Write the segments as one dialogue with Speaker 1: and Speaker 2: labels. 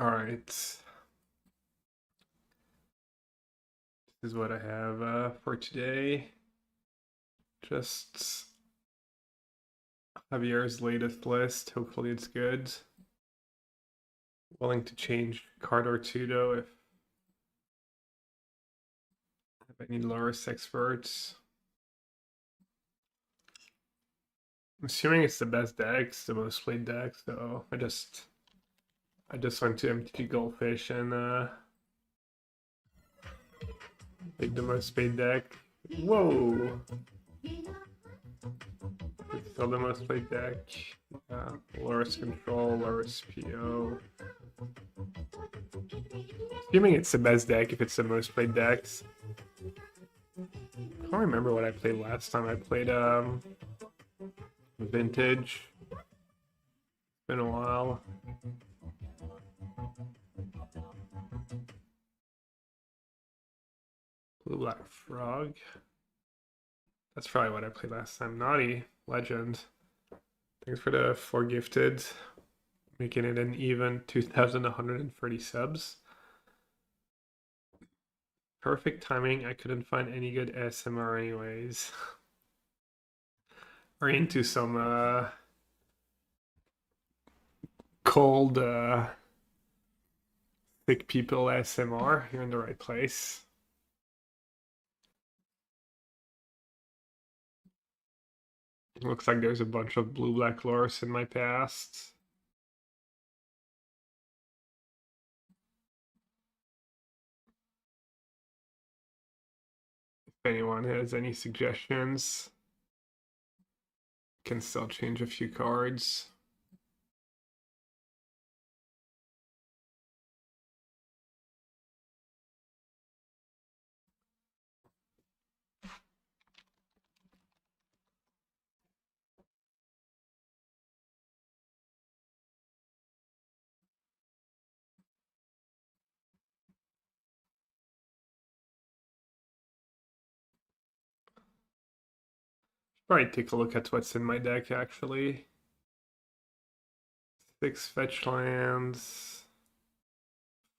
Speaker 1: All right. This is what I have for today. Just Javier's latest list. Hopefully it's good. Willing to change card or two though if I need Loris experts. I'm assuming it's the best decks, the most played deck, so I just went to MTG Goldfish and picked the most played deck. Whoa! It's still the most played deck. Loris Control, Loris PO. Assuming it's the best deck if it's the most played decks. I don't remember what I played last time. I played Vintage. It's been a while. Blue Black Frog. That's probably what I played last time. Naughty Legend. Thanks for the 4 gifted. Making it an even 2,130 subs. Perfect timing. I couldn't find any good ASMR anyways. We're into some cold thick people ASMR. You're in the right place. Looks like there's a bunch of blue-black Loris in my past. If anyone has any suggestions, can still change a few cards. Probably take a look at what's in my deck actually. 6 fetch lands,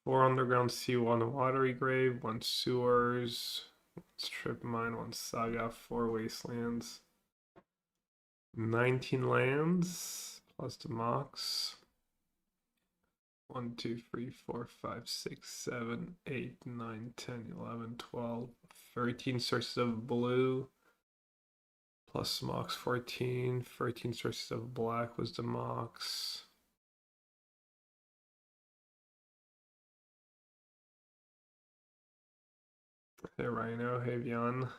Speaker 1: 4 underground sea, 1 watery grave, 1 sewers, 1 strip mine, 1 saga, 4 wastelands, 19 lands plus the mox. 1, 2, 3, 4, 5, 6, 7, 8, 9, 10, 11, 12, 13 sources of blue. Plus mox 14, 13 sources of black was the mox. Hey Rhino, hey Vion.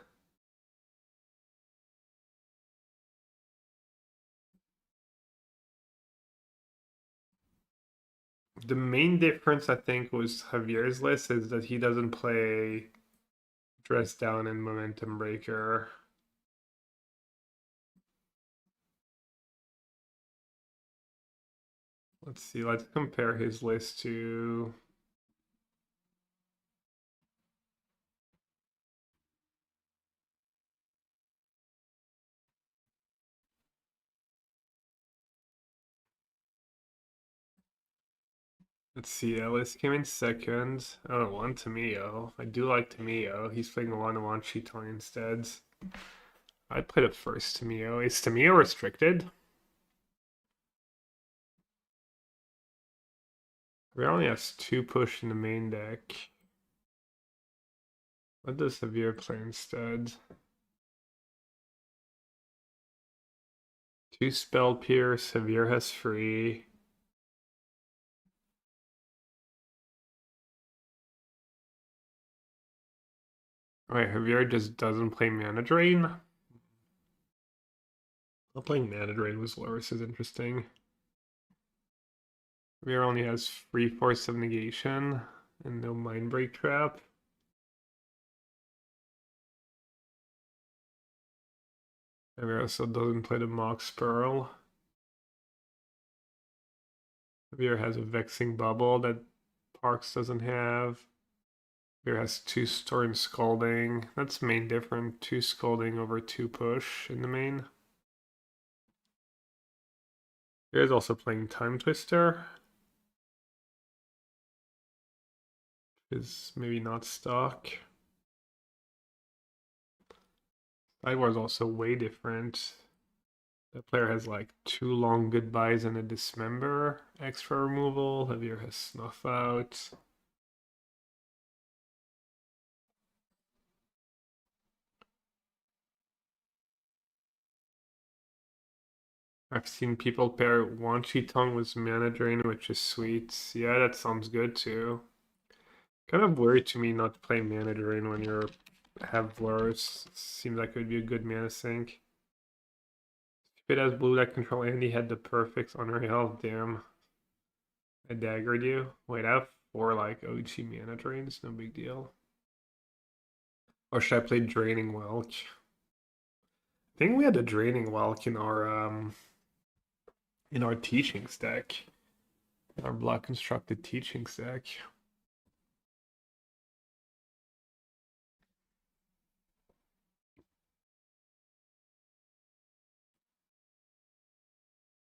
Speaker 1: The main difference I think was Javier's list is that he doesn't play Dress Down and Momentum Breaker. Let's see, let's compare his list to let's see, Ellis came in second. Oh, 1 Tamio. I do like Tamio. He's playing 1-1 Cheeton instead. I'd play the first Tamio. Is Tamio restricted? We only has 2 push in the main deck. What does Javier play instead? 2 spell pierce, Javier has free. Wait, Javier just doesn't play Mana Drain? Not playing Mana Drain with Loris is interesting. Javier only has free Force of Negation and no Mind Break Trap. Javier also doesn't play the Mox Pearl. Javier has a Vexing Bubble that Parks doesn't have. Javier has 2 Storm Scalding. That's main different. 2 Scalding over 2 push in the main. Javier is also playing Time Twister. is maybe not stock. Sidewar is also way different. That player has like 2 long goodbyes and a dismember extra removal. Javier has snuff out. I've seen people pair Wan Shi Tong with Mana Drain, which is sweet. Yeah, that sounds good too. Kind of weird to me not to play Mana Drain when you have Blurs. Seems like it would be a good mana sink. If it has blue that control Andy had the perfect unreal, damn. I daggered you. Wait, I have 4 like OG Mana Drains, no big deal. Or should I play Draining Welch? I think we had a Draining Welch in our teaching stack. In our block constructed teaching stack.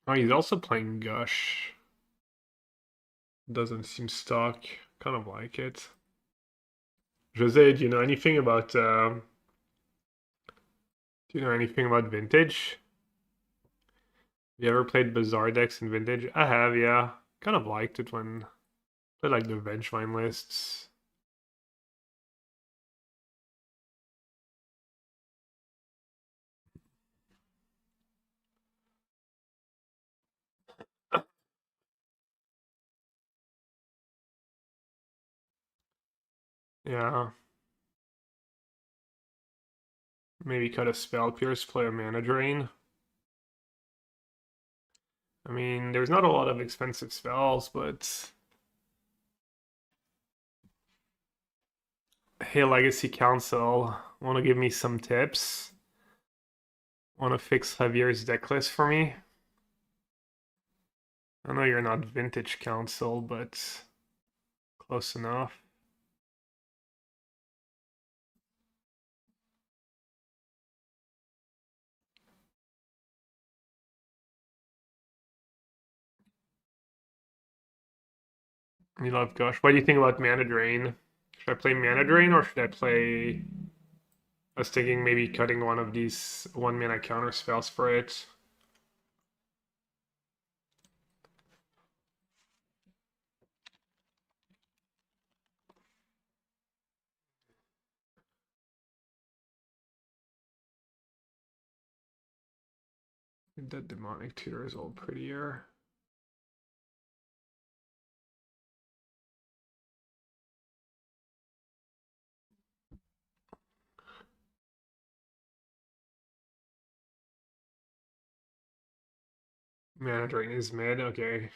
Speaker 1: Oh, he's also playing Gush. Doesn't seem stock. Kind of like it. Jose, do you know anything about Vintage? You ever played Bazaar decks in Vintage? I have, yeah. Kind of liked it when I played like the Vengevine lists. Yeah. Maybe cut a Spell Pierce, play a Mana Drain. I mean, there's not a lot of expensive spells, but hey, Legacy Council, want to give me some tips? Want to fix Javier's deck list for me? I know you're not Vintage Council, but close enough. You love Gush. What do you think about Mana Drain? Should I play Mana Drain or should I play... I was thinking maybe cutting one of these 1 mana counter spells for it. The Demonic Tutor is all prettier. Mana Drain is mid, okay.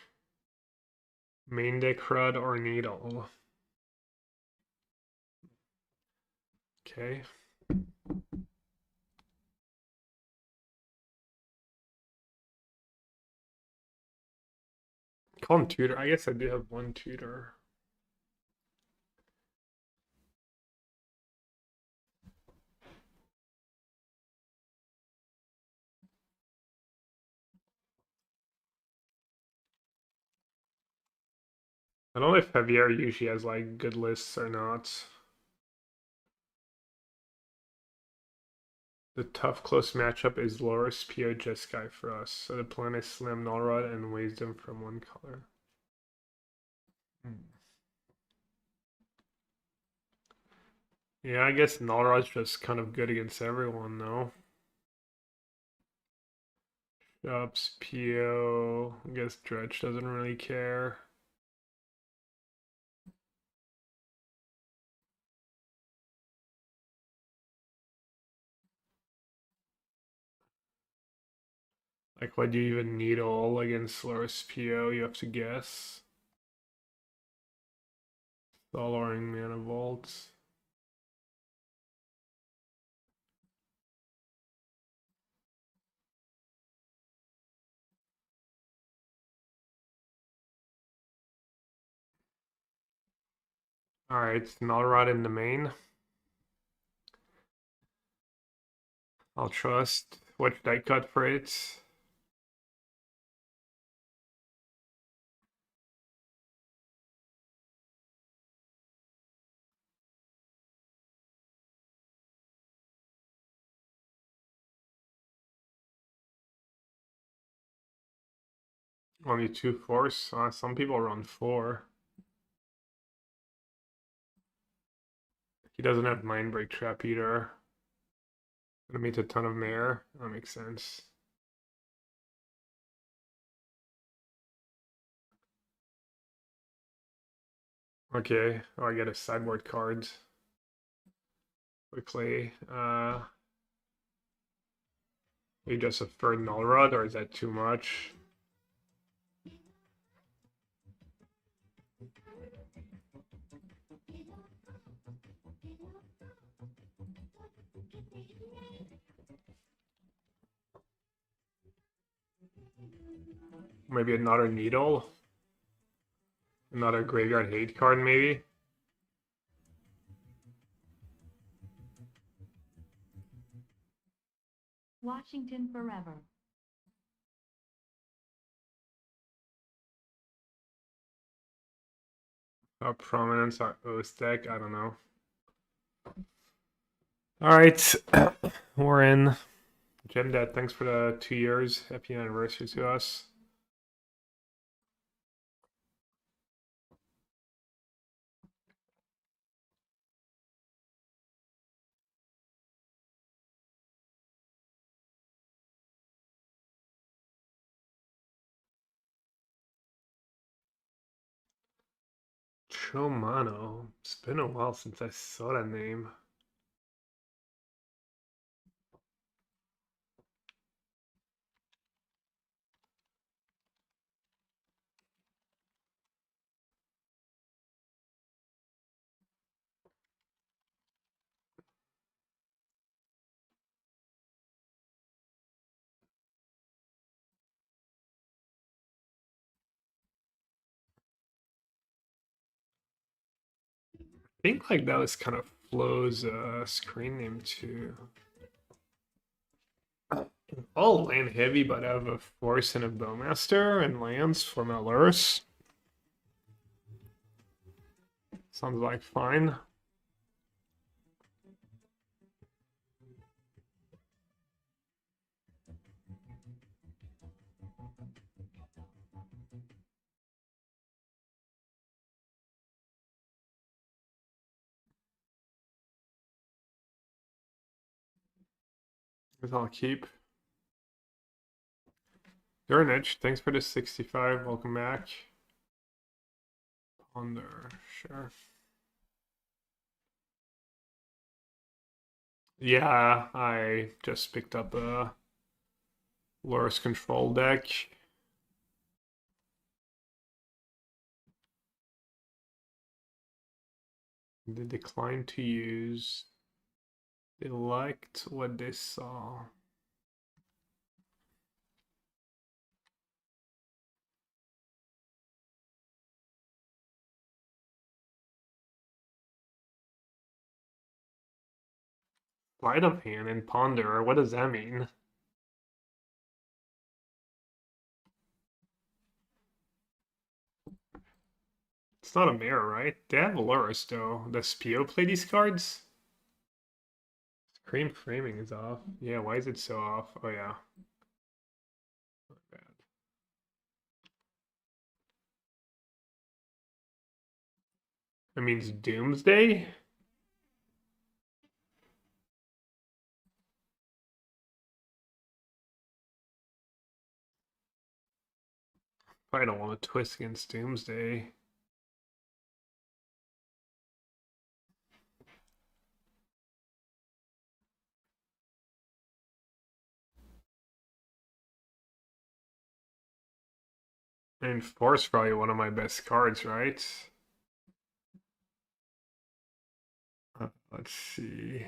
Speaker 1: Main deck Crud or Needle. Okay. Call him Tutor. I guess I do have 1 Tutor. I don't know if Javier usually has like good lists or not. The tough close matchup is Loris, Pio, Jeskai for us. So the plan is Slam Nullrod and Wisdom from 1 color. Yeah, I guess Nullrod's just kind of good against everyone, though. Shops, Pio. I guess Dredge doesn't really care. Like, why do you even need all against Loris Pio? You have to guess. Tholoring Mana Vaults. Alright, Nullrod in the main. I'll trust. What should I cut for it? Only 2 force. Some people run 4. He doesn't have Mindbreak Trap either. Gonna meet a ton of Mare. That makes sense. Okay. Oh, I get a sideboard card. Quickly. You just a third Null Rod, or is that too much? Maybe another Needle? Another Graveyard Hate card, maybe?
Speaker 2: Washington forever.
Speaker 1: Prominence or Oath deck, I don't know. Alright, we're in. Gem Dad, thanks for the 2 years. Happy anniversary to us. Chomano. It's been a while since I saw that name. I think like that was kind of Flo's screen name too. All land heavy, but I have a Force and a Bowmaster and lands for Malurus. Sounds like fine. Guess I'll keep. Durnage, thanks for the 65. Welcome back. Ponder, sure. Yeah, I just picked up a Lurus control deck. They declined to use. They liked what they saw. Sleight of hand and ponder, what does that mean? It's not a mirror, right? They have Lurus though. Does Spio play these cards? Screen framing is off. Yeah, why is it so off? Oh yeah. Not bad. That means Doomsday? I don't want to twist against Doomsday. And Force probably one of my best cards, right? Let's see.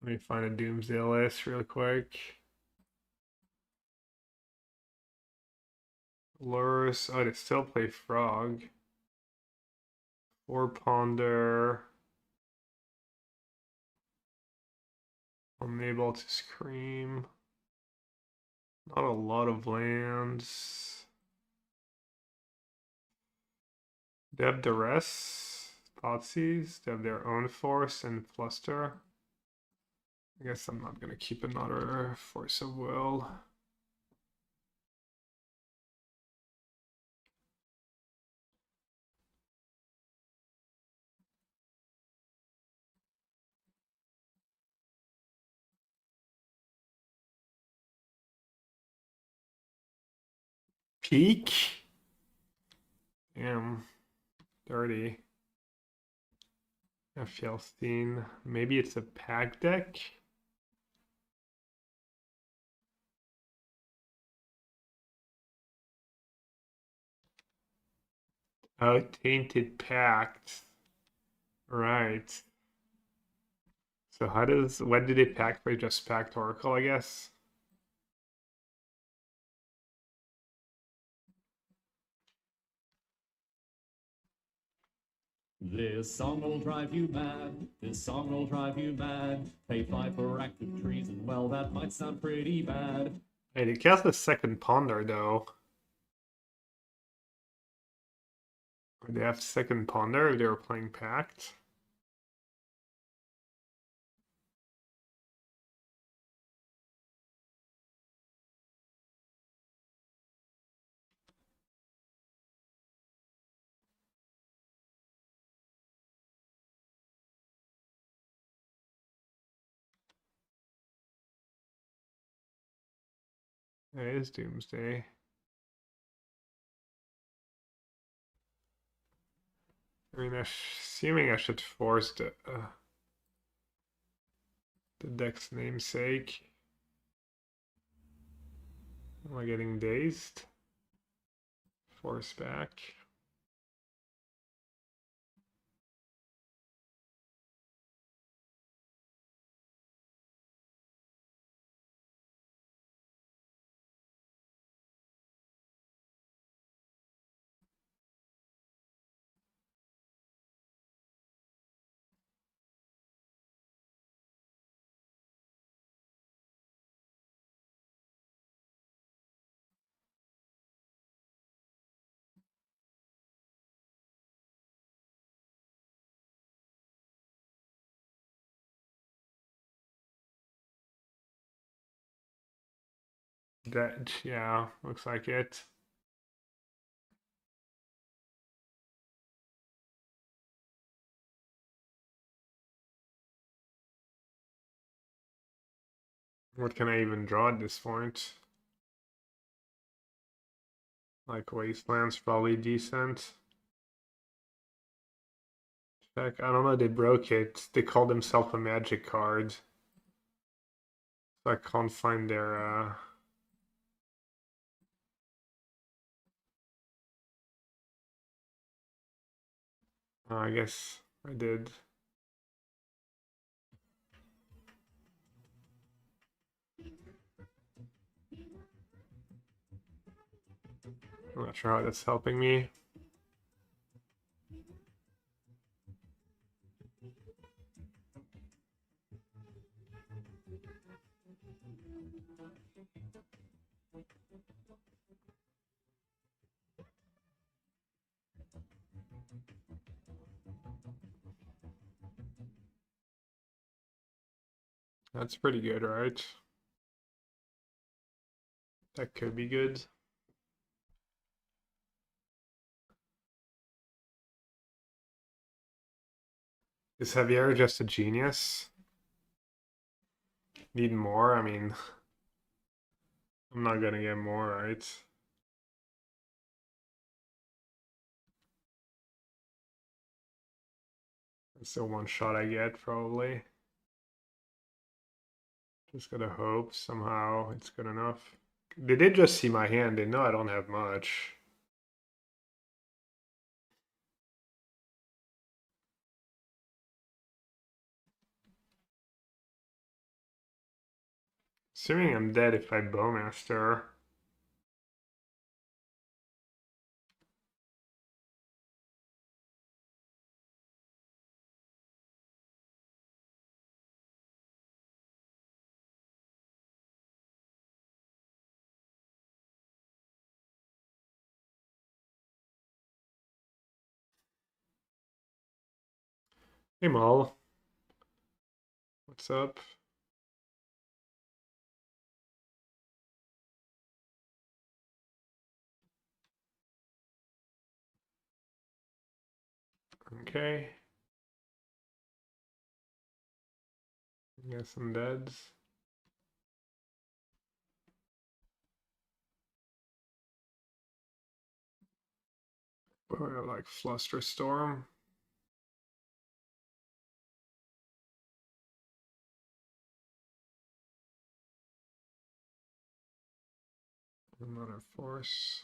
Speaker 1: Let me find a Doomsday list real quick. Lurus. Oh, they still play Frog. Or Ponder. Unable to Scream. Not a lot of lands. They have Duress, Thoughtseize. They have their own Force and Fluster. I guess I'm not gonna keep another Force of Will. Peak? Damn. Dirty. Fjelstein. Maybe it's a pack deck? Oh, Tainted Pact. Right. So when did they pack? They just packed Oracle, I guess?
Speaker 3: This song will drive you mad. This song will drive you mad. Pay 5 for active treason. Well, that might sound pretty bad.
Speaker 1: Hey, they cast the second Ponder, though. Or they have second Ponder if they were playing Pact. It is Doomsday. I mean, assuming I should force the deck's namesake. Am I getting dazed? Force back. That, yeah, looks like it. What can I even draw at this point? Like Wasteland's probably decent. Check, I don't know, they broke it. They called themselves a magic card. So I can't find their oh, I guess I did. I'm not sure how that's helping me. That's pretty good, right? That could be good. Is Javier just a genius? Need more? I mean, I'm not gonna get more, right? That's the one shot I get, probably. Just gotta hope somehow it's good enough. They did just see my hand. They know I don't have much. Assuming I'm dead if I Bowmaster. Hey Maul. What's up? Okay. Got some deads. Or like Flusterstorm. Another force.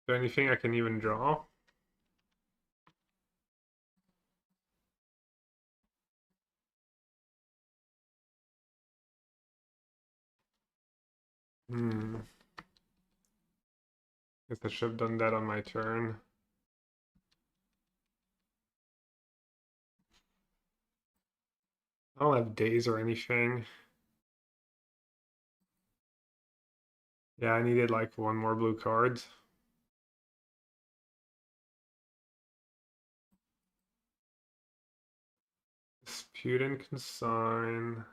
Speaker 1: Is there anything I can even draw? Guess I should have done that on my turn. I don't have days or anything. Yeah, I needed like one more blue card. Dispute and consign.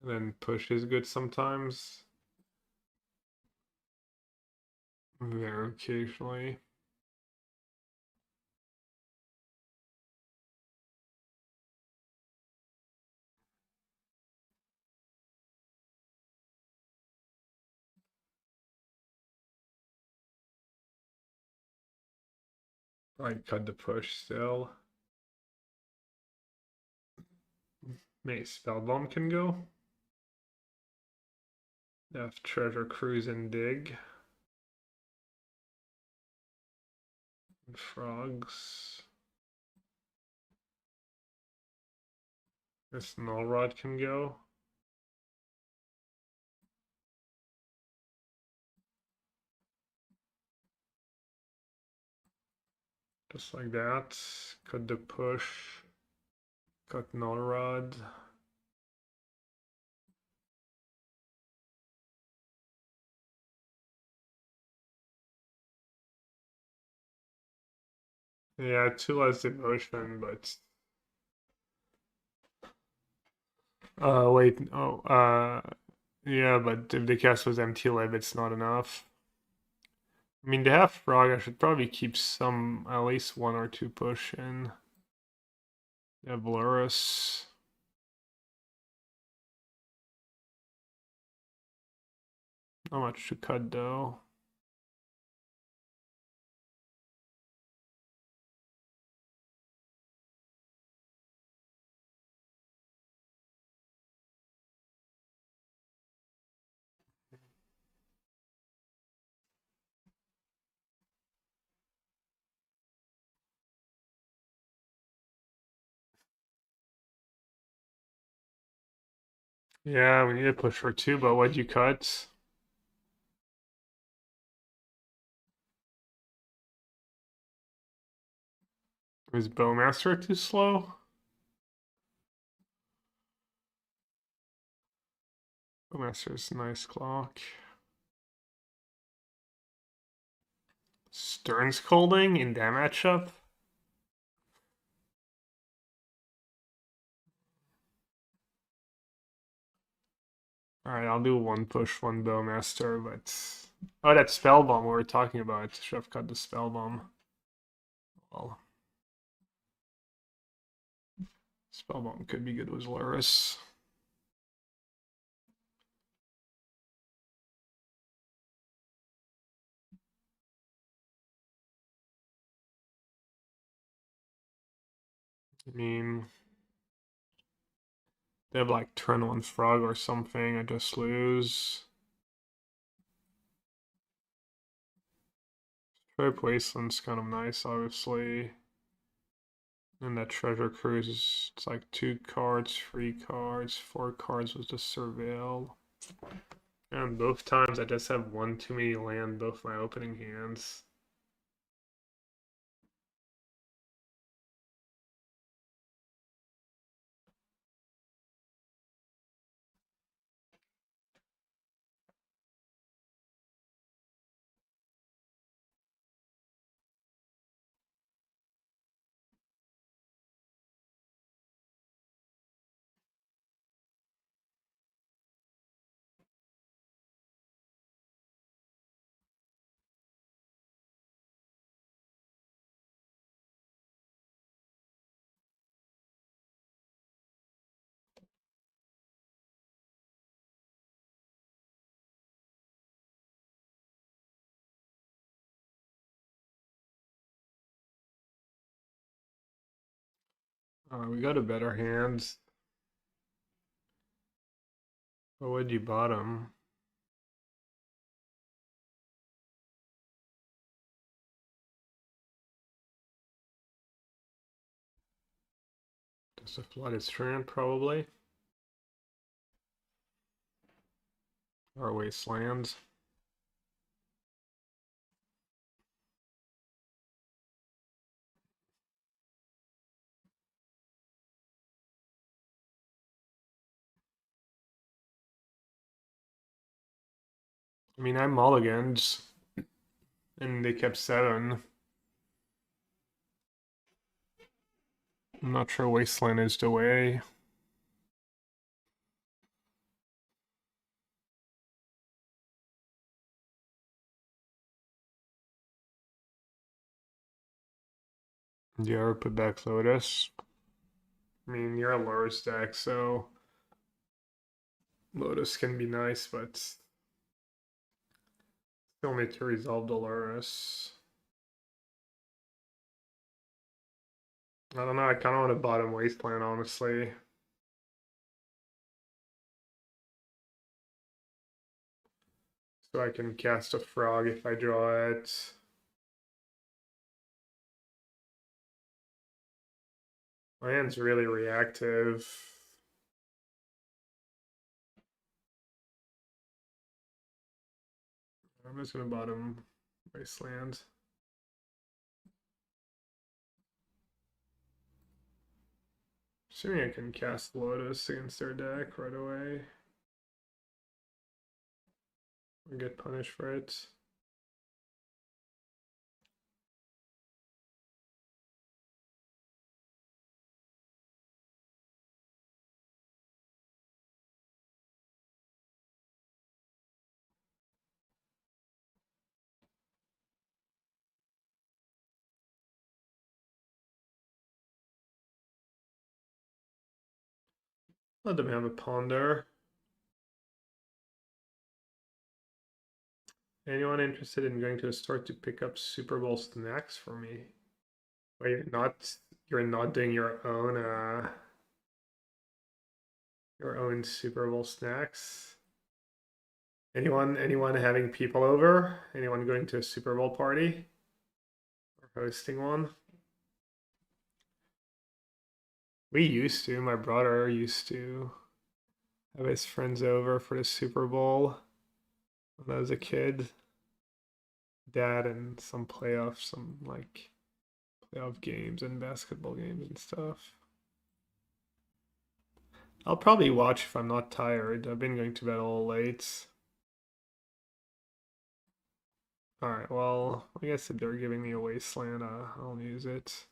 Speaker 1: And then push is good sometimes. Very occasionally. I cut the push still. Maybe Spellbomb can go. F Treasure Cruise and Dig. And frogs. This Null Rod can go. Just like that. Cut the push. Cut Null Rod. Yeah, 2 less devotion, but wait, oh, yeah, but if the cast was empty lib, it's not enough. I mean, they have frog, I should probably keep some, at least 1 or 2 push in. They have Lurus. Not much to cut though. Yeah, we need to push for 2, but what'd you cut? Is Bowmaster too slow? Bowmaster's nice clock. Stern Scolding in that matchup? Alright, I'll do 1 push, 1 Bowmaster, but... Oh, that Spellbomb we were talking about. Should have cut the Spellbomb. Well... Spellbomb could be good with Lurus. I mean... They have like turn 1 frog or something, I just lose. Trip Wasteland's kind of nice, obviously. And that Treasure Cruise, it's like 2 cards, 3 cards, 4 cards with the Surveil. And both times I just have 1 too many land, both my opening hands. We got a better hand. What would you bottom? Just a flooded strand, probably. Or wasteland. I mean, I mulliganed, and they kept 7. I'm not sure wasteland is the way. Do you ever put back Lotus? I mean, you're a lower stack, so Lotus can be nice, but still need to resolve Dolores. I don't know, I kind of want to bottom Wasteland, honestly. So I can cast a frog if I draw it. My hand's really reactive. I'm just gonna bottom Wasteland. Assuming I can cast Lotus against their deck right away. Or get punished for it. Let them have a ponder. Anyone interested in going to a store to pick up Super Bowl snacks for me? Well, you're not doing your own Super Bowl snacks. Anyone having people over? Anyone going to a Super Bowl party? Or hosting one? We used to, my brother used to have his friends over for the Super Bowl when I was a kid. Dad and some playoffs, some like playoff games and basketball games and stuff. I'll probably watch if I'm not tired. I've been going to bed a little late. Alright, well, I guess if they're giving me a wasteland, I'll use it.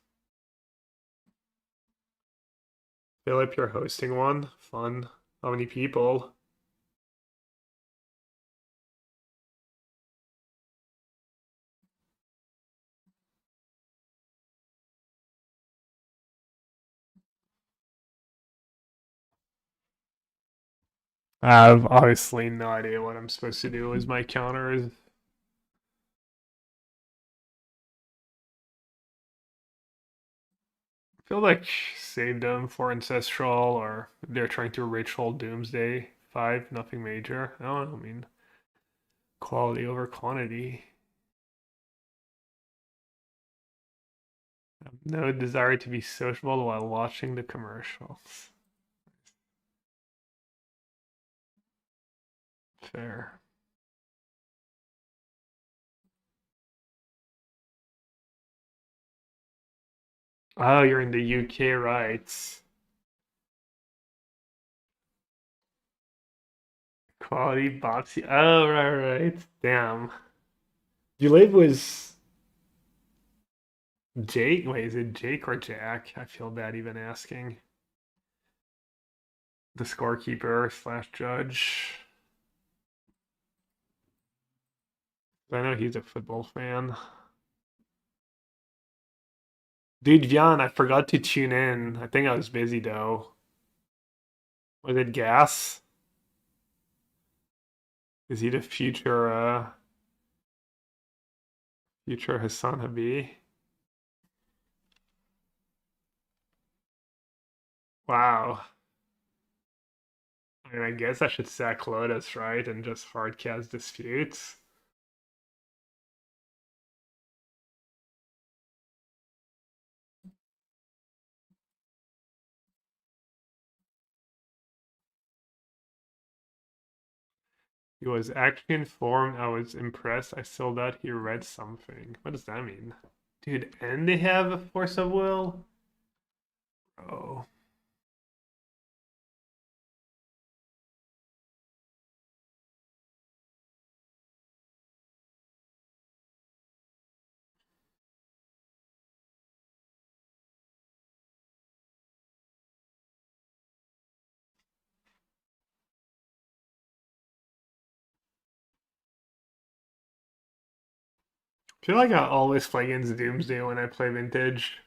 Speaker 1: Philip, you're hosting one? Fun. How many people? I have obviously no idea what I'm supposed to do as my counters. I feel like save them for Ancestral, or they're trying to ritual Doomsday 5, nothing major. I don't know, I mean, quality over quantity. I have no desire to be sociable while watching the commercials. Fair. Oh, you're in the UK, right? Quality boxy. Oh, right. Damn. You live with Jake? Wait, is it Jake or Jack? I feel bad even asking. The scorekeeper slash judge. I know he's a football fan. Dude, Jan, I forgot to tune in. I think I was busy though. Was it Gas? Is he the future Hassan Habi? Wow. I mean, I guess I should sack Lotus, right? And just hardcast Disputes. He was actually informed. I was impressed. I saw that he read something. What does that mean? Dude, and they have a force of will? Oh. I feel like I always play against Doomsday when I play Vintage.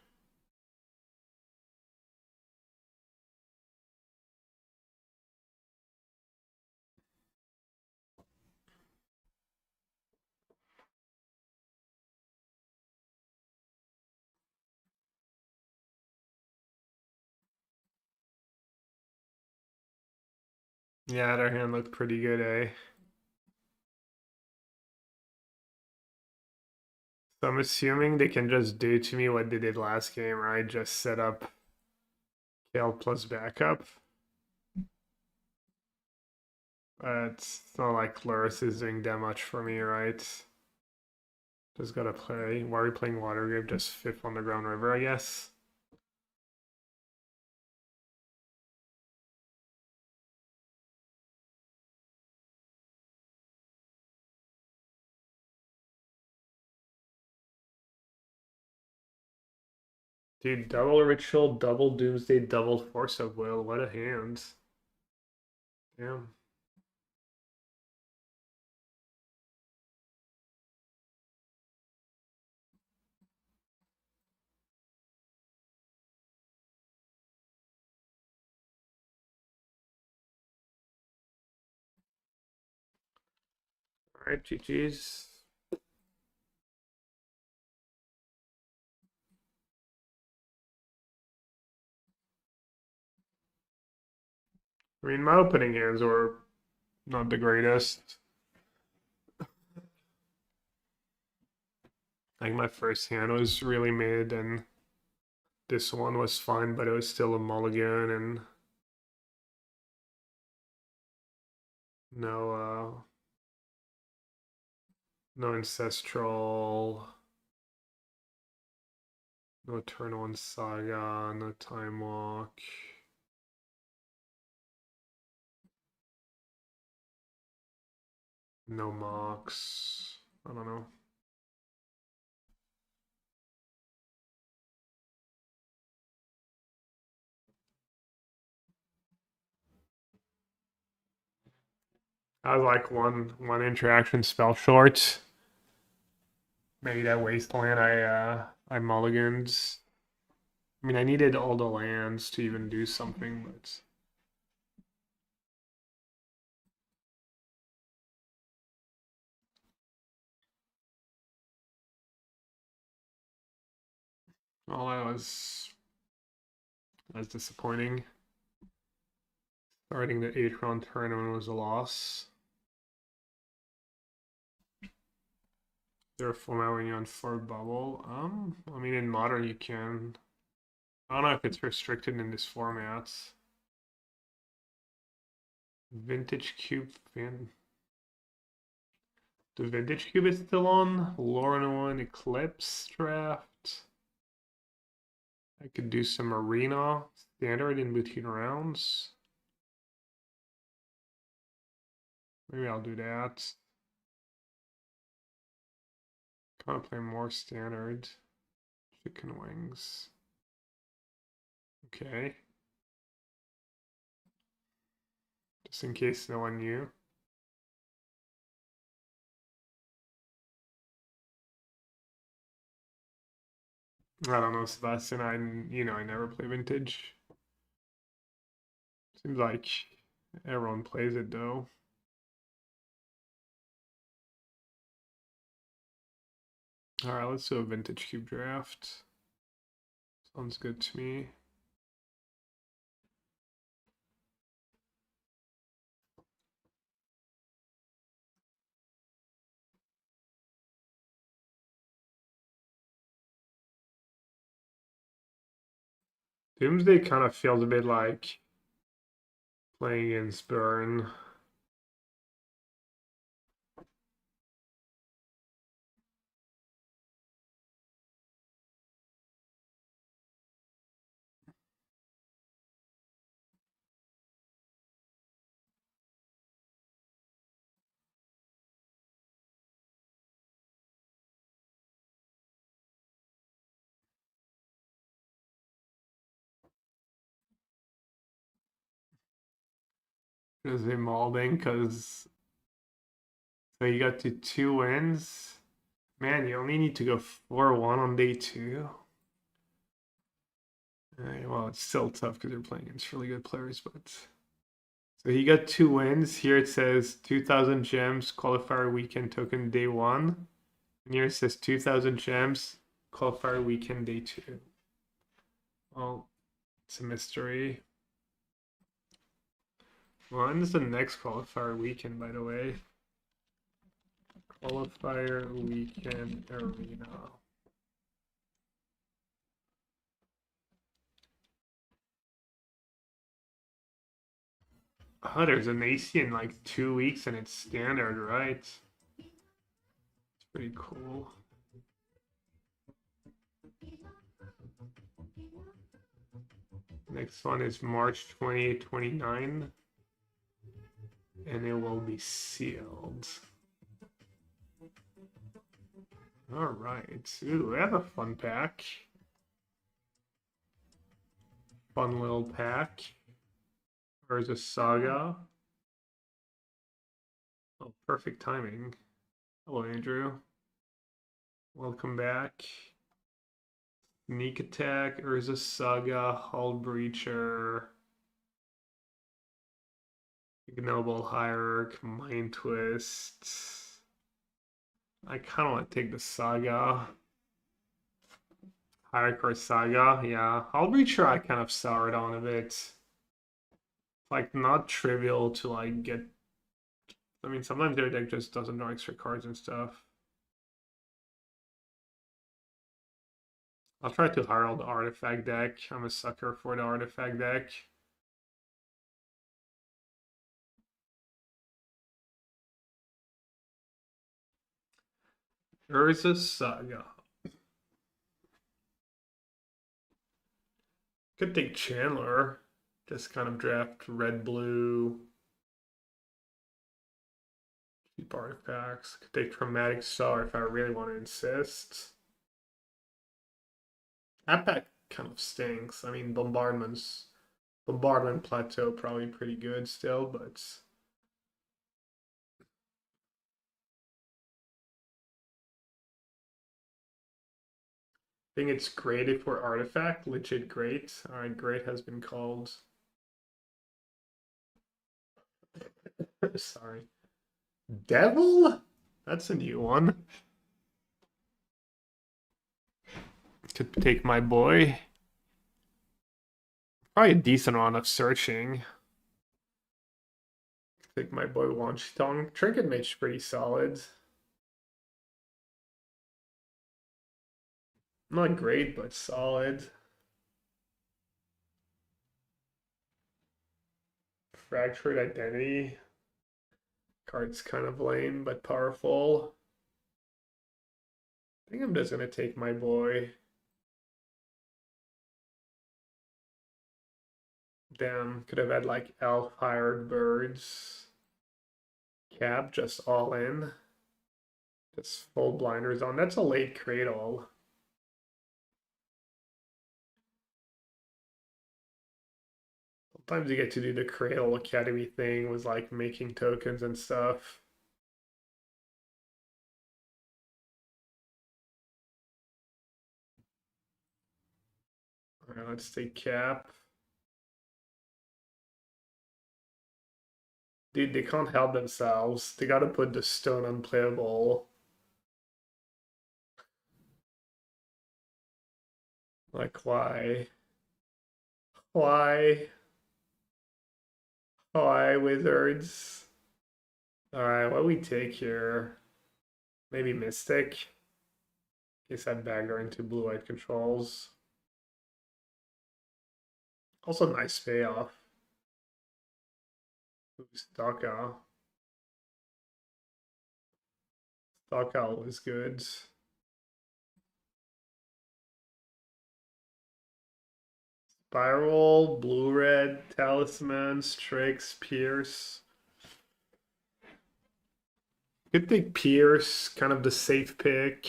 Speaker 1: Yeah, their hand looked pretty good, eh? So I'm assuming they can just do to me what they did last game, right? Just set up Kale plus backup. But it's not like Luris is doing that much for me, right? Just gotta play. Why are we playing Watergrave? Just fifth on the ground river, I guess. Dude, double ritual, double doomsday, double force of will. What a hand. Damn. Alright, GG's. I mean, my opening hands were not the greatest. Like my first hand was really mid, and this one was fun, but it was still a mulligan and no no ancestral, no turn one saga, no time walk. No mocks. I don't know. I was like one interaction spell short. Maybe that wasteland I mulligans. I mean I needed all the lands to even do something, but well that was disappointing. Starting the 8th round tournament was a loss. They're format when you're on 4 bubble. I mean in modern you can. I don't know if it's restricted in this format. Vintage Cube fan. The Vintage Cube is still on. Lorna 1 Eclipse draft. I could do some arena standard in between rounds. Maybe I'll do that. Kind of play more standard. Chicken wings. Okay. Just in case no one knew. I don't know, Sebastian. I never play vintage. Seems like everyone plays it though. All right, let's do a vintage cube draft. Sounds good to me. Doomsday kind of feels a bit like playing against Burn. Is it molding? Because so you got to 2 wins. Man, you only need to go 4-1 on day 2. Well, it's still tough because you're playing against really good players, but so he got 2 wins. Here it says 2,000 gems qualifier weekend token day 1. And here it says 2,000 gems qualifier weekend day 2. Well, it's a mystery. When's the next qualifier weekend, by the way? Qualifier weekend arena. Oh, there's an AC in like 2 weeks and it's standard, right? It's pretty cool. Next one is March 28, 29. And it will be sealed. All right. Ooh, we have a fun pack. Fun little pack. There's a Saga. Oh, perfect timing. Hello, Andrew. Welcome back. Sneak Attack, Urza Saga, Hull Breacher, Ignoble Hierarch, Mind Twist. I kind of want to take the Saga. Hierarch or Saga, yeah. Hull Breacher I kind of soured on a bit. It's like not trivial to like get. I mean, sometimes their deck just doesn't know extra cards and stuff. I'll try to Herald the Artifact deck. I'm a sucker for the Artifact deck. Urza Saga. Could take Chandler. Just kind of draft red, blue. Cheap artifacts. Could take Traumatic Star if I really want to insist. That pack kind of stinks. I mean, Bombardment Plateau probably pretty good still, but I think it's great if we're Artifact. Legit great. Alright, great has been called. Sorry. Devil? That's a new one. Could take my boy. Probably a decent amount of searching. Take my boy Wanchitong. Trinket Mage's pretty solid. Not great, but solid. Fractured Identity. Card's kind of lame, but powerful. I think I'm just gonna take my boy. Damn, could have had like Elf Hired Birds. Cap, just all in. Just full blinders on. That's a late Cradle. Sometimes you get to do the Cradle Academy thing with like making tokens and stuff. Alright, let's take Cap. Dude, they can't help themselves. They gotta put the stone unplayable. Like, why? Why? Why, Wizards? Alright, what do we take here? Maybe Mystic? In case I bagger into blue-white controls. Also nice payoff. Stockout. Stockout was good. Spiral, blue red, talisman, Strix, Pierce. Could take Pierce, kind of the safe pick.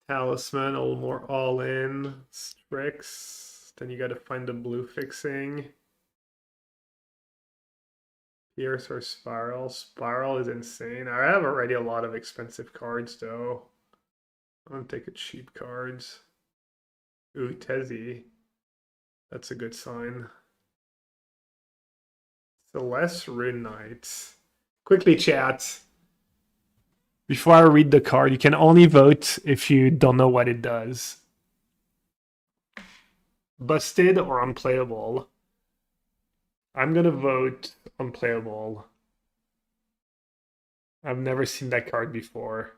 Speaker 1: Talisman, a little more all in. Strix. Then you gotta find the blue fixing. Pierce or Spiral. Spiral is insane. I have already a lot of expensive cards though. I'm gonna take a cheap cards. Ooh, Tezzy. That's a good sign. Celeste Rune Knight. Quickly, chat. Before I read the card, you can only vote if you don't know what it does. Busted or unplayable? I'm gonna vote unplayable. I've never seen that card before.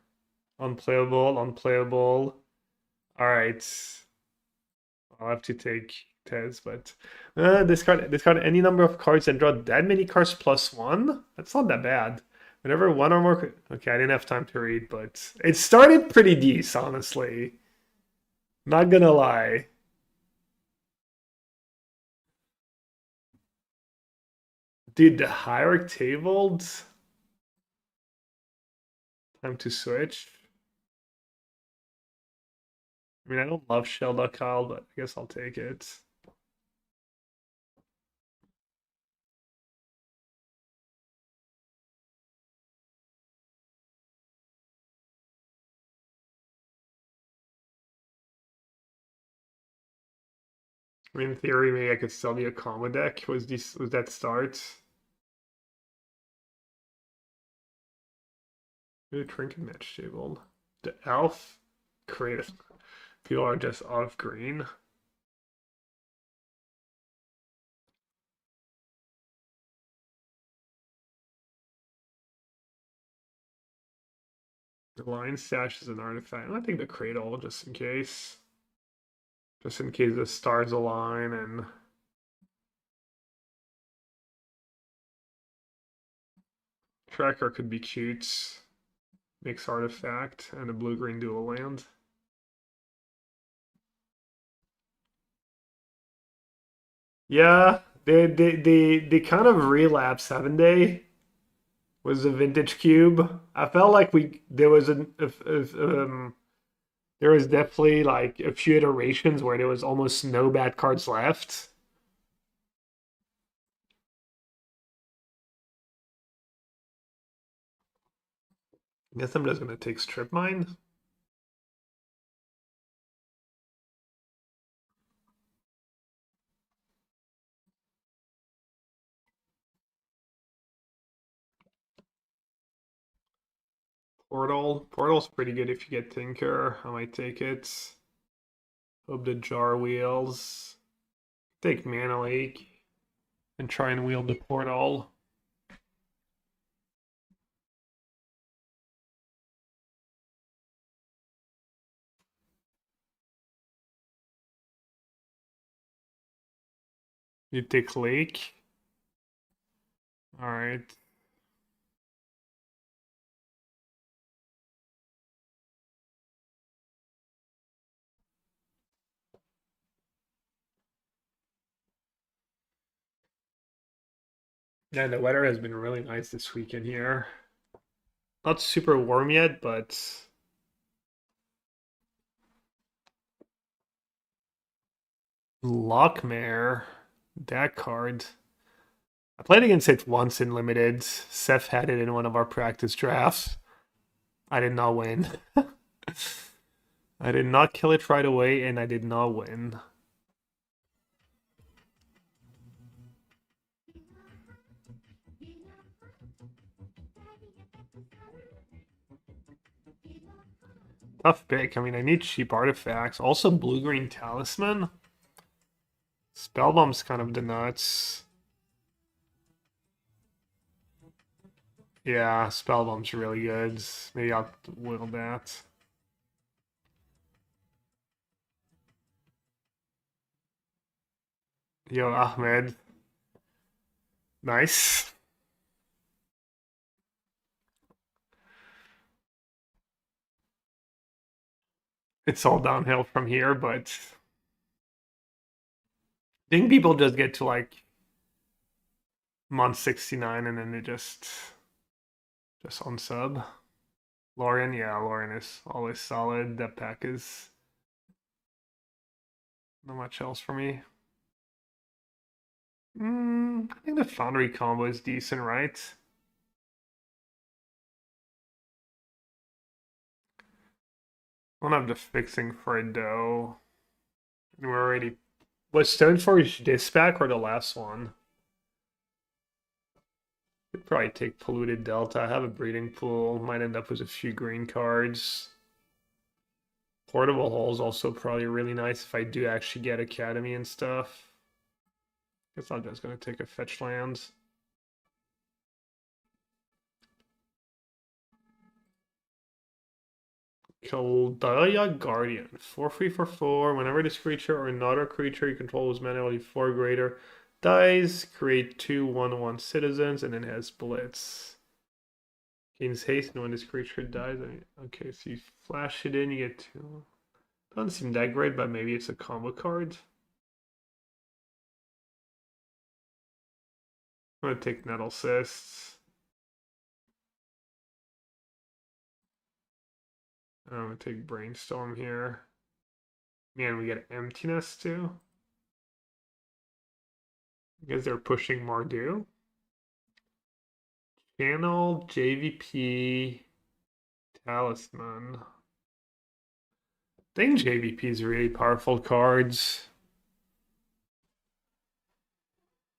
Speaker 1: Unplayable, unplayable. Alright. I'll have to take Tez, but discard any number of cards and draw that many cards plus one? That's not that bad. Whenever one or more... Okay, I didn't have time to read, but it started pretty decent, honestly. Not gonna lie. Dude, the hierarch tabled? Time to switch. I mean, I don't love Shelduck Kyle, but I guess I'll take it. I mean, in theory, maybe I could still be a combo deck. Was that start? Ooh, trinket match table. The elf creative. People are just off green. The line stash is an artifact. I think the cradle, just in case. Just in case the stars align and tracker could be cute. Makes artifact and a blue-green dual land. Yeah, they kind of relapse, haven't they? Was the vintage cube. I felt like there was there was definitely like a few iterations where there was almost no bad cards left. I guess I'm just gonna take Strip Mine. Portal. Portal's pretty good if you get Tinker. I might take it. Hope the jar wheels. Take Mana Lake. And try and wield the portal. You take Lake. Alright. Yeah, the weather has been really nice this weekend here. Not super warm yet, but Lockmare, that card. I played against it once in limited. Seth had it in one of our practice drafts. I did not win. I did not kill it right away, and I did not win. Tough pick. I mean, I need cheap artifacts. Also, blue-green talisman. Spellbomb's kind of the nuts. Yeah, Spellbomb's really good. Maybe I'll will that. Yo, Ahmed. Nice. It's all downhill from here, but I think people just get to like month 69 and then they just unsub. Lorian, yeah, Lorian is always solid. That pack is not much else for me. I think the Foundry combo is decent, right? I don't have the fixing for it though. And we're already. Was Stoneforge this pack or the last one? Could probably take Polluted Delta. I have a breeding pool. Might end up with a few green cards. Portable Hole is also probably really nice if I do actually get Academy and stuff. Guess I'm just gonna take a fetch land. Keldaya Guardian. 4/3 for 4. Whenever this creature or another creature you control is manually 4 greater dies, create 2/1/1 citizens, and then has Blitz. Gains haste, and when this creature dies, okay, so you flash it in, you get 2. Doesn't seem that great, but maybe it's a combo card. I'm gonna take Nettle Cysts. I'm gonna take Brainstorm here. Man, we get Emptiness too. I guess they're pushing Mardu. Channel, JVP, Talisman. I think JVP is really powerful cards.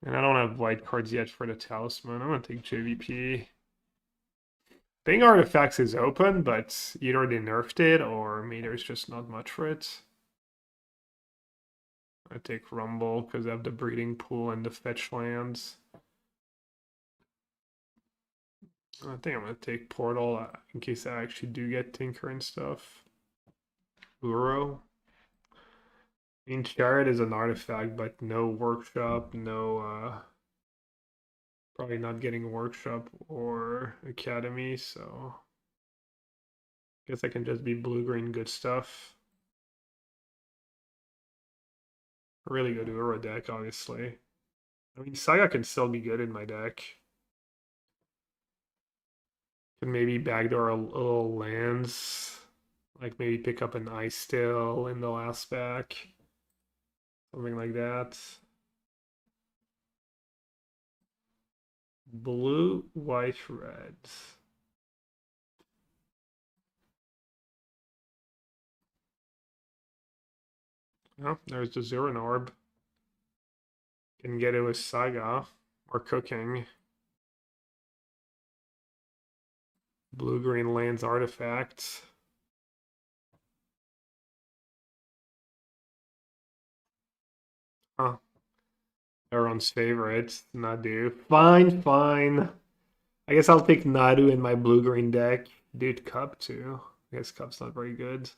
Speaker 1: And I don't have white cards yet for the Talisman. I'm gonna take JVP. I think Artifacts is open, but either they nerfed it or maybe there's just not much for it. I take Rumble because I have the breeding pool and the fetch lands. I think I'm gonna take Portal in case I actually do get Tinker and stuff. Uro. I mean, Chariot is an artifact, but no workshop, no, probably not getting workshop or academy, so guess I can just be blue-green good stuff. A really good Uro deck, obviously. I mean, Saga can still be good in my deck. Can maybe backdoor a little lands. Like maybe pick up an Ice Still in the last back. Something like that. Blue, white, red. Oh, there's the Zuran Orb. Can get it with Saga or cooking. Blue-green lands artifacts. Huh. Everyone's favorite, Nadu. Fine, fine. I guess I'll take Nadu in my blue-green deck. Dude, Cup too. I guess Cup's not very good.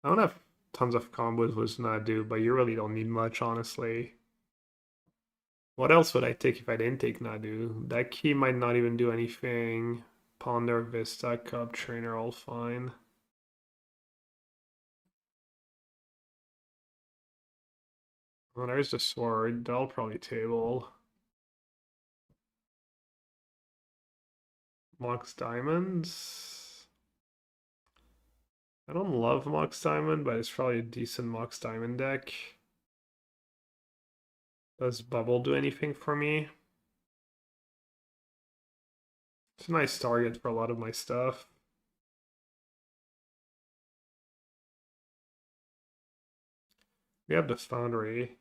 Speaker 1: I don't have tons of combos with Nadu, but you really don't need much, honestly. What else would I take if I didn't take Nadu? That key might not even do anything. Ponder, Vista, Cup, Trainer, all fine. Well, there's the sword. That'll probably table. Mox Diamonds. I don't love Mox Diamond, but it's probably a decent Mox Diamond deck. Does Bubble do anything for me? It's a nice target for a lot of my stuff. We have the Foundry.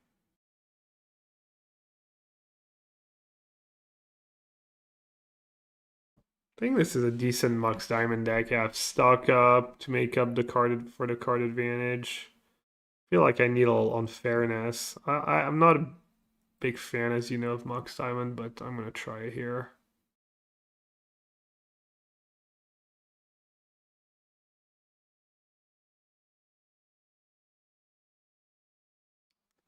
Speaker 1: I think this is a decent Mox Diamond deck. I have stock up to make up the card for the card advantage. I feel like I need a little unfairness. I'm not a big fan, as you know, of Mox Diamond, but I'm gonna try it here.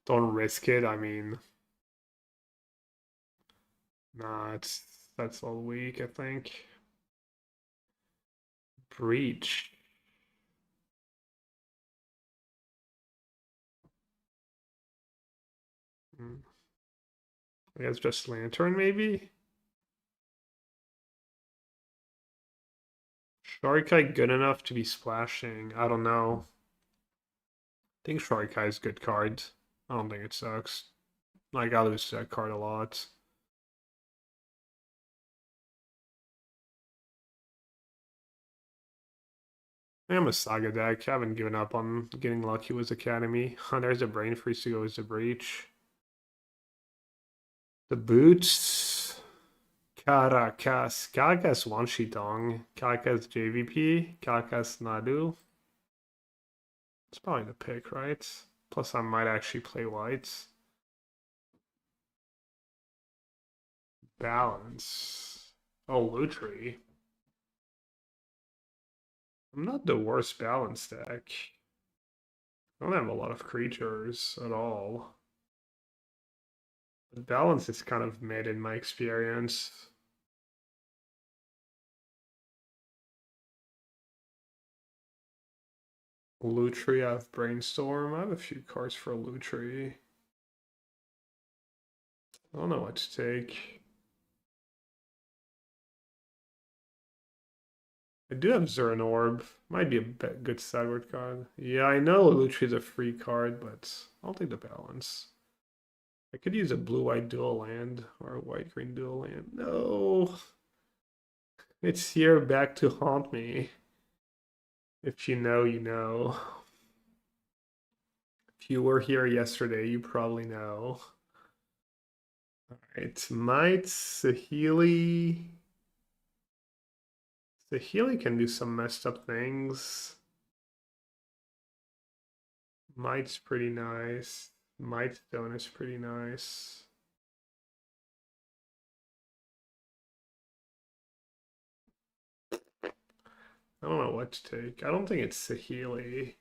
Speaker 1: Don't risk it. I mean, nah, that's all weak, I think. Breach. Hmm. I guess just Lantern, maybe? Shorikai good enough to be splashing? I don't know. I think Shorikai is a good card. I don't think it sucks. Like, I lose that card a lot. I'm a Saga deck. I haven't given up on getting lucky with Academy. There's a Brain Freeze to go as the Breach. The Boots. Caracas. Caracas Wanshitong. Caracas JVP. Caracas Nadu. It's probably the pick, right? Plus, I might actually play whites. Balance. Oh, Lutri. I'm not the worst balance deck. I don't have a lot of creatures at all. The balance is kind of mid in my experience. Lutri, I have Brainstorm. I have a few cards for Lutri. I don't know what to take. I do have Zuran Orb. Might be a good sideboard card. Yeah, I know Lutri is a free card, but I'll take the balance. I could use a blue-white dual land or a white-green dual land. No! It's here back to haunt me. If you know, you know. If you were here yesterday, you probably know. Alright, might Saheeli. Saheeli can do some messed up things. Might's pretty nice. Might Stone is pretty nice. I don't know what to take. I don't think it's Saheeli.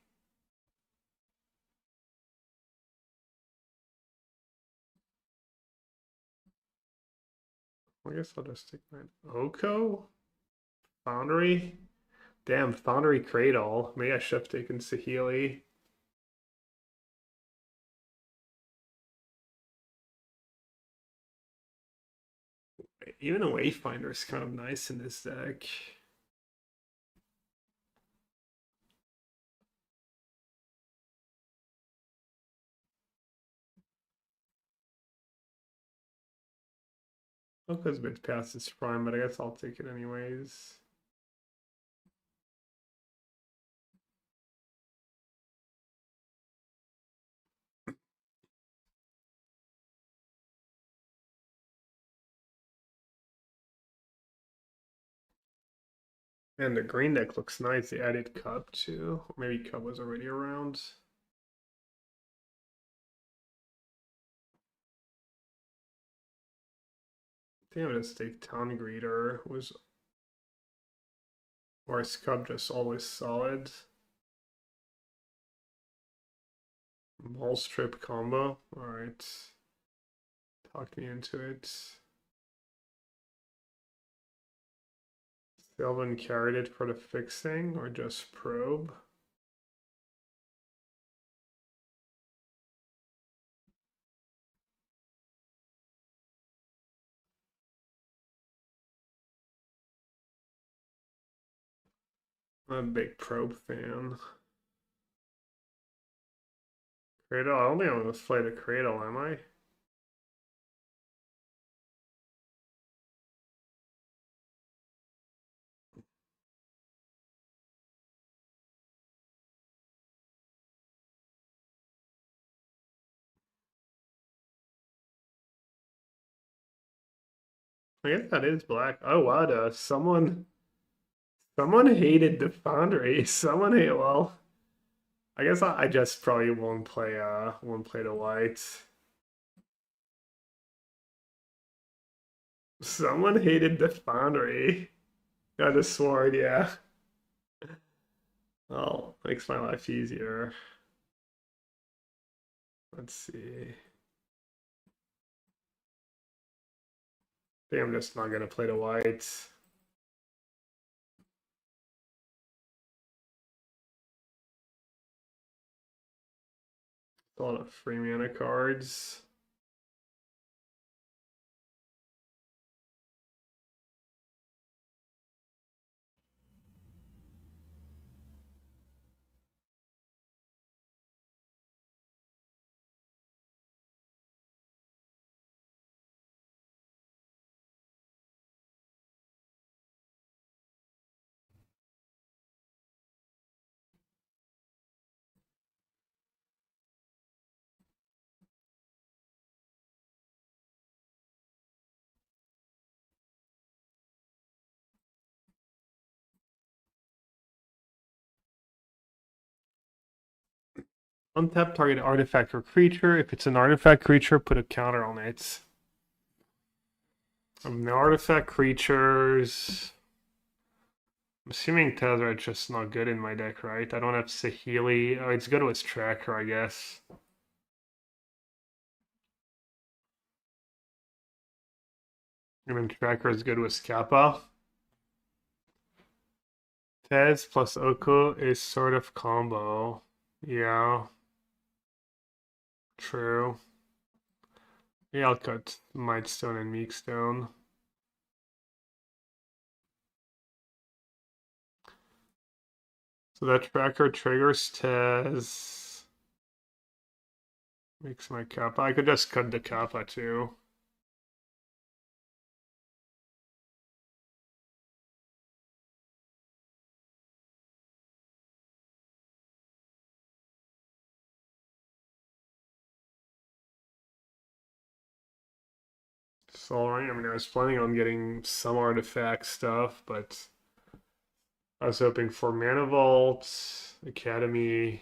Speaker 1: I guess I'll just take my Oko? Foundry? Damn, Foundry Cradle. Maybe I should have taken Saheeli. Even a Wayfinder is kind of nice in this deck. Oko's a bit past its prime, but I guess I'll take it anyways. And the green deck looks nice. They added Cup too. Or maybe Cup was already around. Damn, this take Town Greeter was, or is Cup just always solid? Ball strip combo. Alright. Talk me into it. Sylvan carried it for the fixing or just probe? I'm a big probe fan. Cradle? I don't think I'm gonna play the Cradle, am I? I guess that is black. Oh wow, someone hated the Foundry. Someone hate well. I guess I just probably won't play the white. Someone hated the Foundry. Got the sword, yeah. Oh, makes my life easier. Let's see. I think I'm just not gonna play the whites. A lot of free mana cards. Untap target artifact or creature. If it's an artifact creature, put a counter on it. The artifact creatures. I'm assuming Tezzer's just not good in my deck, right? I don't have Saheeli. Oh, it's good with Tracker, I guess. Even Tracker is good with Kappa. Tez plus Oko is sort of combo. Yeah. True. Yeah, I'll cut Mightstone and Meekstone. So that Tracker triggers Tez. Makes my Kappa. I could just cut the Kappa too. So, I mean, I was planning on getting some artifact stuff, but I was hoping for Mana Vault, Academy,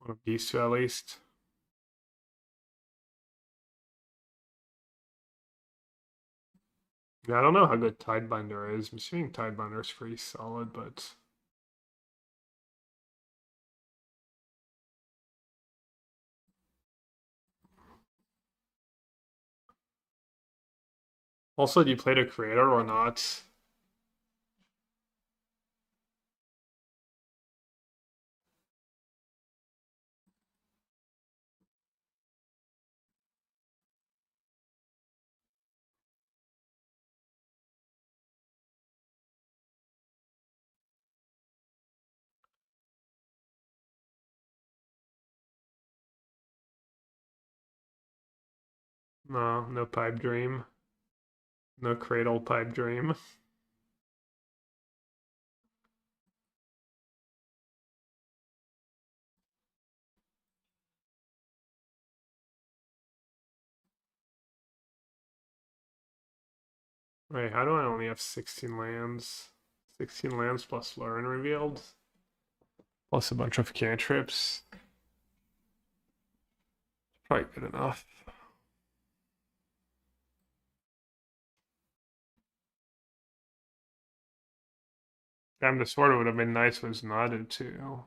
Speaker 1: one of these two at least. Yeah, I don't know how good Tidebinder is. I'm assuming Tidebinder is pretty solid, but also, do you play the creator or not? No, no Pipe Dream. No Cradle Pipe Dream. Wait, how do I only have 16 lands? 16 lands plus Lauren revealed? Plus a bunch of cantrips. Probably good enough. Damn, the sword would have been nice with Nadu too.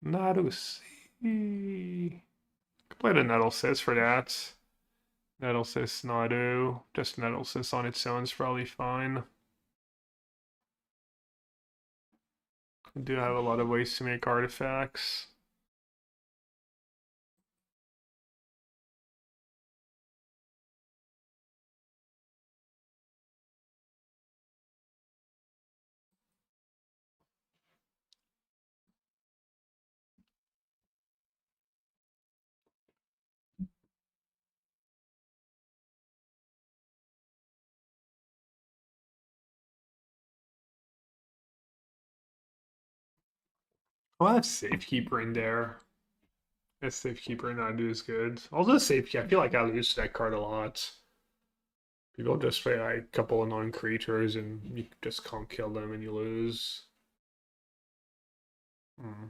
Speaker 1: Nadu C. Could play the Nettlesis for that. Nettlesis, Nadu. Just Nettlesis on its own is probably fine. I do have a lot of ways to make artifacts. I'll have Safekeeper in there. Guess Safekeeper and Nadu is good. Also Safekeeper, I feel like I lose to that card a lot. People just play like a couple of non-creatures and you just can't kill them and you lose. Hmm.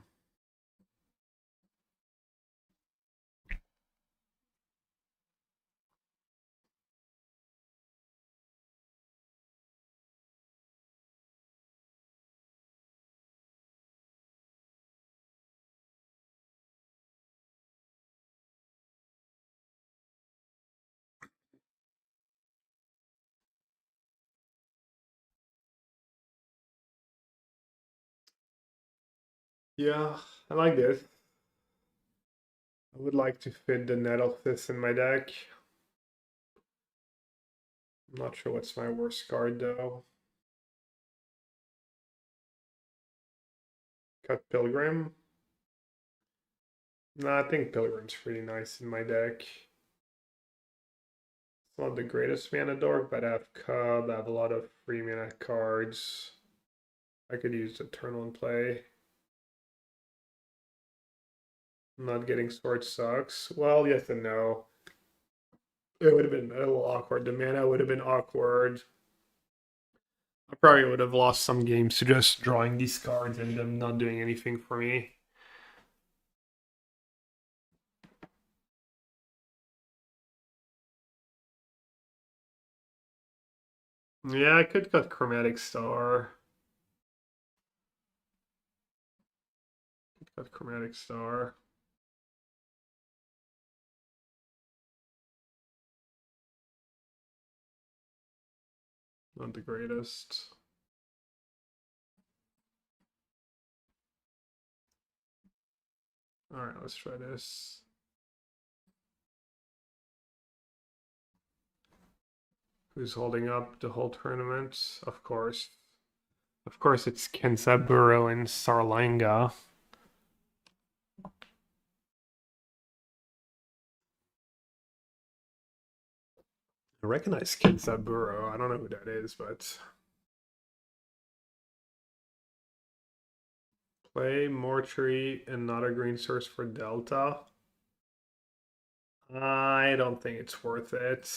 Speaker 1: Yeah, I like this. I would like to fit the Nettlefish in my deck. I'm not sure what's my worst card though. Cut Pilgrim. No, I think Pilgrim's pretty nice in my deck. It's not the greatest mana dork, but I have Cub, I have a lot of free mana cards. I could use the turn one play. Not getting sword sucks. Well, yes and no. It would have been a little awkward. The mana would have been awkward. I probably would have lost some games to just drawing these cards and them not doing anything for me. Yeah, I could cut Chromatic Star. Could cut Chromatic Star. Not the greatest. All right, let's try this. Who's holding up the whole tournament? Of course. Of course, it's Kensaburo and Sarlanga. I recognize Kensaburo. I don't know who that is, but play Mortuary and not a green source for Delta. I don't think it's worth it.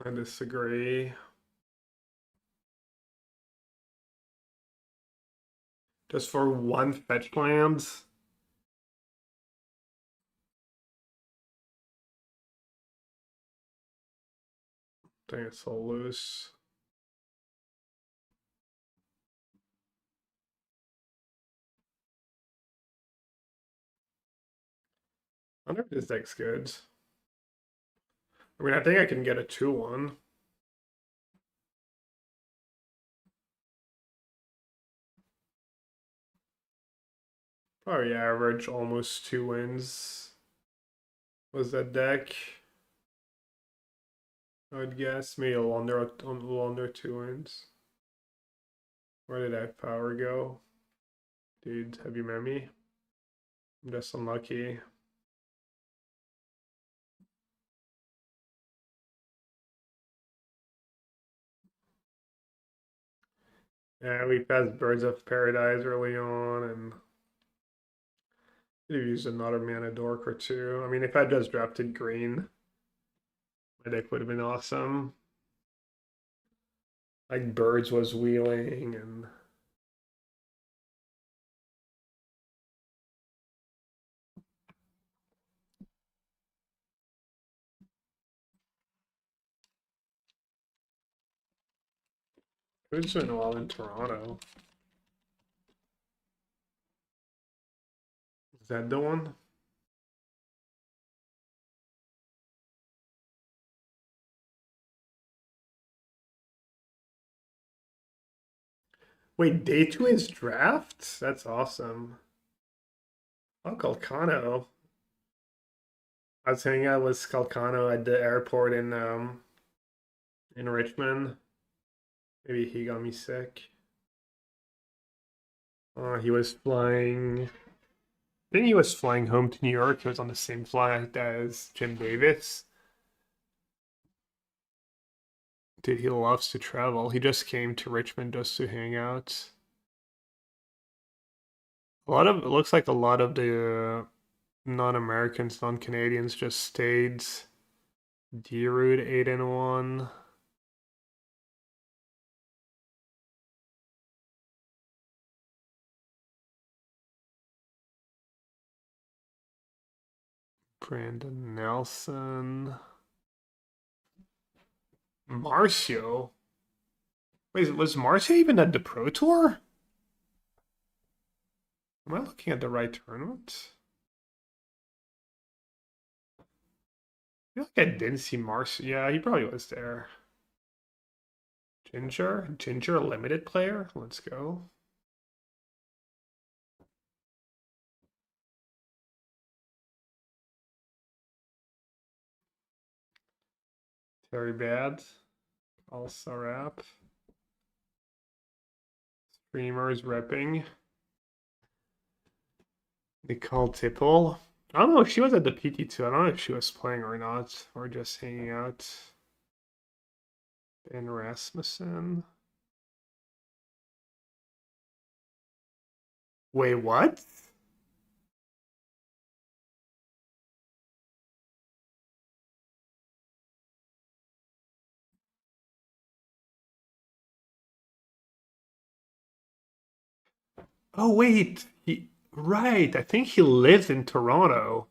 Speaker 1: I disagree. Just for one fetch land? I think it's all loose. I wonder if this deck's good. I mean, I think I can get a 2-1. Probably average, almost 2 wins. Was that deck? I would guess maybe a little under 2 wins. Where did that power go? Dude, have you met me? I'm just unlucky. Yeah, we passed Birds of Paradise early on, and could have used another mana dork or two. I mean, if I just drafted green, my deck would have been awesome. Like Birds was wheeling, and who's doing well in Toronto? Is that the one? Wait, day 2 is draft? That's awesome. Oh, Calcano. I was hanging out with Calcano at the airport in Richmond. Maybe he got me sick. He was flying. I think he was flying home to New York. He was on the same flight as Jim Davis. Dude, he loves to travel. He just came to Richmond just to hang out. It looks like a lot of the non-Americans, non-Canadians just stayed. D-Root 8-1. Brandon Nelson. Marcio. Wait, was Marcio even at the Pro Tour? Am I looking at the right tournament? I feel like I didn't see Marcio. Yeah, he probably was there. Ginger limited player. Let's go. Very bad. Also rap. Streamers repping. Nicole Tipple. I don't know if she was at the PT2. I don't know if she was playing or not, or just hanging out. Ben Rasmussen. Wait, what? Oh wait, right. I think he lives in Toronto.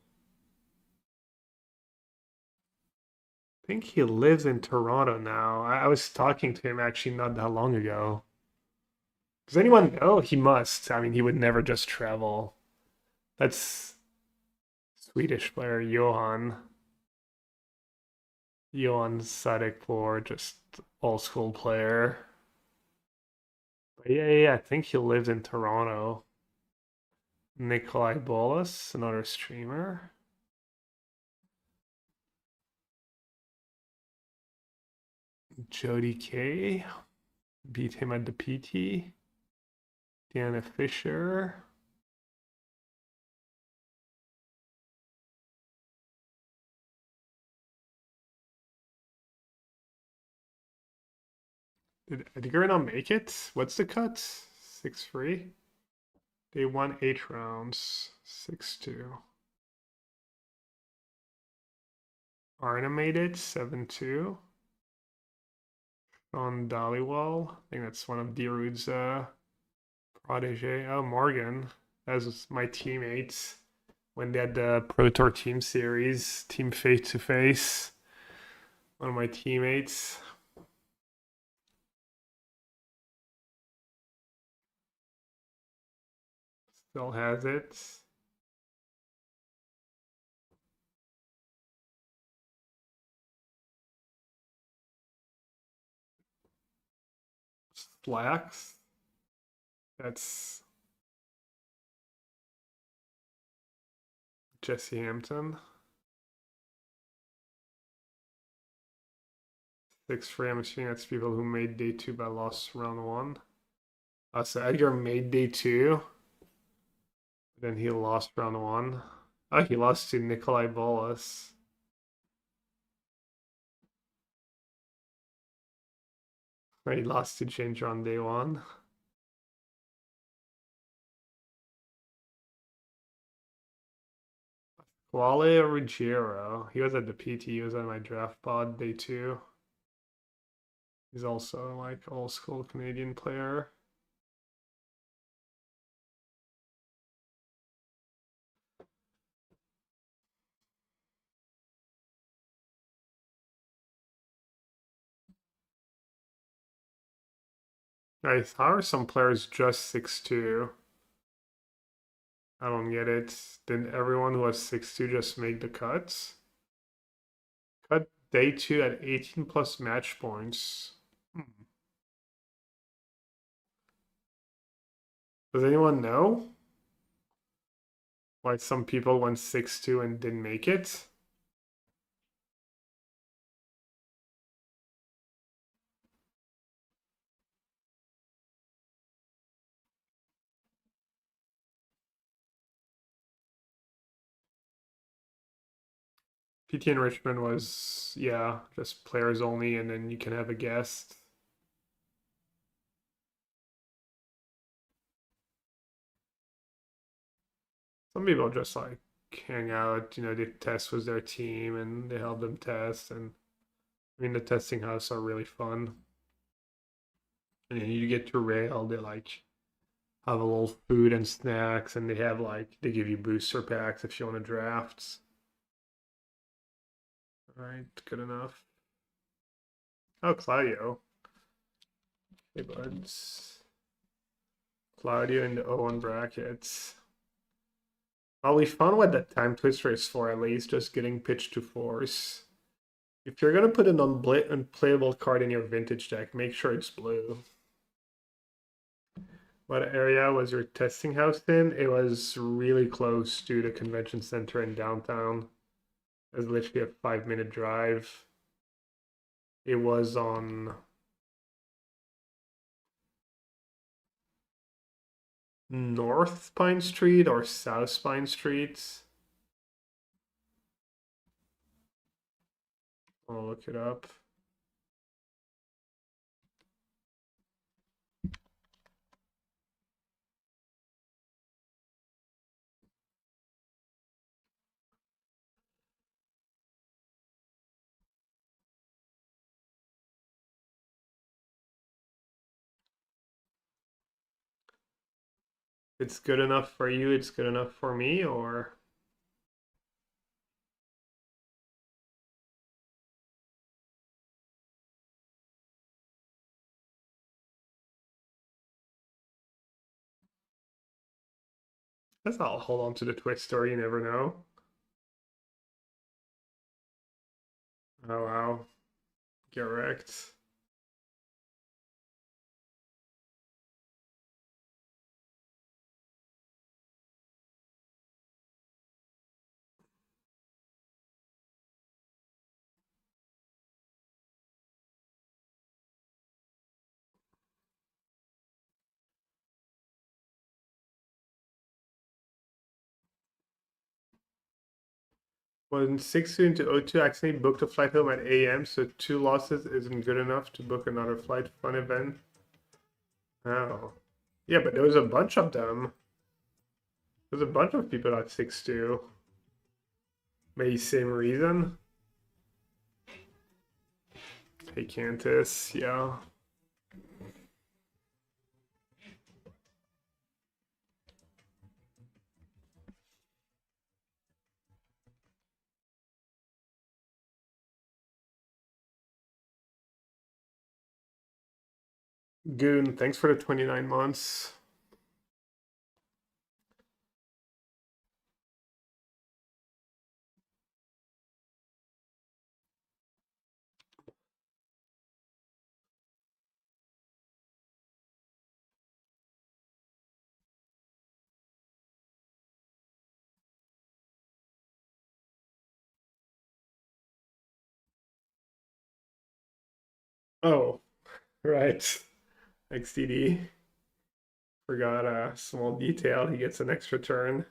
Speaker 1: I think he lives in Toronto now. I was talking to him actually not that long ago. Does anyone know? He must. I mean, he would never just travel. That's Swedish player Johan. Johan Sadekvor, just old school player. But yeah, I think he lives in Toronto. Nikolai Bolas, another streamer. Jody K. Beat him at the PT. Deanna Fisher. Did Edgar not make it? What's the cut? 6-3. They won 8 rounds. 6-2. Arna made it 7-2. On Dhaliwal. I think that's one of Darude's protege. Oh, Morgan. That was my teammates when they had the Pro Tour Team Series, Team Face to Face. One of my teammates. Still has it. Slacks. That's Jesse Hampton. 6-3. I'm assuming that's people who made day 2 but lost round 1. So Edgar made day 2. Then he lost round 1. Oh, he lost to Nikolai Bolas. He lost to Ginger on day 1. Wale Ruggiero. He was at the PT. He was on my draft pod day 2. He's also like old school Canadian player. Nice. How are some players just 6'2"? I don't get it. Didn't everyone who was 6'2" just make the cuts? Cut day 2 at 18 plus match points. Does anyone know why some people went 6'2" and didn't make it? PT enrichment was, yeah, just players only, and then you can have a guest. Some people just like hang out, they test with their team and they help them test. And I mean, the testing houses are really fun. And then you get to rail, they like have a little food and snacks, and they have like, they give you booster packs if you want to draft. All right, good enough. Oh, Claudio. Hey, buds. Claudio in the O1 brackets. Well, we found what that time twister is for, at least, just getting pitch to force. If you're gonna put an unplayable card in your vintage deck, make sure it's blue. What area was your testing house in? It was really close to the convention center in downtown. It was literally a 5-minute drive. It was on North Pine Street or South Pine Street. I'll look it up. It's good enough for you, it's good enough for me, or guess I'll hold on to the Twister, you never know. Oh wow. Get wrecked. When 6 into O2 accidentally booked a flight home at AM, so 2 losses isn't good enough to book another flight fun event. Oh. Yeah, but there was a bunch of them. There's a bunch of people at 6-2. Maybe same reason. Hey Cantus, yeah. Goon, thanks for the 29 months. Oh, right. XTD. Forgot a small detail. He gets an extra turn.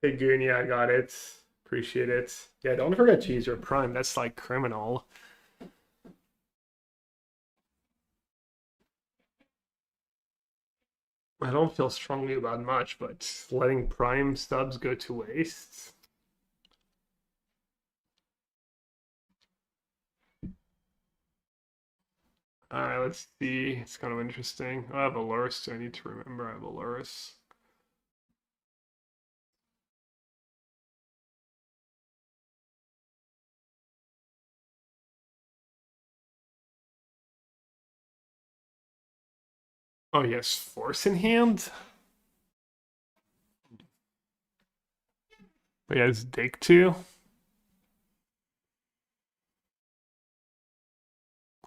Speaker 1: Hey Goon, yeah, I got it. Appreciate it. Yeah, don't forget to use your prime. That's like criminal. I don't feel strongly about much, but letting prime subs go to waste. Alright, let's see. It's kind of interesting. I have a Lurus, so I need to remember I have a Lurus. Oh, yes, Force in hand? But he has Dig too.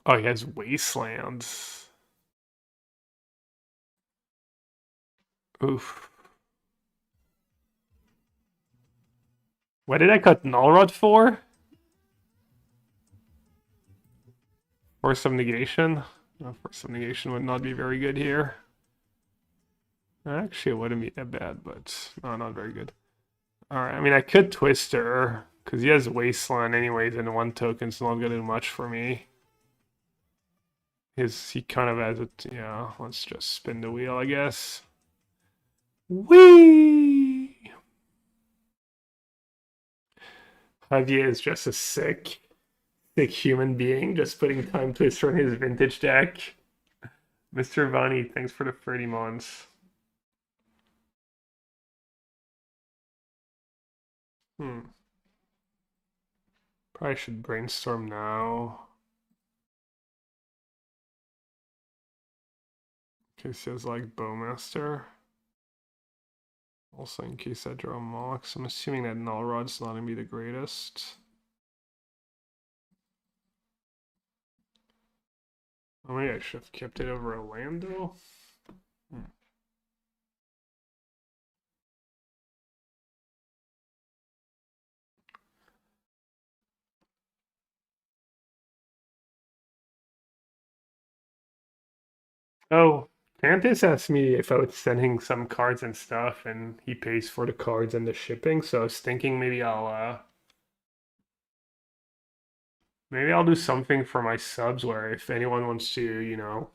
Speaker 1: Oh, he has Wasteland. Oof. What did I cut Nullrod for? Force of Negation? Force of Negation would not be very good here. Actually, it wouldn't be that bad, but no, not very good. Alright, I mean, I could Twister, because he has Wasteland anyways, and 1 token's not gonna do much for me. He kind of has it, yeah, let's just spin the wheel, I guess. Whee! Javier is just a sick human being, just putting Time Twister on his vintage deck. Mr. Vani, thanks for the 30 months. Probably should brainstorm now. case he has like Bowmaster. Also in case I draw Mox. I'm assuming that Null Rod's not gonna be the greatest. Oh, maybe I should have kept it over a Lando. Oh, Cantus asked me if I was sending some cards and stuff, and he pays for the cards and the shipping. So I was thinking maybe I'll do something for my subs where if anyone wants to,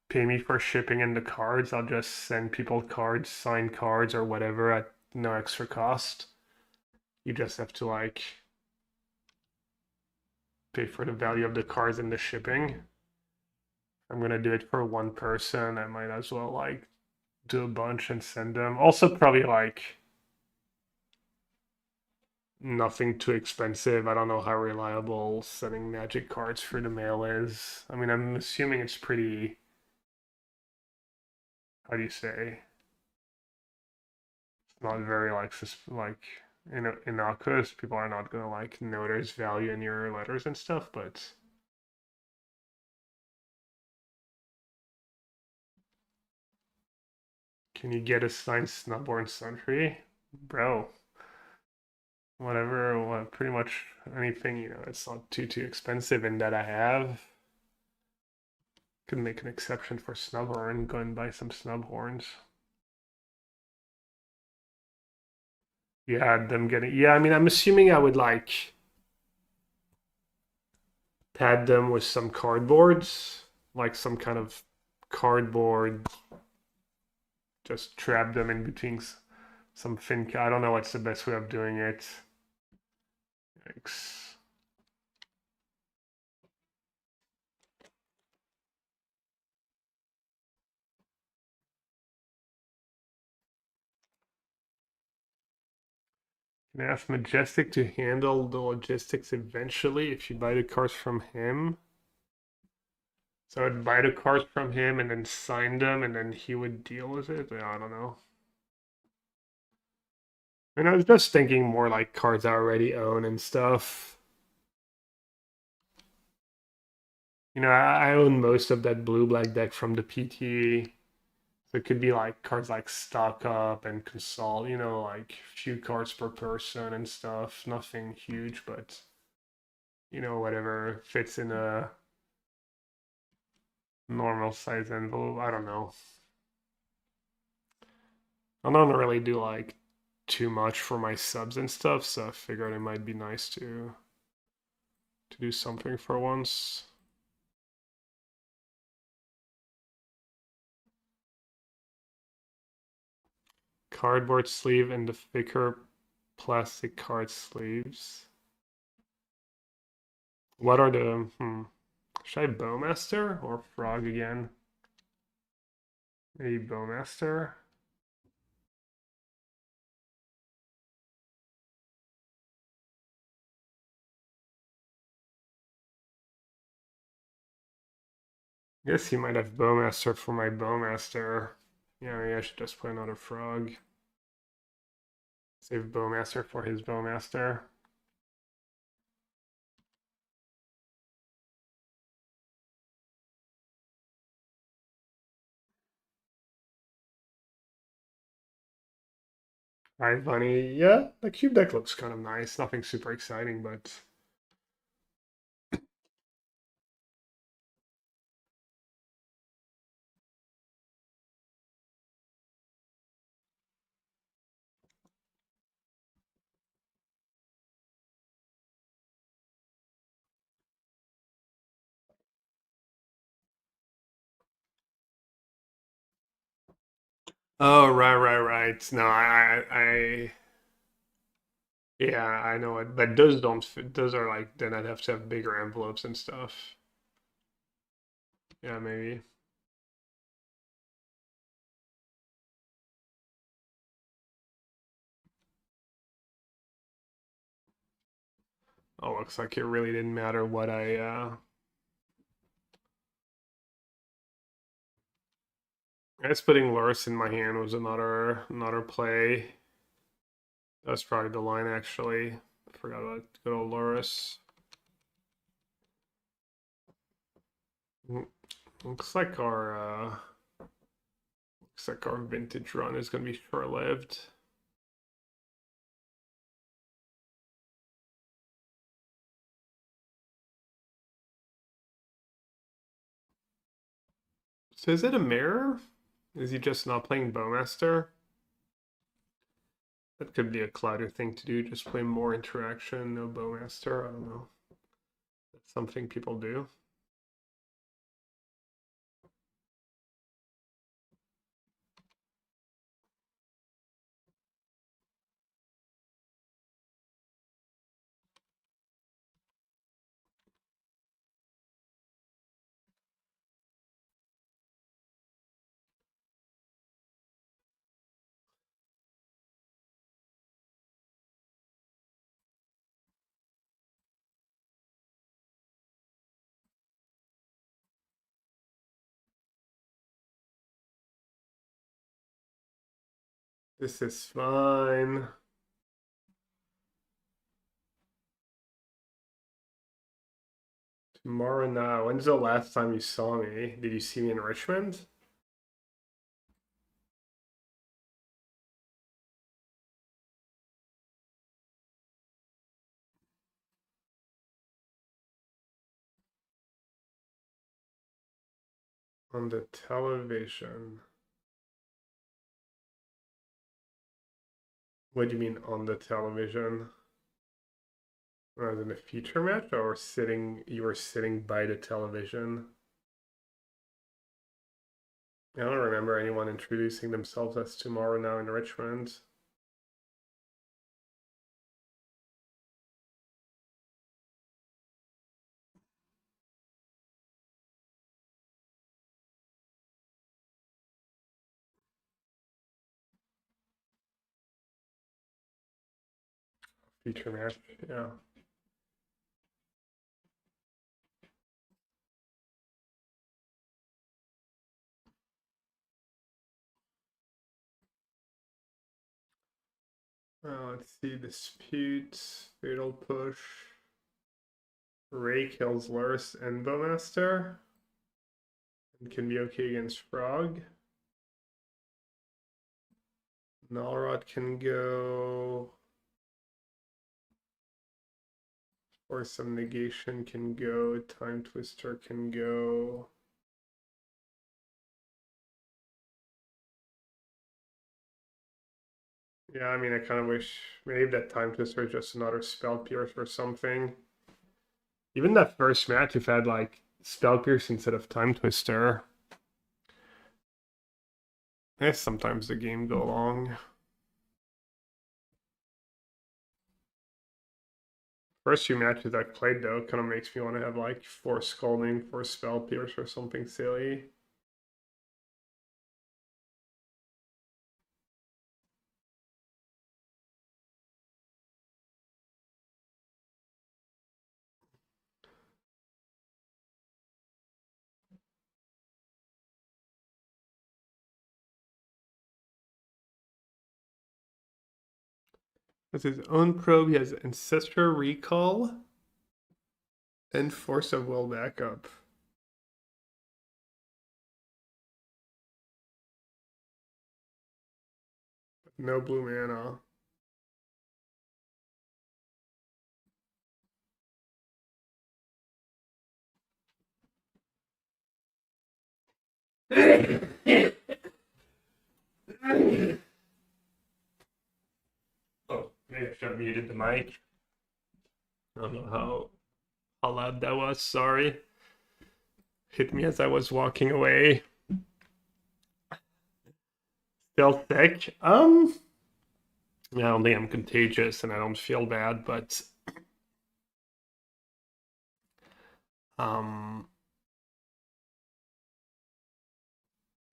Speaker 1: pay me for shipping and the cards, I'll just send people cards, signed cards or whatever at no extra cost. You just have to like pay for the value of the cards and the shipping. I'm gonna do it for one person. I might as well like do a bunch and send them. Also, probably like nothing too expensive. I don't know how reliable sending magic cards through the mail is. I mean, I'm assuming it's pretty, how do you say? It's not very like innocuous. People are not gonna like know there's value in your letters and stuff, but can you get a signed Snubborn Sentry? Bro, whatever, pretty much anything, it's not too expensive and that I have. Could make an exception for Snubhorn, go and buy some Snubhorns. Yeah, them getting, yeah, I mean, I'm assuming I would like pad them with some cardboards, like some kind of cardboard, just trap them in between some fin. I don't know what's the best way of doing it. Yikes. Can ask Majestic to handle the logistics eventually if you buy the cards from him. So I'd buy the cards from him and then sign them and then he would deal with it. I don't know. And I was just thinking more like cards I already own and stuff. I own most of that blue-black deck from the PT. So it could be like cards like Stock Up and Consult, like few cards per person and stuff. Nothing huge, but whatever fits in a normal size envelope. I don't know. I don't really do like too much for my subs and stuff, so I figured it might be nice to do something for once. Cardboard sleeve and the thicker plastic card sleeves. What are the should I Bowmaster or Frog again? Maybe Bowmaster. Guess he might have Bowmaster for my Bowmaster. Yeah, maybe I should just play another Frog. Save Bowmaster for his Bowmaster. Hi, Bunny. Yeah, the cube deck looks kind of nice. Nothing super exciting, but oh, right. No, yeah, I know it, but those don't fit. Those are like, then I'd have to have bigger envelopes and stuff. Yeah, maybe. Oh, looks like it really didn't matter what I guess putting Loris in my hand was another play. That's probably the line actually. Forgot about good old Loris. Looks like our vintage run is gonna be short-lived. So is it a mirror? Is he just not playing Bowmaster? That could be a Clouder thing to do, just play more interaction, no Bowmaster. I don't know. That's something people do. This is fine. Tomorrow now. When's the last time you saw me? Did you see me in Richmond? On the television. What do you mean on the television? As in a feature match or you were sitting by the television? I don't remember anyone introducing themselves as Tomorrow Now in Richmond. Feature match, yeah. Let's see, Dispute, Fatal Push. Ray kills Lurse and Bowmaster. And can be okay against Frog. Nalrod can go. Or some negation can go. Time Twister can go. Yeah, I mean, I kind of wish maybe that Time Twister is just another Spell Pierce or something. Even that first match, if I had like Spell Pierce instead of Time Twister, I guess sometimes the game go long. First few matches I played though kind of makes me want to have like 4 Scalding, 4 Spell Pierce or something silly. With his own probe, he has Ancestor Recall and Force of Will backup. No blue mana. Oh, maybe I should have muted the mic. I don't know how loud that was, sorry. Hit me as I was walking away. Still sick? I don't think I'm contagious and I don't feel bad, but no,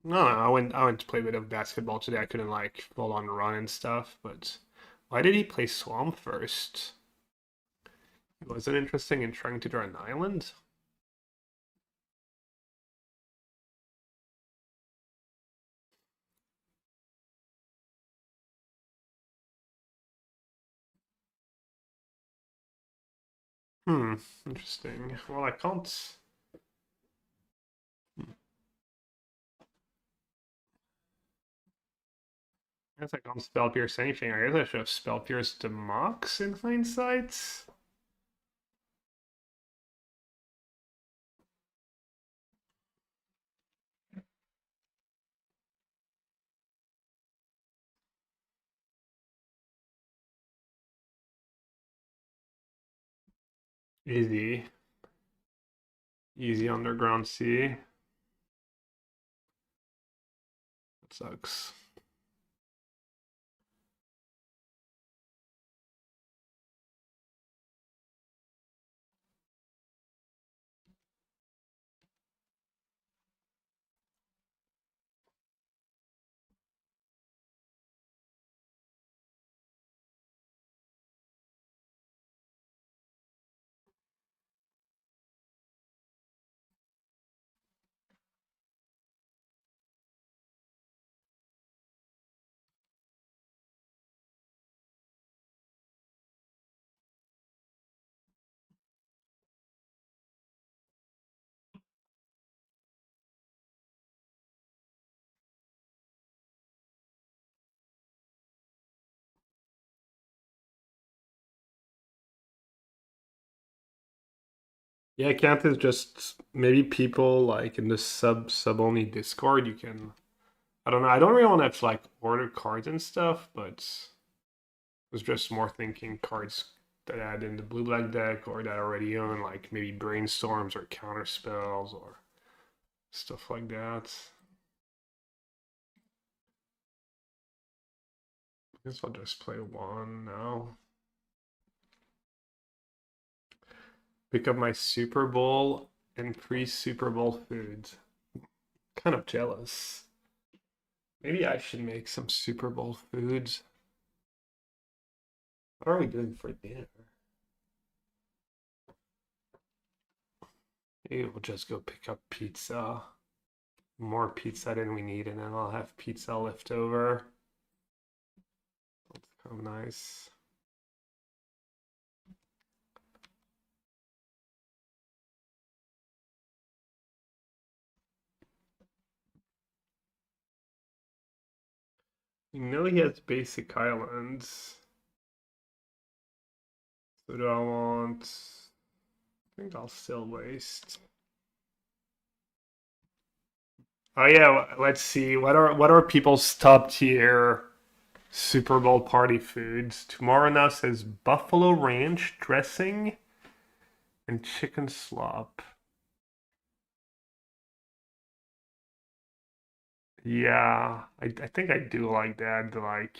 Speaker 1: I went to play a bit of basketball today. I couldn't like full on run and stuff, but why did he play Swamp first? He wasn't interested in trying to draw an island? Interesting. Well, I can't. I guess I can't spell pierce anything. I guess I should have spell pierced the Mox in hindsight. Easy. Easy underground sea. That sucks. Yeah, can't is just maybe people like in the sub only Discord you can I don't know. I don't really want to like order cards and stuff, but was just more thinking cards that add in the blue black deck or that already own like maybe brainstorms or counter spells or stuff like that. I guess I'll just play one now. Pick up my Super Bowl and pre-Super Bowl foods. Kind of jealous. Maybe I should make some Super Bowl foods. What are we doing for dinner? Maybe we'll just go pick up pizza. More pizza than we need, and then I'll have pizza left over. That's kind of nice. You know he has basic islands. So do I want... I think I'll still waste. Oh yeah, let's see. What are people's top tier Super Bowl party foods? Tomorrow now says buffalo ranch dressing and chicken slop. Yeah, I think I do like that. Like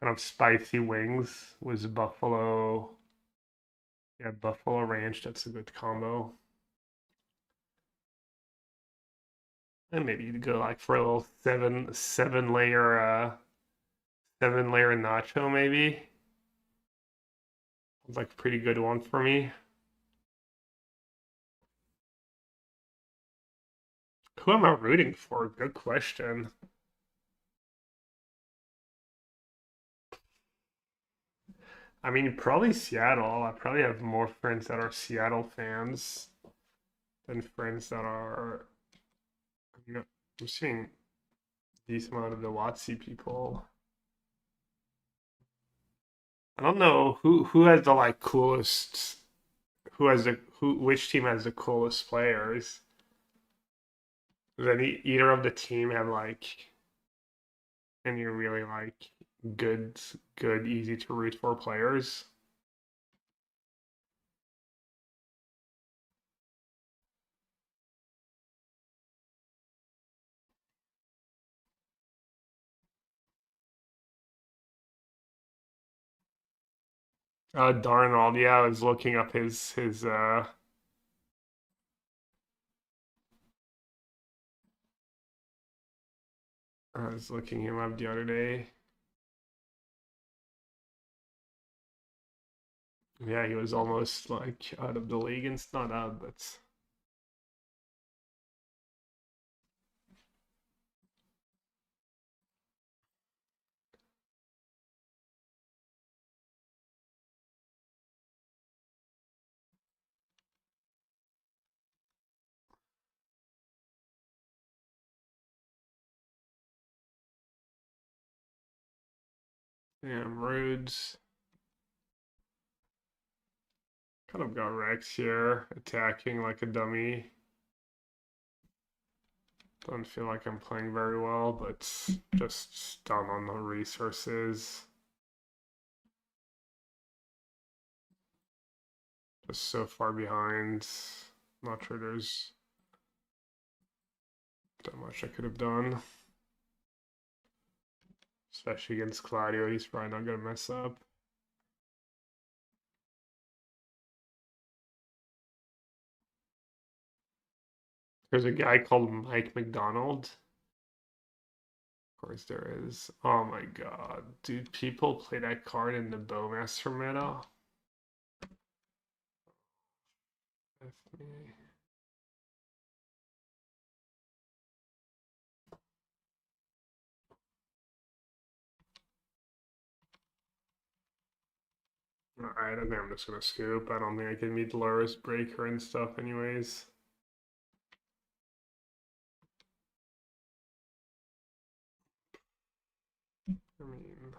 Speaker 1: kind of spicy wings with buffalo. Yeah, buffalo ranch. That's a good combo. And maybe you'd go like for a little seven layer nacho maybe. It's like a pretty good one for me. Who am I rooting for? Good question. I mean, probably Seattle. I probably have more friends that are Seattle fans than friends that are. You know, I'm seeing a decent amount of the Watsy people. I don't know who has the like coolest. Who has the who? Which team has the coolest players? Does either of the team have like any really like good, good, easy to root for players? Darnold, yeah, I was looking up his. I was looking him up the other day. Yeah, he was almost like out of the league and it's not out, but Damn, Rudes. Kind of got Rex here, attacking like a dummy. Don't feel like I'm playing very well, but just done on the resources. Just so far behind. Not sure there's that much I could have done. Especially against Claudio, he's probably not gonna mess up. There's a guy called Mike McDonald. Of course there is. Oh my god. Dude, people play that card in the Bowmaster meta. F me. Alright, I think I'm just gonna scoop. I don't think I can meet Dolores Breaker and stuff anyways. I mean...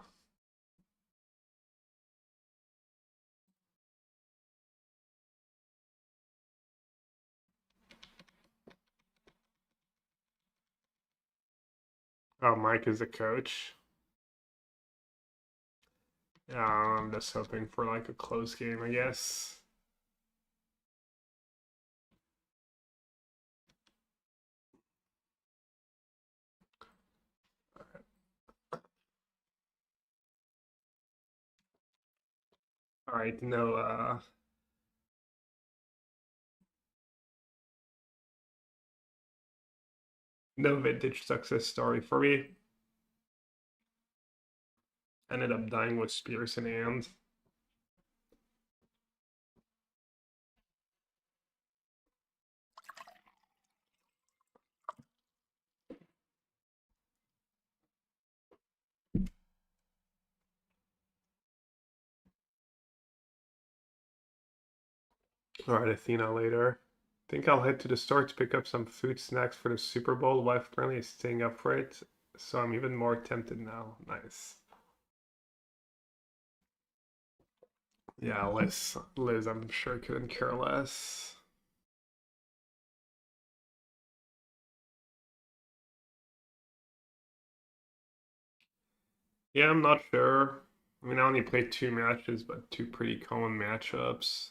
Speaker 1: Oh, Mike is the coach. Yeah, I'm just hoping for like a close game, I guess. Alright, no vintage success story for me. Ended up dying with Spears in hand. Alright, Athena later. Think I'll head to the store to pick up some food snacks for the Super Bowl. Wife currently is staying up for it, so I'm even more tempted now. Nice. Yeah, Liz, I'm sure couldn't care less. Yeah, I'm not sure. I mean, I only played 2 matches, but 2 pretty common matchups.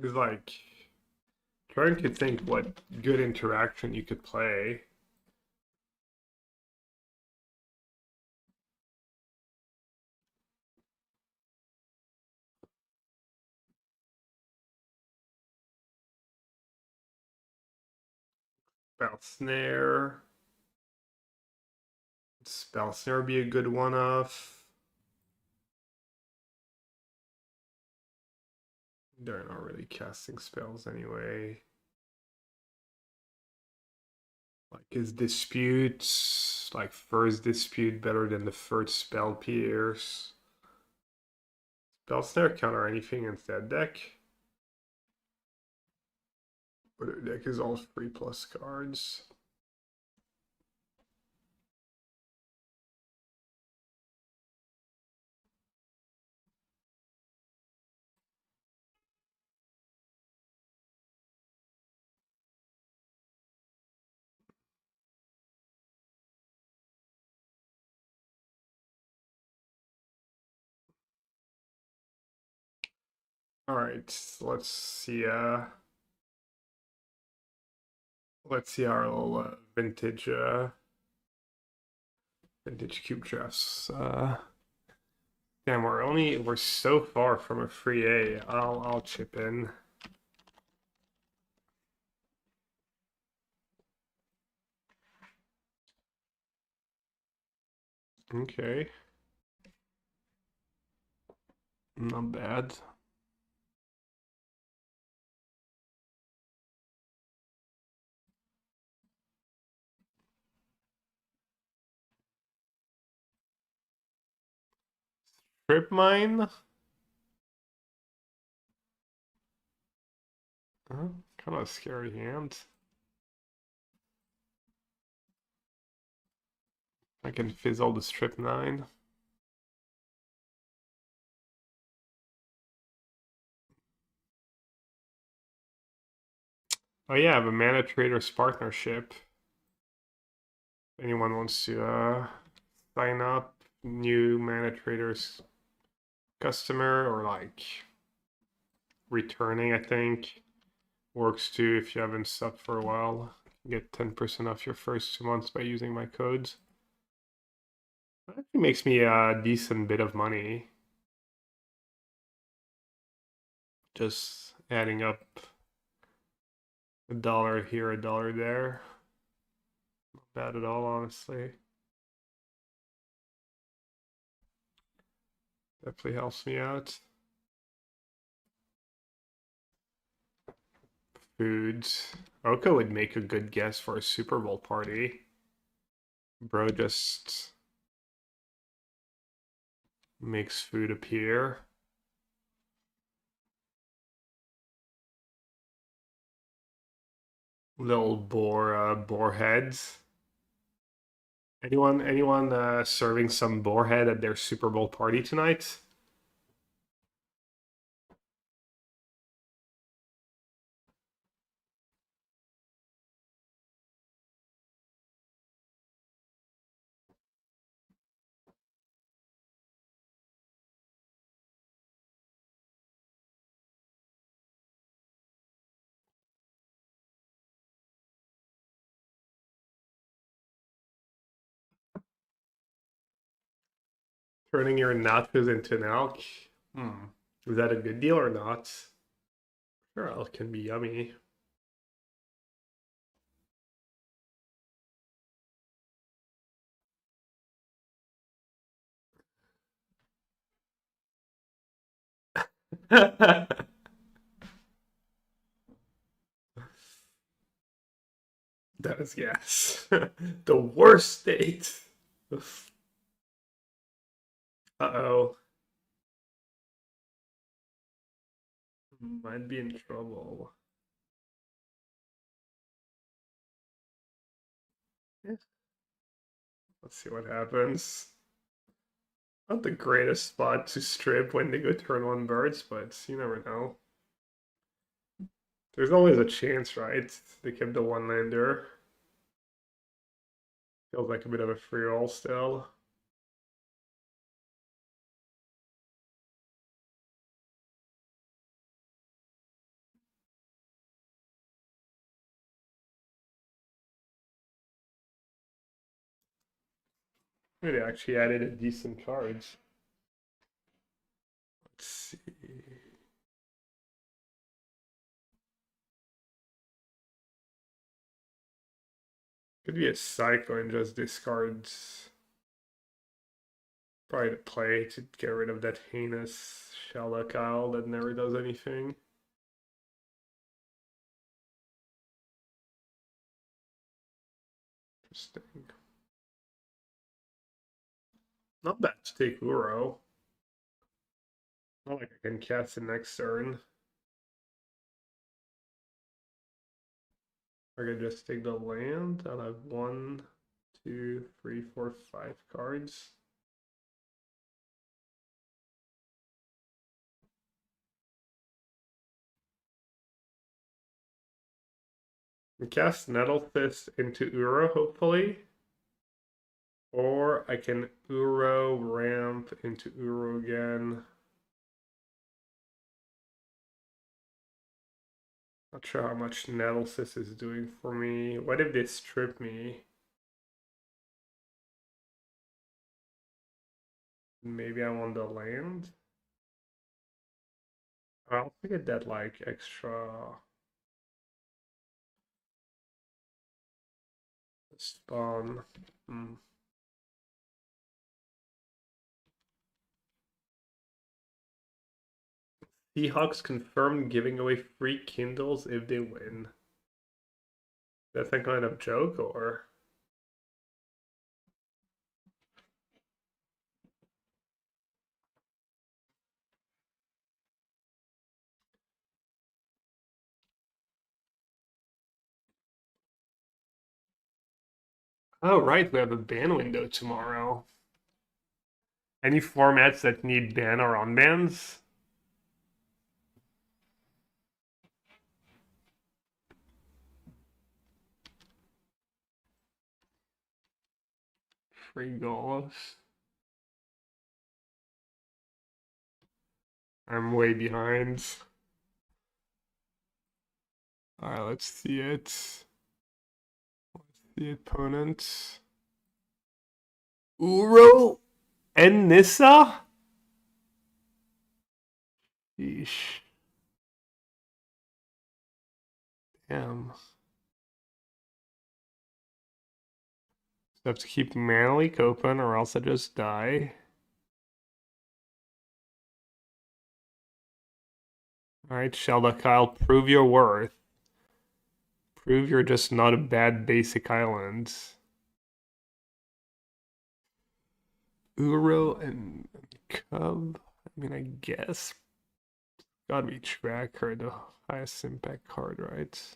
Speaker 1: It's like trying to think what good interaction you could play. Spell Snare. Spell Snare would be a good one off. They're not really casting spells anyway. Like, is Dispute, like, first Dispute better than the first Spell Pierce? Spell Snare counter anything in that deck? But their deck is all 3+ cards. All right, let's see our little vintage cube drafts. Damn, we're so far from a free A. I'll chip in. Okay. Not bad. Strip mine? Kind of scary hand. I can fizzle the strip 9. Oh yeah, I have a Mana Traders partnership. Anyone wants to sign up, new Mana Traders customer, or like returning, I think works too if you haven't subbed for a while. You get 10% off your first 2 months by using my codes. That actually makes me a decent bit of money. Just adding up $1 here, $1 there. Not bad at all, honestly. Definitely helps me out. Foods. Oko would make a good guess for a Super Bowl party. Bro just makes food appear. Little boar heads. Anyone serving some boar head at their Super Bowl party tonight? Turning your nachos into an elk? Is that a good deal or not? Sure, elk can be yummy. That is yes. The worst state. Uh-oh. Might be in trouble. Yeah. Let's see what happens. Not the greatest spot to strip when they go turn 1 birds, but you never know. There's always a chance, right? They kept the 1-lander. Feels like a bit of a free roll still. They actually added a decent cards. Let's see. Could be a psycho and just discards. Probably the play to get rid of that heinous Shellock Owl that never does anything. Interesting. Not bad to take Uro. Not like I can cast it next turn. I could just take the land. I'll have 1, 2, 3, 4, 5 cards. I cast Nettle Fist into Uro, hopefully. Or I can Uro ramp into Uro again. Not sure how much Nettlesis is doing for me. What if they strip me? Maybe I want the land. I'll get that like extra spawn. Seahawks confirmed giving away free Kindles if they win. That's a kind of joke, or? Oh, right, we have a ban window tomorrow. Any formats that need ban or unbans? Free goals. I'm way behind. Alright, let's see it. The opponent. Uro and Nissa? Yeesh. Damn. So I have to keep Manly open or else I just die. Alright, Shelda Kyle, prove your worth. Prove you're just not a bad basic island. Uro and Cub. I mean, I guess. Gotta be Tracker, the highest impact card, right?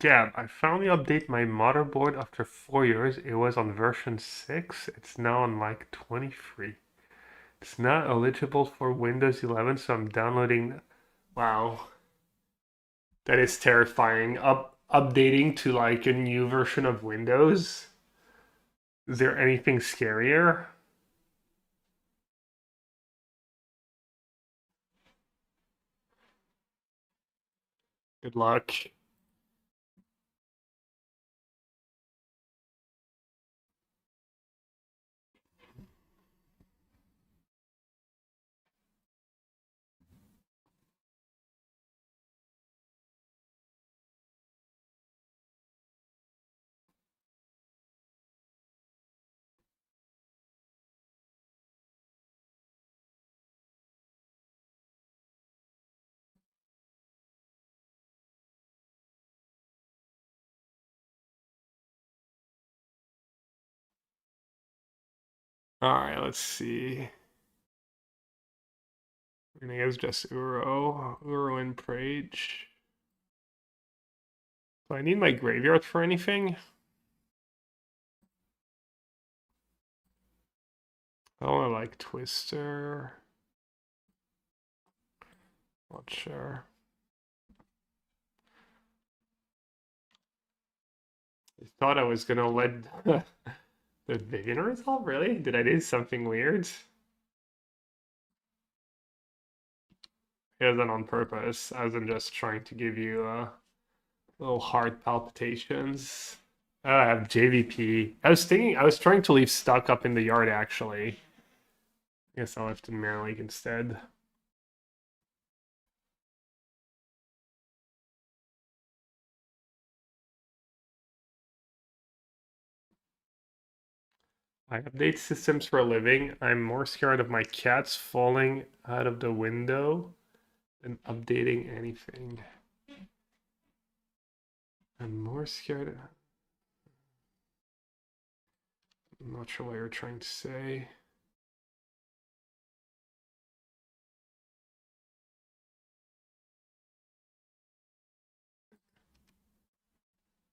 Speaker 1: Yeah, I finally update my motherboard after 4 years. It was on version 6. It's now on like 23. It's not eligible for Windows 11, so I'm downloading. Wow, that is terrifying. Updating to like a new version of Windows. Is there anything scarier? Good luck. All right, let's see. I think it's just Uro and Prage. Do I need my graveyard for anything? Oh, I like Twister. Not sure. I thought I was gonna let the Vivian resolve. Really? Did I do something weird? It wasn't on purpose. I wasn't just trying to give you little heart palpitations. Oh, I have JVP. I was trying to leave stock up in the yard actually. I guess I left in Mana League instead. I update systems for a living. I'm more scared of my cats falling out of the window than updating anything. I'm more scared. I'm not sure what you're trying to say.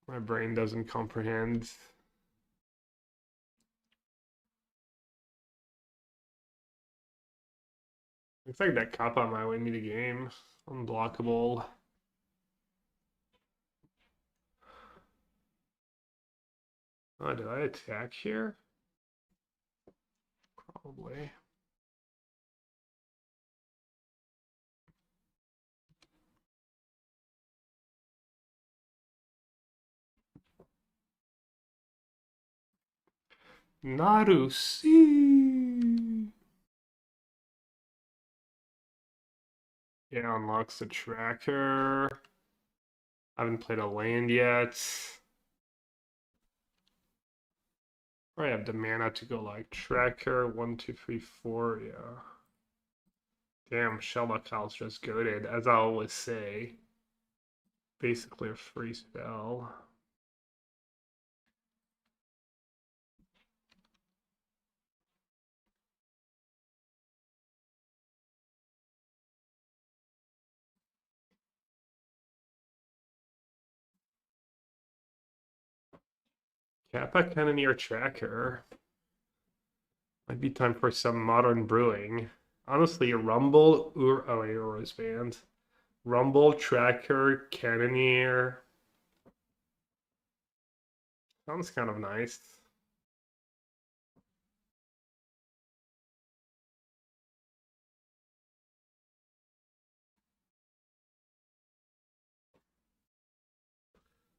Speaker 1: My brain doesn't comprehend. Looks like that Kappa might win me the game. Unblockable. Oh, did I attack here? Probably. Narusi. Yeah, unlocks the tracker. I haven't played a land yet. I have the mana to go like tracker 1, 2, 3, 4. Yeah. Damn, Shelluck Owl's just goated, as I always say. Basically a free spell. Kappa Cannoneer Tracker. Might be time for some modern brewing. Honestly, Rumble, Uro's banned. Rumble, Tracker, Cannoneer. Sounds kind of nice.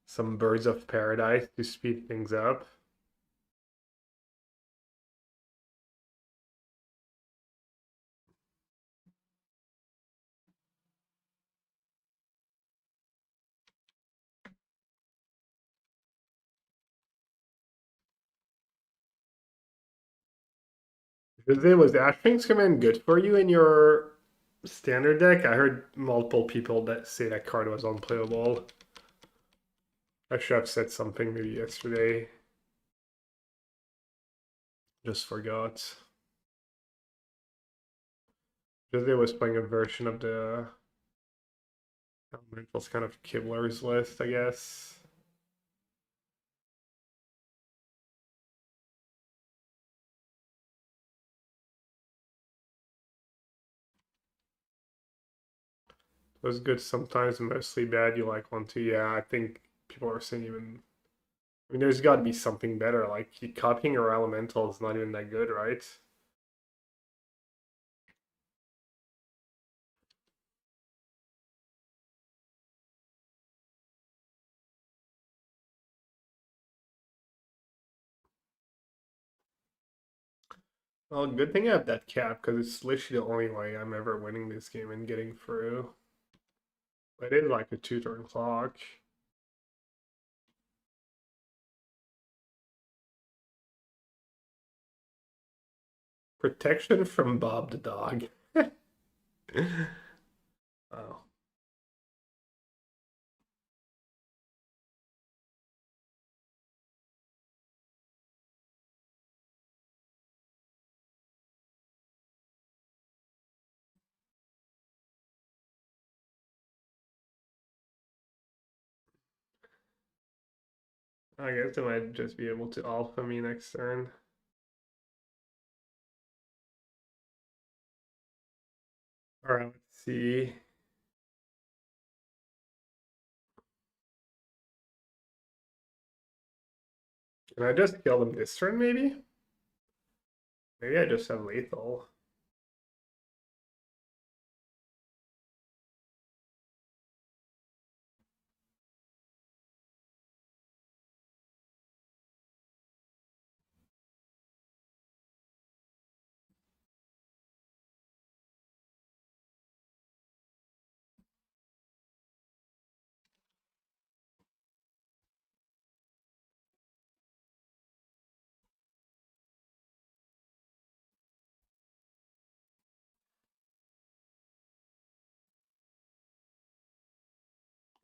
Speaker 1: Some Birds of Paradise to speed things up. Jose, was Ashwing's Command good for you in your standard deck? I heard multiple people that say that card was unplayable. I should have said something maybe yesterday. Just forgot. Jose was playing a version of the Elementals kind of Kibler's list, I guess. It was good sometimes, mostly bad. You like one too. Yeah, I think people are saying even. I mean, there's got to be something better. Like copying your elemental is not even that good, right? Well, good thing I have that cap because it's literally the only way I'm ever winning this game and getting through. But it is like a 2-turn clock. Protection from Bob the dog. Oh. I guess I might just be able to alpha me next turn. Alright, let's see. Can I just kill them this turn, maybe? Maybe I just have lethal.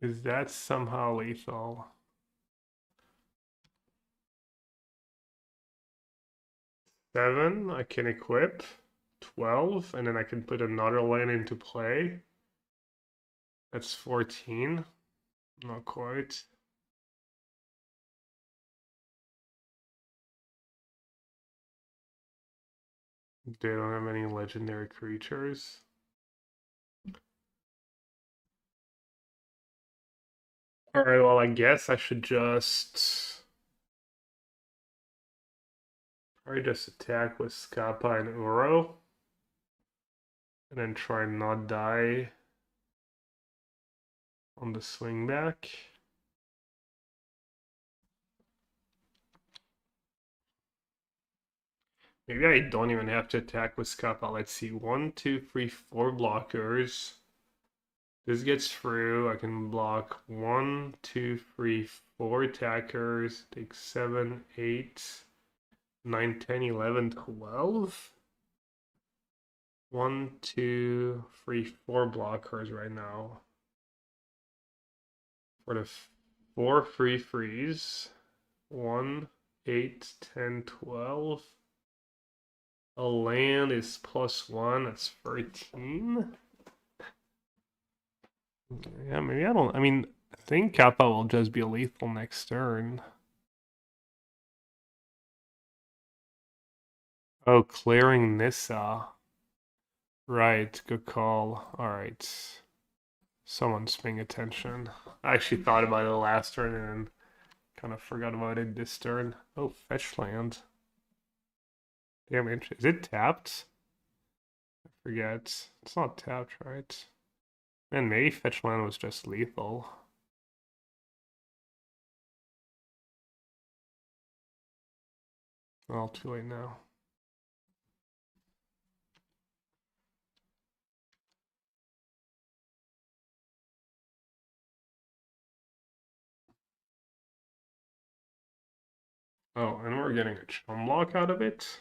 Speaker 1: Is that somehow lethal? 7, I can equip. 12, and then I can put another land into play. That's 14. Not quite. They don't have any legendary creatures. Alright, well, I guess I should just probably just attack with Scappa and Uro. And then try and not die on the swing back. Maybe I don't even have to attack with Kappa. Let's see. 1, 2, 3, 4 blockers. This gets through. I can block 1, 2, 3, 4 attackers. Take 7, 8, 9, 10, 11, 12. 1, 2, 3, 4 blockers right now. For the 4 free freeze. 1, 8, 10, 12. A land is +1. That's 13. Yeah, maybe I don't. I mean, I think Kappa will just be lethal next turn. Oh, clearing Nissa. Right, good call. Alright. Someone's paying attention. I actually thought about it last turn and kind of forgot about it this turn. Oh, fetch land. Damage. Is it tapped? I forget. It's not tapped, right? Man, maybe fetch land was just lethal. Well, too late now. Oh, and we're getting a chum block out of it.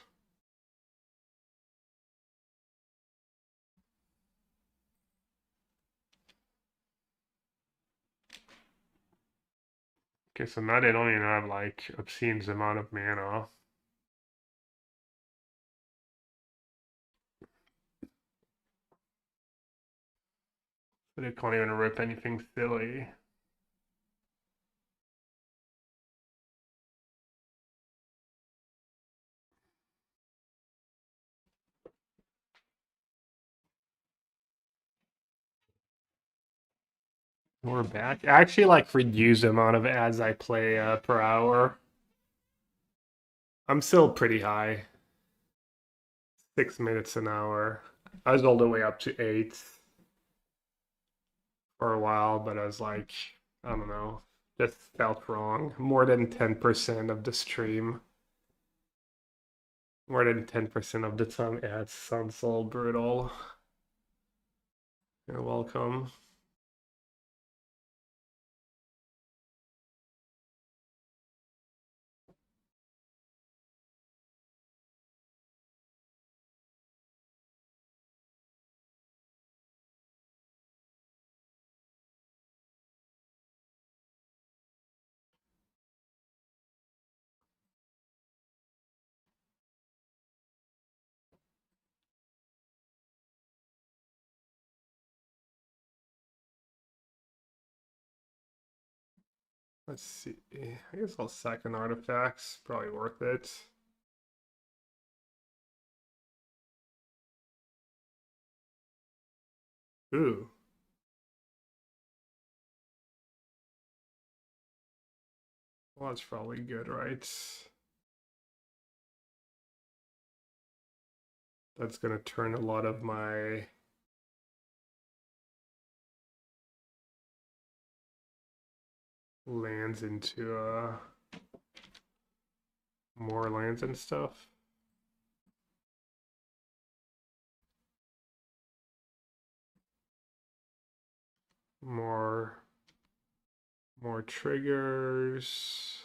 Speaker 1: Okay, so now they don't even have like obscene amount of mana. But they can't even rip anything silly. We're back. I actually like reduce the amount of ads I play per hour. I'm still pretty high. 6 minutes an hour. I was all the way up to 8 for a while, but I was like, I don't know, just felt wrong. More than 10% of the stream. More than 10% of the time ads sounds so brutal. You're welcome. Let's see. I guess I'll sack an artifacts. Probably worth it. Ooh. Well, that's probably good, right? That's gonna turn a lot of my lands into more lands and stuff. More triggers.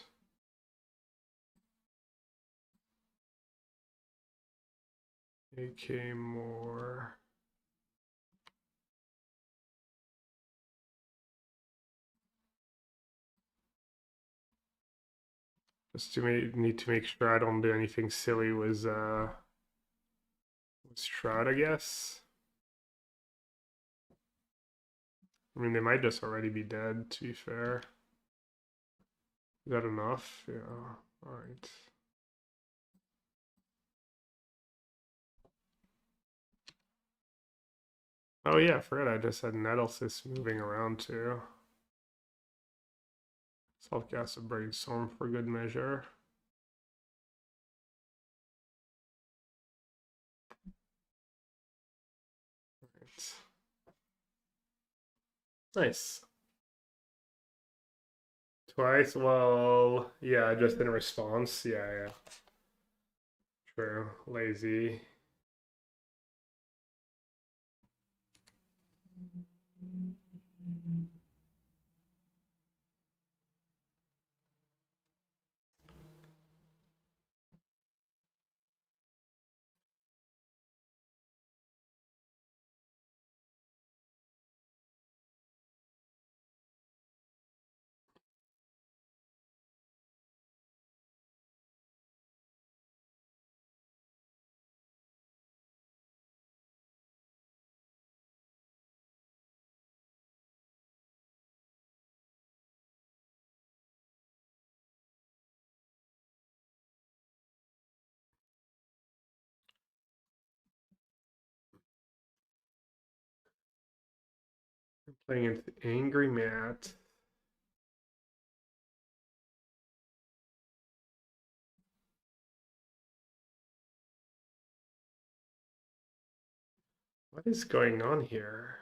Speaker 1: AK more. Just need to make sure I don't do anything silly with Shroud, I guess. I mean, they might just already be dead, to be fair. Is that enough? Yeah, alright. Oh yeah, I forgot I just had Nettlesis moving around too. Self-cast a Brainstorm for good measure. Right. Nice. Twice, well, yeah, just in response. Yeah. True. Lazy. Playing into Angry Matt. What is going on here?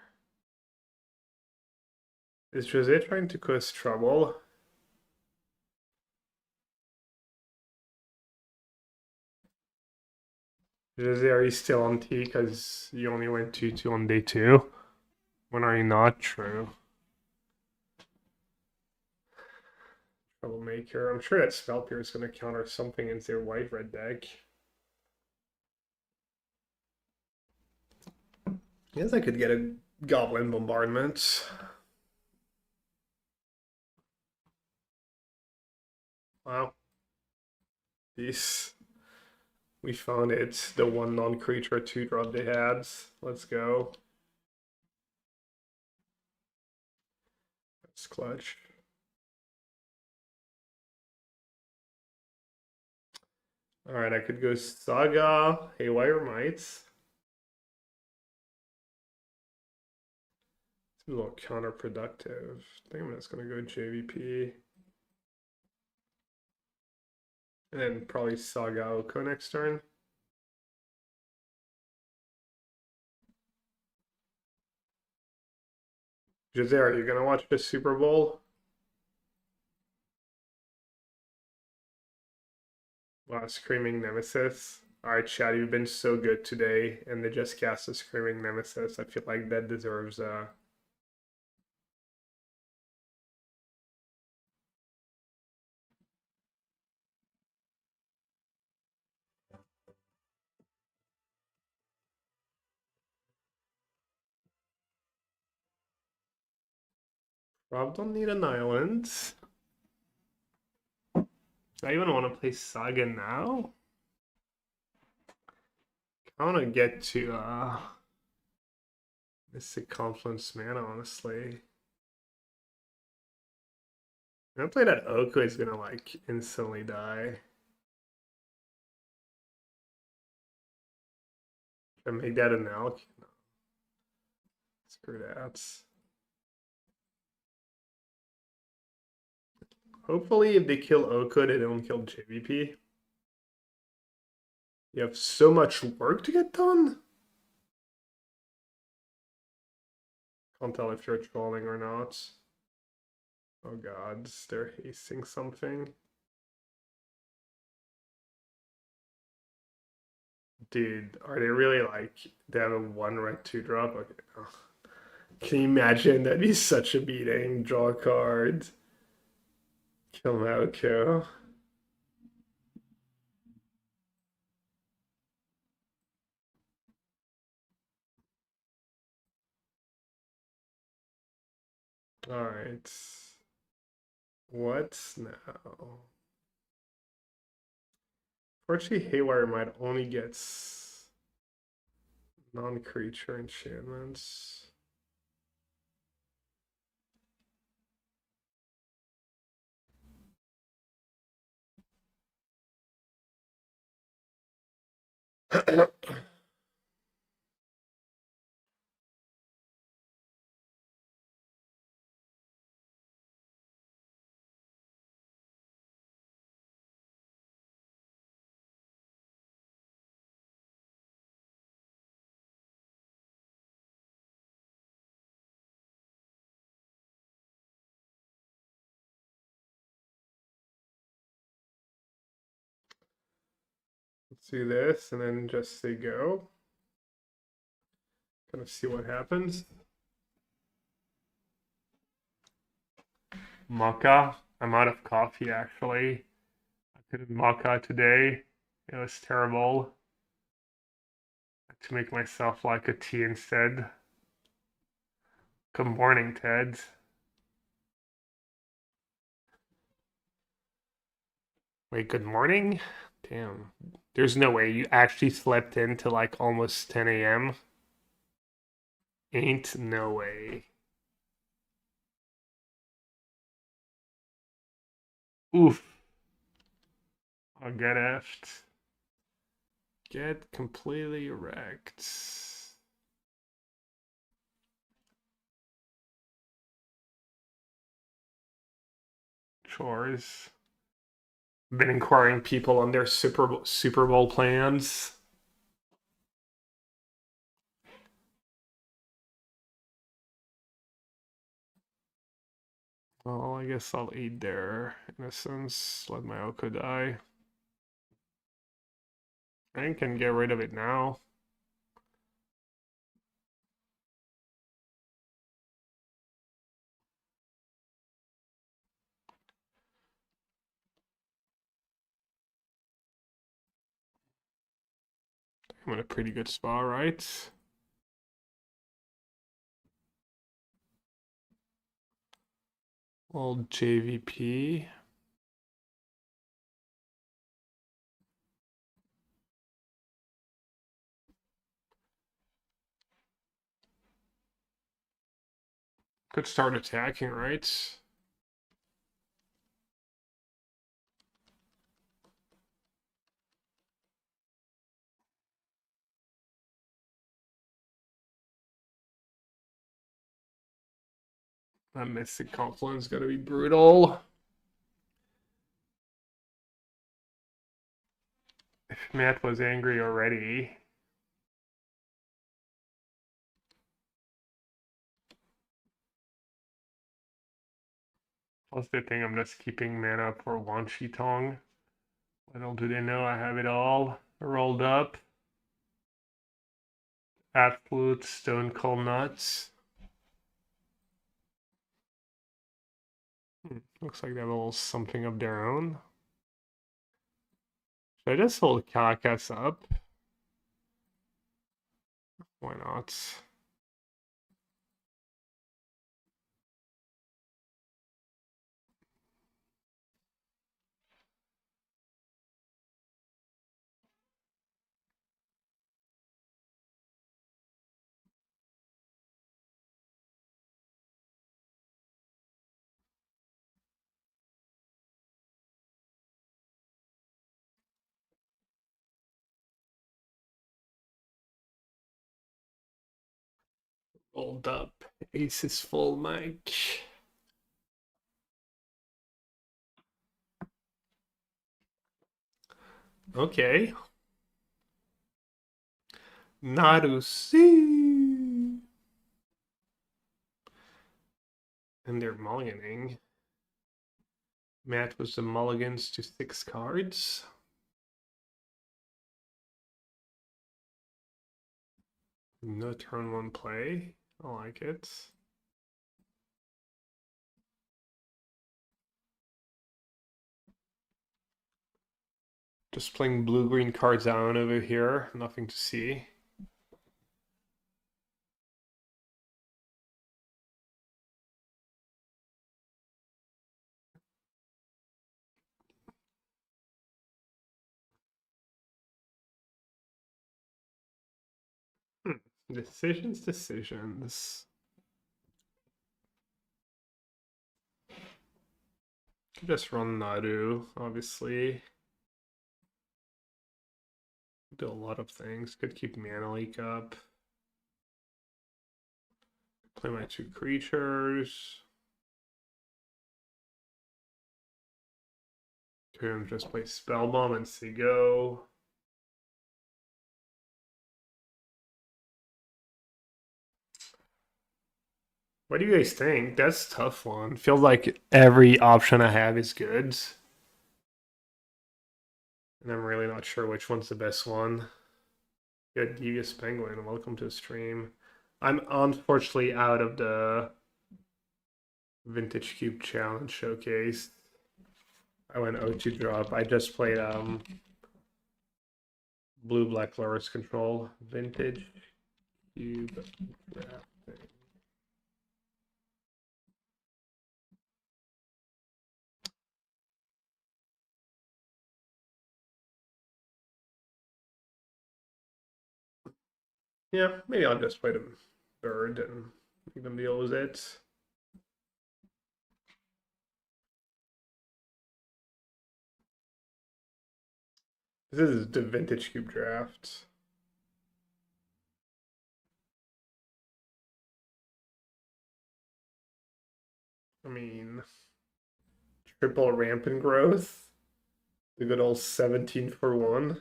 Speaker 1: Is Jose trying to cause trouble? Jose, are you still on T because you only went 2-2 on day 2? When are you not? True. Troublemaker. I'm sure that Spellpier is going to counter something into your white-red deck. Guess I could get a Goblin Bombardment. Wow. Peace. We found it. The one non-creature 2-drop they had. Let's go. That's clutch. Alright, I could go Saga, Haywire Mites. It's a little counterproductive. I think I'm just gonna go JVP. And then probably Saga Oko next turn. Jose, are you gonna watch the Super Bowl? Wow, Screaming Nemesis. Alright, Chad, you've been so good today, and they just cast a Screaming Nemesis. I feel like that deserves Rob don't need an island. Do I even want to play Saga now? I want to get to Mystic Confluence mana, honestly. I'm gonna play that Oko is gonna like instantly die. Should I make that an elk? No. Screw that. Hopefully if they kill Oko, they don't kill JVP. You have so much work to get done? Can't tell if you're trolling or not. Oh god, they're hasting something. Dude, are they really like, they have a 1-red 2-drop? Okay. Oh. Can you imagine? That'd be such a beating. Draw a card. Kill Malko. Alright. What now? Fortunately, Haywire might only get non-creature enchantments. Let's do this and then just say go. Kind of see what happens. Maca. I'm out of coffee actually. I couldn't maca today. It was terrible. I had to make myself like a tea instead. Good morning, Ted. Wait, good morning? Damn. There's no way you actually slept in till like almost 10 a.m. Ain't no way. Oof. I'll get effed. Get completely wrecked. Chores. Been inquiring people on their Super Bowl plans. Well, I guess I'll aid their innocence. Let my Oko die. I can get rid of it now. I'm in a pretty good spot, right? Old JVP. Could start attacking, right? That Mystic Confluence is gonna be brutal. If Matt was angry already. Plus they think I'm just keeping mana for Wan Shi Tong. Little do they know I have it all rolled up. Absolute stone cold nuts. Looks like they have a little something of their own. Should I just hold Carcass up? Why not? Rolled up. Ace is full, Mike. Okay. Narusi. And they're mulliganing. Matt was the mulligans to 6 cards. No turn 1 play. I like it. Just playing blue-green cards down over here. Nothing to see. Decisions. Could just run Naru, obviously. Do a lot of things. Could keep Mana Leak up. Play my 2 creatures. Could just play Spellbomb and see go. What do you guys think? That's a tough one. Feels like every option I have is good. And I'm really not sure which one's the best one. Yeah, Devious Penguin, welcome to the stream. I'm unfortunately out of the Vintage Cube Challenge showcase. I went O2 drop. I just played Blue Black Lowers Control Vintage Cube drafting. Yeah, maybe I'll just play the third and make them deal with it. This is the Vintage Cube draft. I mean, triple rampant growth. The good old 17 for 1.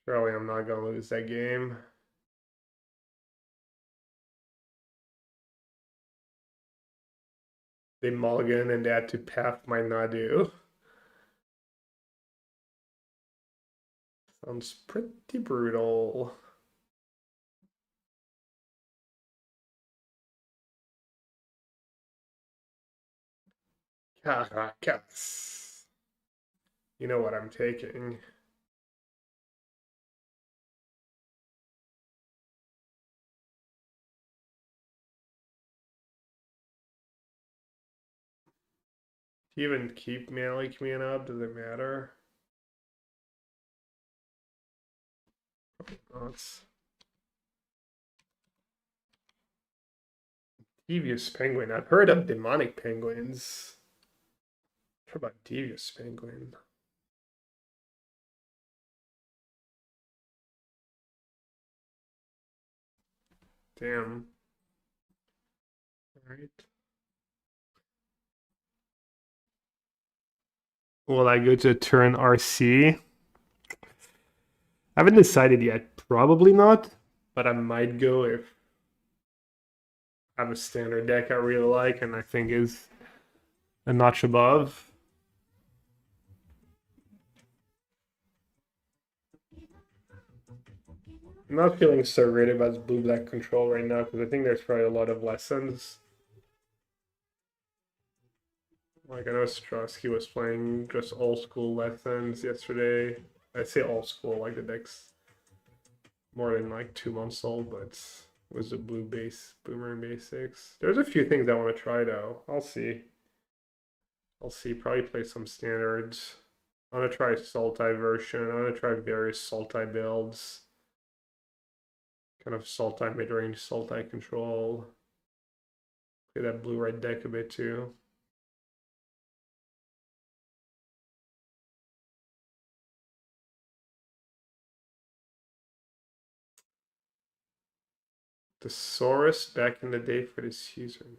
Speaker 1: Surely I'm not gonna lose that game. They mulligan and they had to path my Nadu. Sounds pretty brutal. Caracas. You know what I'm taking. Do you even keep Manly coming up? Does it matter? Probably not. Devious Penguin. I've heard of demonic penguins. What about Devious Penguin? Damn. Alright. Will I go to turn RC? I haven't decided yet. Probably not. But I might go if I have a standard deck I really like and I think is a notch above. I'm not feeling so great about blue black control right now because I think there's probably a lot of lessons. Like I know Strosky was playing just old school lessons yesterday. I say old school, like the deck's more than like 2 months old, but it was the blue base boomer basics. There's a few things I want to try though. I'll see. I'll see. Probably play some standards. I want to try Sultai version. I want to try various Sultai builds. Kind of Sultai mid-range, Sultai control. Play that blue-red deck a bit too. Thesaurus back in the day for this username.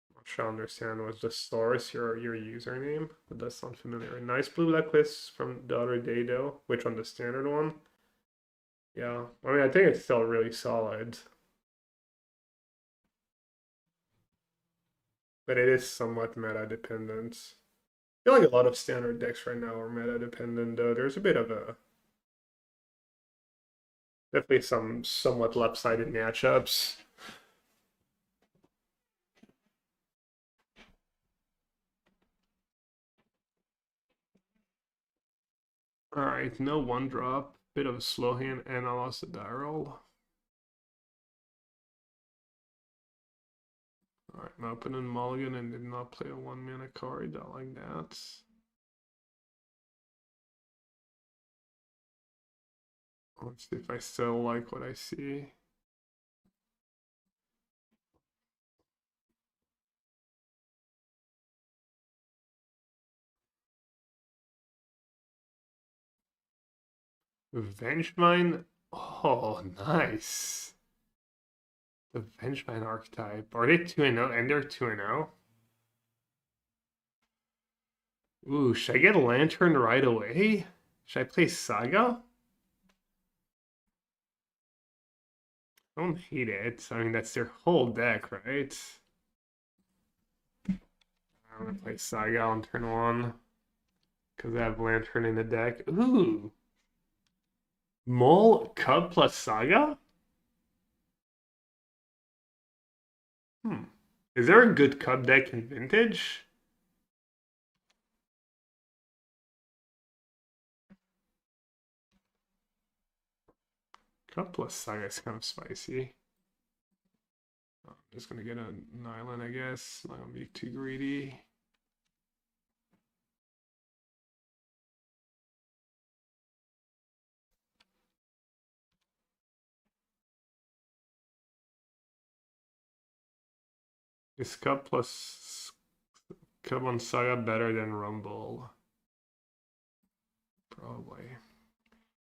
Speaker 1: I'm not sure I understand. Was Thesaurus your username? But that sounds familiar. Nice blue black list from the other day though. Which one? The standard one? Yeah. I mean, I think it's still really solid. But it is somewhat meta dependent. I feel like a lot of standard decks right now are meta dependent though. There's a bit of a definitely some somewhat lopsided matchups. Alright, no one drop. Bit of a slow hand, and I lost a die roll. Alright, I'm opening mulligan and did not play a 1-mana card. I like that. Let's see if I still like what I see. Vengevine. Oh, nice. The Vengevine archetype. Are they 2-0? And they're 2-0? Ooh, should I get a Lantern right away? Should I play Saga? I don't hate it. I mean, that's their whole deck, right? I'm gonna play Saga on turn 1 because I have Lantern in the deck. Ooh, Mole Cub plus Saga. Is there a good Cub deck in Vintage? Cub plus Saga is kind of spicy. I'm just gonna get an island, I guess. Not gonna be too greedy. Is Cub plus Cub on Saga better than Rumble? Probably.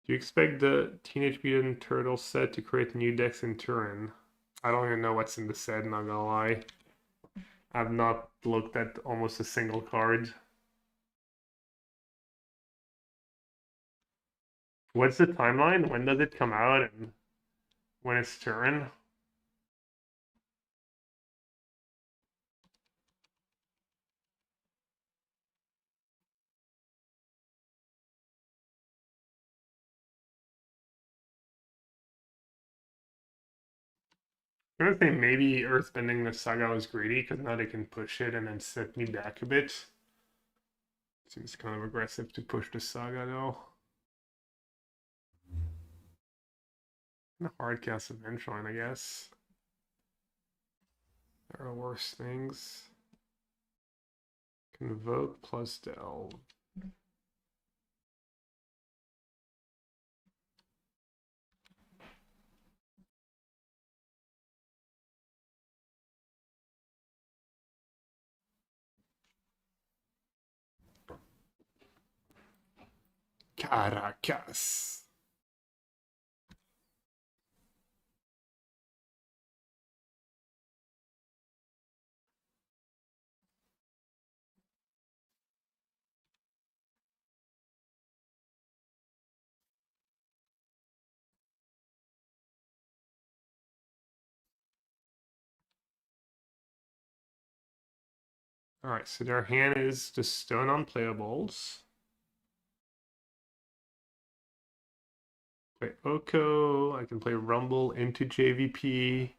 Speaker 1: Do you expect the Teenage Mutant Turtle set to create new decks in Turin? I don't even know what's in the set, not gonna lie. I've not looked at almost a single card. What's the timeline? When does it come out and when it's Turin? I'm gonna say maybe Earthbending the Saga was greedy because now they can push it and then set me back a bit. Seems kind of aggressive to push the Saga though. And a hard cast Vengeful, I guess. There are worse things. Convoke plus Delve. Caracas. Alright, so their hand is just stone unplayables. Play Oko, I can play Rumble into JVP.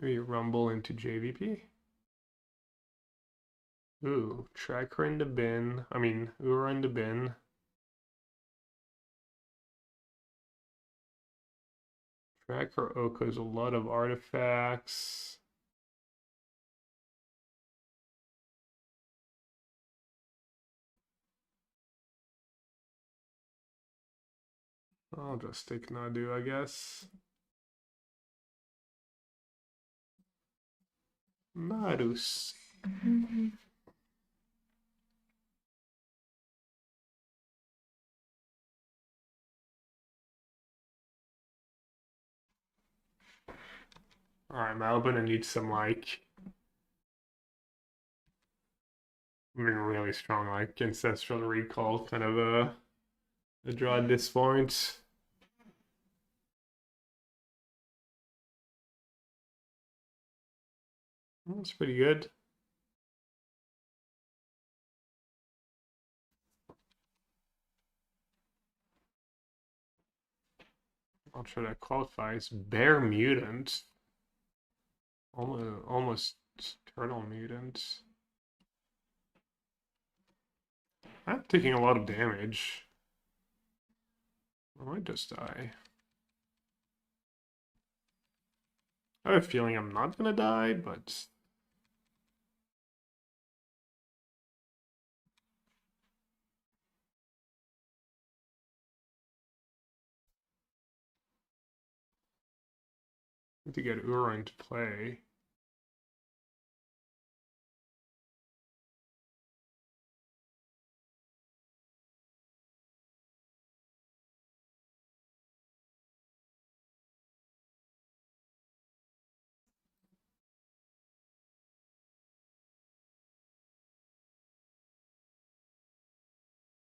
Speaker 1: Maybe Rumble into JVP. Ooh, Tracker in the bin. I mean, Ura in the bin. Tracker Oko is a lot of artifacts. I'll just take Nadu, I guess. Narus. Alright, I'm gonna need some like really strong like Ancestral Recall kind of a draw at this point. That's pretty good. I'll try that qualifies. Bear Mutant. Almost Turtle Mutant. I'm taking a lot of damage. I might just die. I have a feeling I'm not gonna die, but I need to get Ura into play.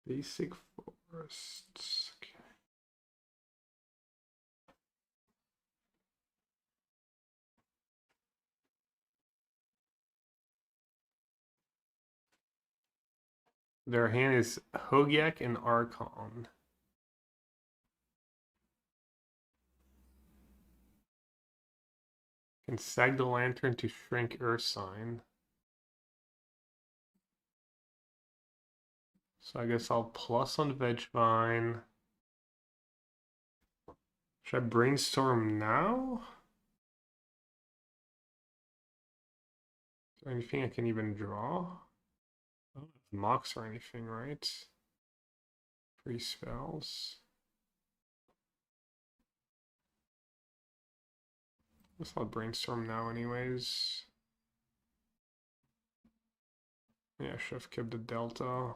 Speaker 1: Basic Forests. Okay. Their hand is Hogyak and Archon. Can sag the lantern to shrink Ursine. So I guess I'll plus on Vegevine. Should I brainstorm now? Is there anything I can even draw? I don't have Mox or anything, right? Free spells. Guess I'll brainstorm now anyways. Yeah, should have kept the Delta.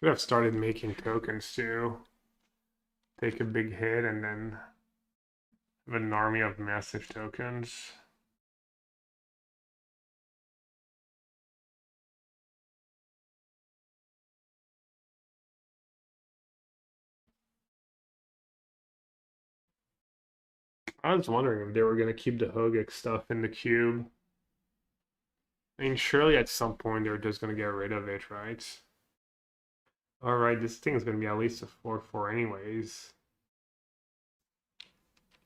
Speaker 1: Could have started making tokens too. Take a big hit and then have an army of massive tokens. I was wondering if they were gonna keep the Hogic stuff in the cube. I mean, surely at some point they're just gonna get rid of it, right? Alright, this thing's gonna be at least a 4/4 anyways.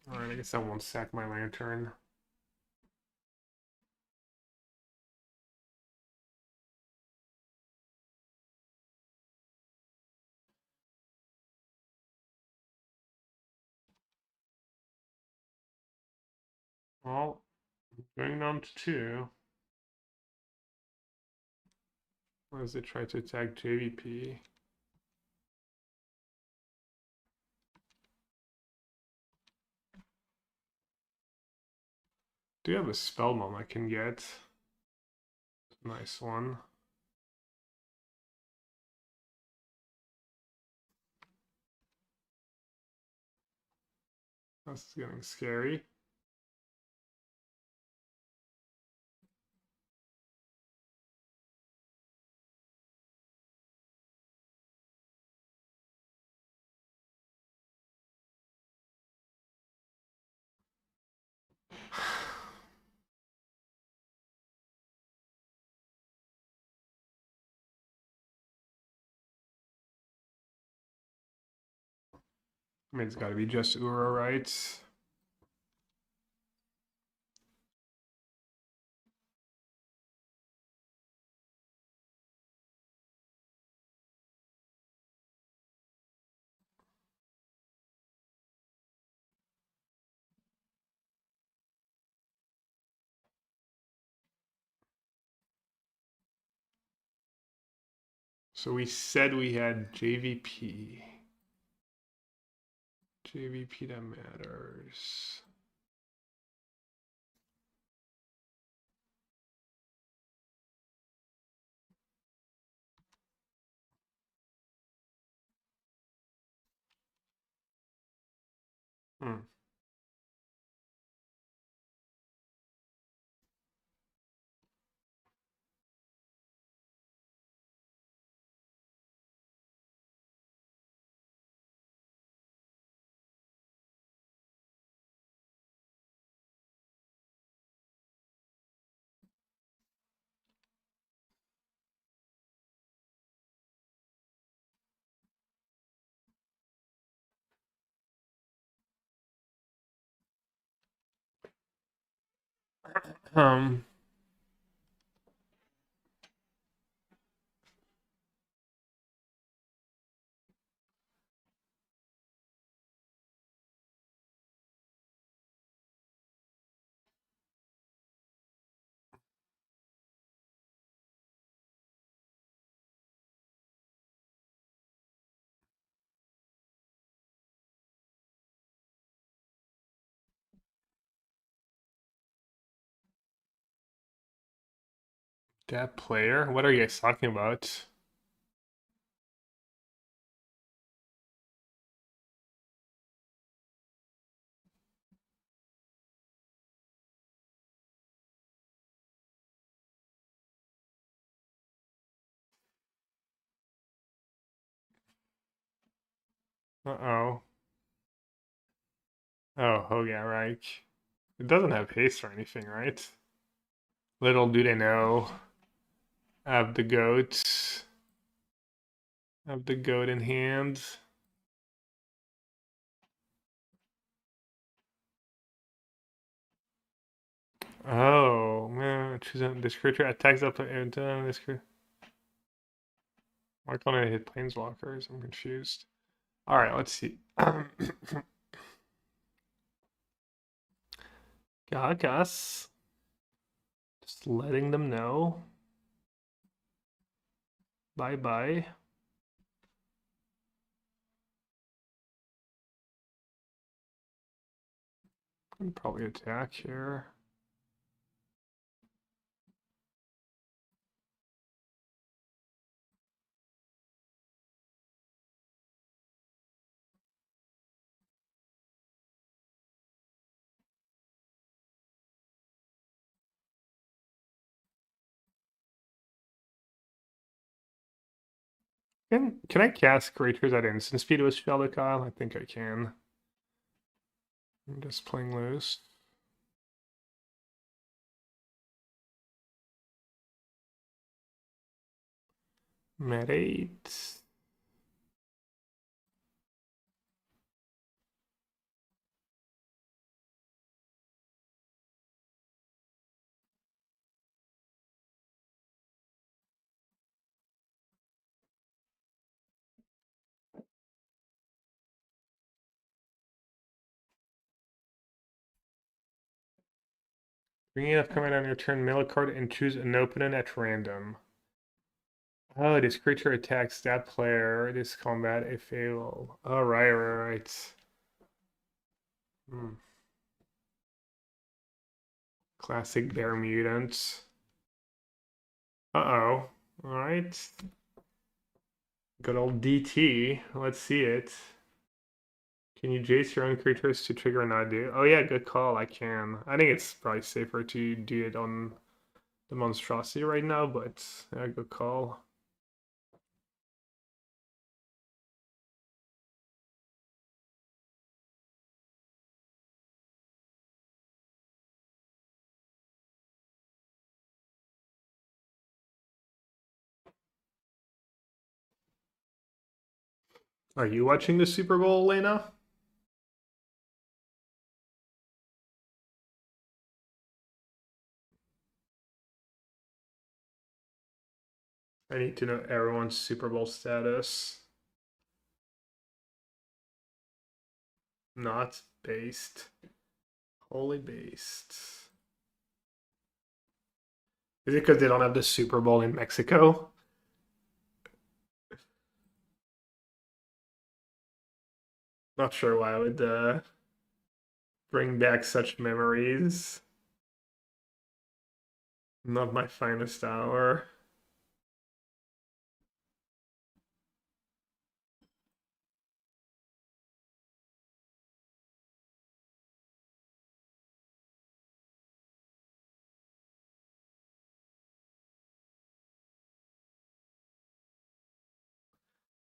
Speaker 1: Alright, I guess I won't sack my lantern. Well, going on to 2. What does it try to attack JVP? Do you have a spell bomb I can get? Nice one. That's getting scary. I mean, it's gotta be just Ura, right? So we said we had JVP. JVP that matters. Hmm. Um, that player? What are you guys talking about? Uh-oh. Oh, yeah, right. It doesn't have haste or anything, right? Little do they know. Have the goat. Have the goat in hand. Oh, man. Choose this creature attacks up and this creature. Why can't I hit planeswalkers? I'm confused. Alright, let's see. Gagas. Just letting them know. Bye bye. Can probably attack here. Can I cast creatures at instant speed with Shellicile? I think I can. I'm just playing loose. Mat 8. Bring enough command on your turn, mill a card, and choose an opponent at random. Oh, this creature attacks that player. This combat if able. Oh, right. Hmm. Classic bear mutant. Uh-oh. Alright. Good old DT. Let's see it. Can you jace your own creatures to trigger an idea? Oh yeah, good call. I can. I think it's probably safer to do it on the monstrosity right now, but yeah, good call. Are you watching the Super Bowl, Lena? I need to know everyone's Super Bowl status. Not based. Wholly based. Is it because they don't have the Super Bowl in Mexico? Not sure why I would bring back such memories. Not my finest hour.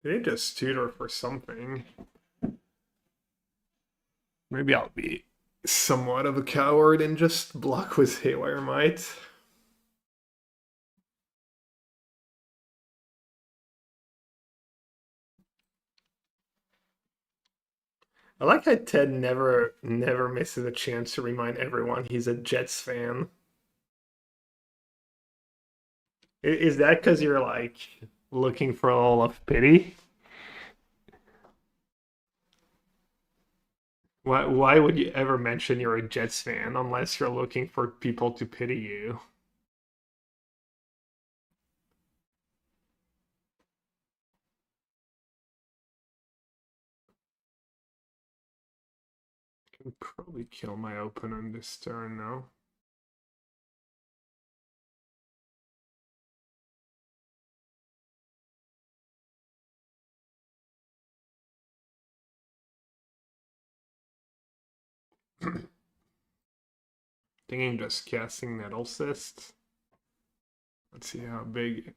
Speaker 1: They just tutor for something. Maybe I'll be somewhat of a coward and just block with Haywire Might. I like how Ted never misses a chance to remind everyone he's a Jets fan. Is that because you're like looking for all of pity? Why would you ever mention you're a Jets fan unless you're looking for people to pity you? Can probably kill my opponent this turn now. Thinking just casting Nettle Cyst. Let's see how big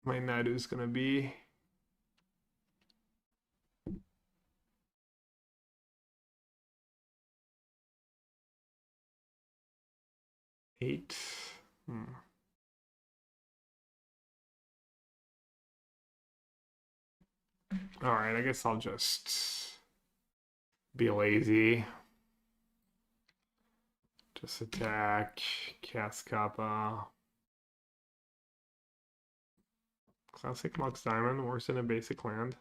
Speaker 1: my Nadu is gonna be. 8. Alright, I guess I'll just be lazy. Just attack, cast Kappa. Classic Mox Diamond, worse than a basic land.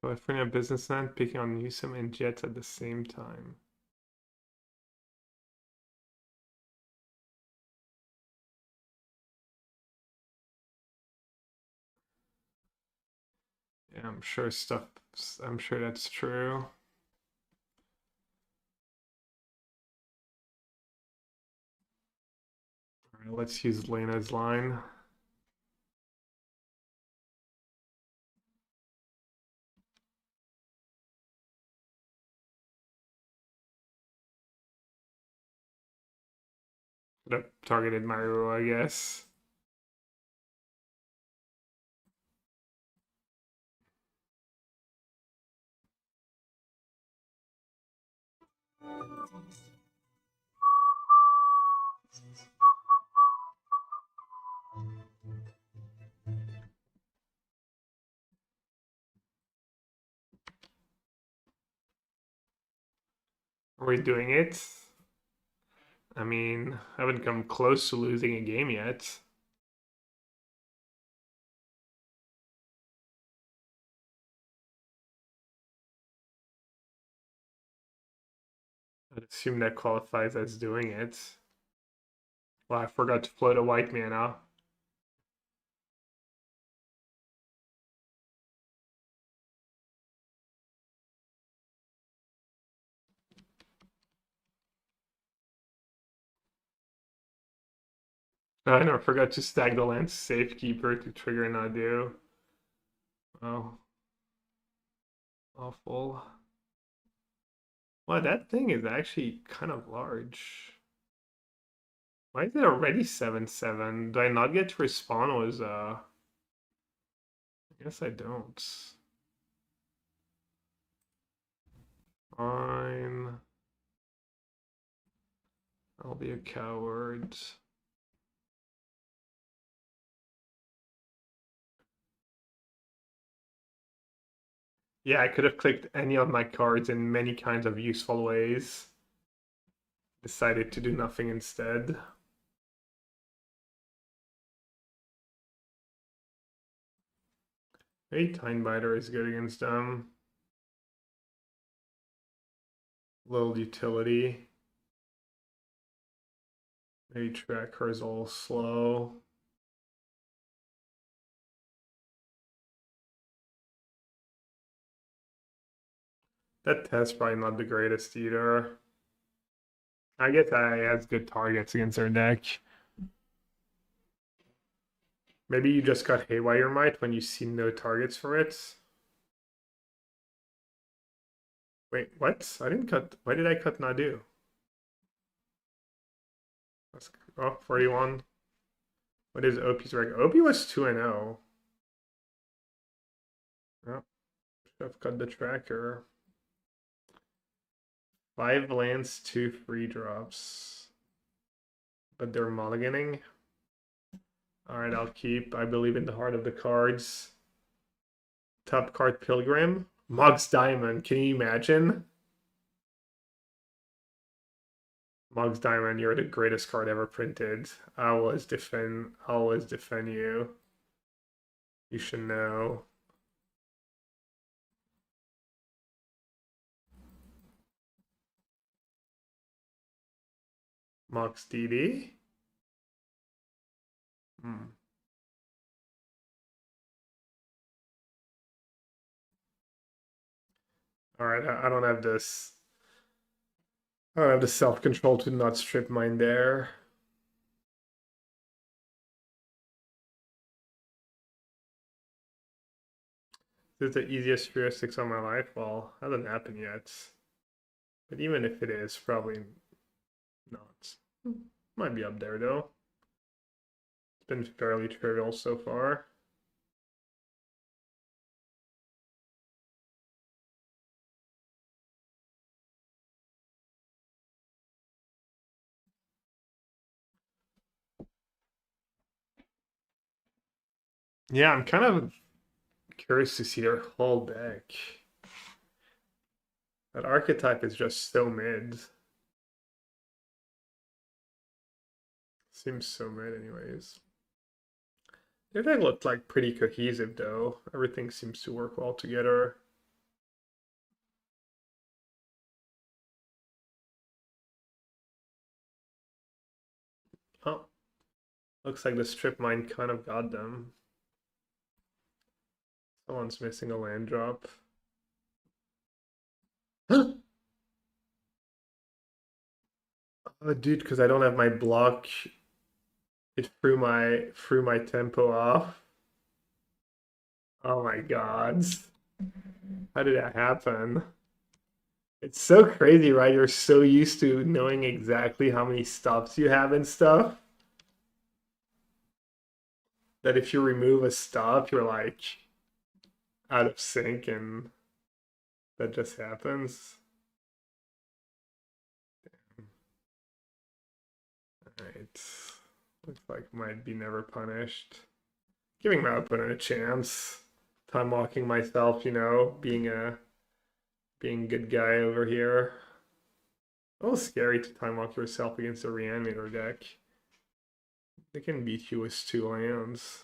Speaker 1: California businessman picking on Newsom and Jets at the same time. Yeah, I'm sure that's true. All right, let's use Lena's line. Could have targeted Maru, I guess. Are we doing it? I mean, I haven't come close to losing a game yet. I'd assume that qualifies as doing it. Well, I forgot to float a white mana. I never forgot to stack the land Safekeeper to trigger Nadu. Oh. Awful. Wow, that thing is actually kind of large. Why is it already 7/7? Do I not get to respawn? I guess I don't. Fine. I'll be a coward. Yeah, I could have clicked any of my cards in many kinds of useful ways. Decided to do nothing instead. Maybe Tinebiter is good against them. Little utility. Maybe Tracker's all slow. That test's probably not the greatest either. I guess I has good targets against our deck. Maybe you just got Haywire Might when you see no targets for it. Wait, what? I didn't cut. Why did I cut Nadu? That's, oh, 41. What is OP's record? OP was 2-0. Oh, should have cut the tracker. 5 lands, 2 free drops. But they're mulliganing. Alright, I'll keep. I believe in the heart of the cards. Top card Pilgrim. Mox Diamond. Can you imagine? Mox Diamond, you're the greatest card ever printed. I always defend you. You should know. Mox DD. Alright, I don't have this. I don't have the self-control to not strip mine there. Is the easiest heuristics on my life? Well, hasn't happened yet. But even if it is, probably not. Might be up there though. It's been fairly trivial so far. Yeah, I'm kind of curious to see their whole deck. That archetype is just so mid. Seems so mid anyways. Their deck looked like pretty cohesive though. Everything seems to work well together. Oh, looks like the strip mine kind of got them. Someone's missing a land drop. Oh, dude, because I don't have my block, it threw my tempo off. Oh my god. How did that happen? It's so crazy, right? You're so used to knowing exactly how many stops you have and stuff that if you remove a stop, you're like out of sync and that just happens. Alright. Looks like might be never punished. Giving my opponent a chance. Time walking myself, you know, being a good guy over here. A little scary to time walk yourself against a reanimator deck. They can beat you with 2 lands.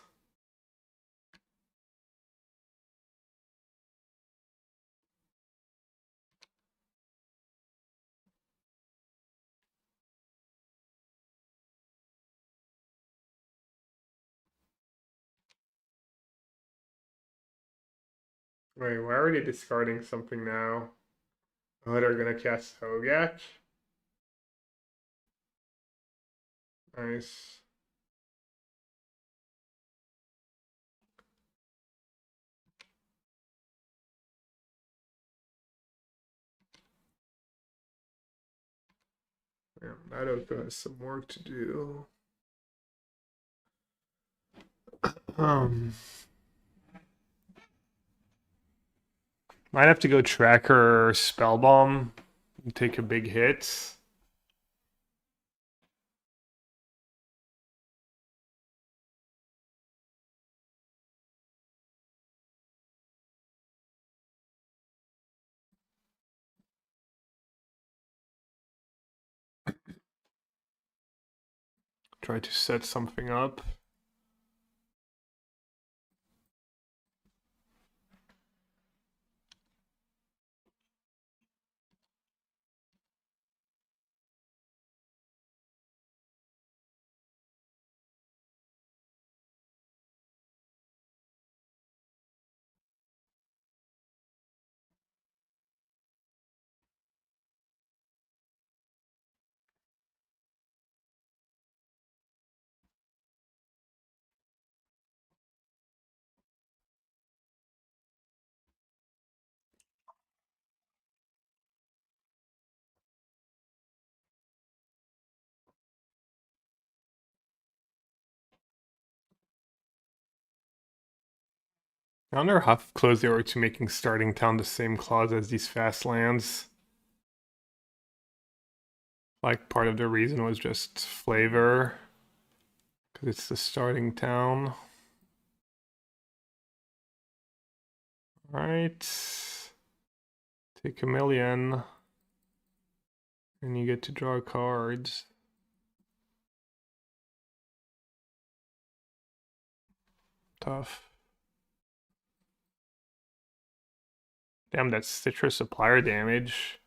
Speaker 1: Wait, why are they discarding something now? Oh, they're gonna cast Hogak? Nice. Yeah, Madoka has some work to do. Um, might have to go Tracker or Spellbomb and take a big hit. Try to set something up. I wonder how close they were to making Starting Town the same clause as these fast lands. Like part of the reason was just flavor, because it's the Starting Town. Alright. Take a million. And you get to draw cards. Tough. Damn, that's Citrus supplier damage.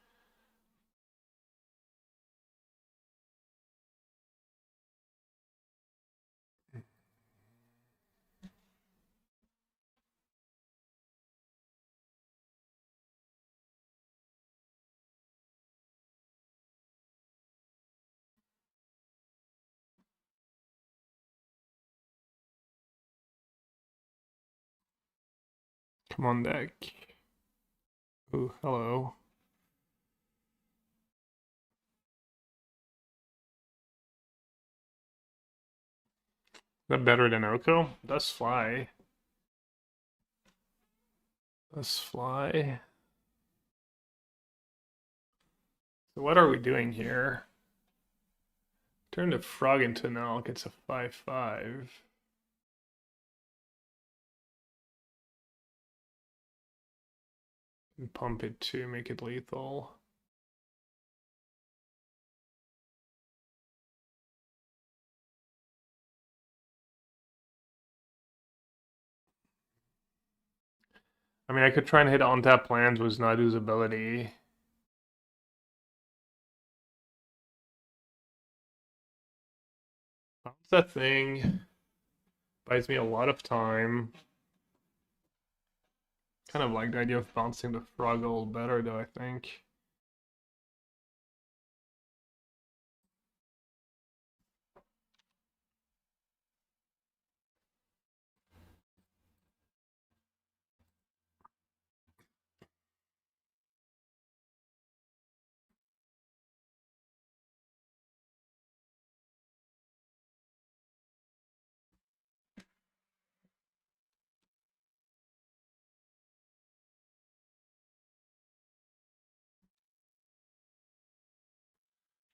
Speaker 1: Come on deck. Ooh, hello. Is that better than Oko? Does fly. Does fly. So what are we doing here? Turn the frog into an elk, it's a 5/5. And pump it to make it lethal. I mean, I could try and hit on-tap lands with Nadu's ability. Bounce that thing. Buys me a lot of time. Kind of like the idea of bouncing the frog a little better, though, I think.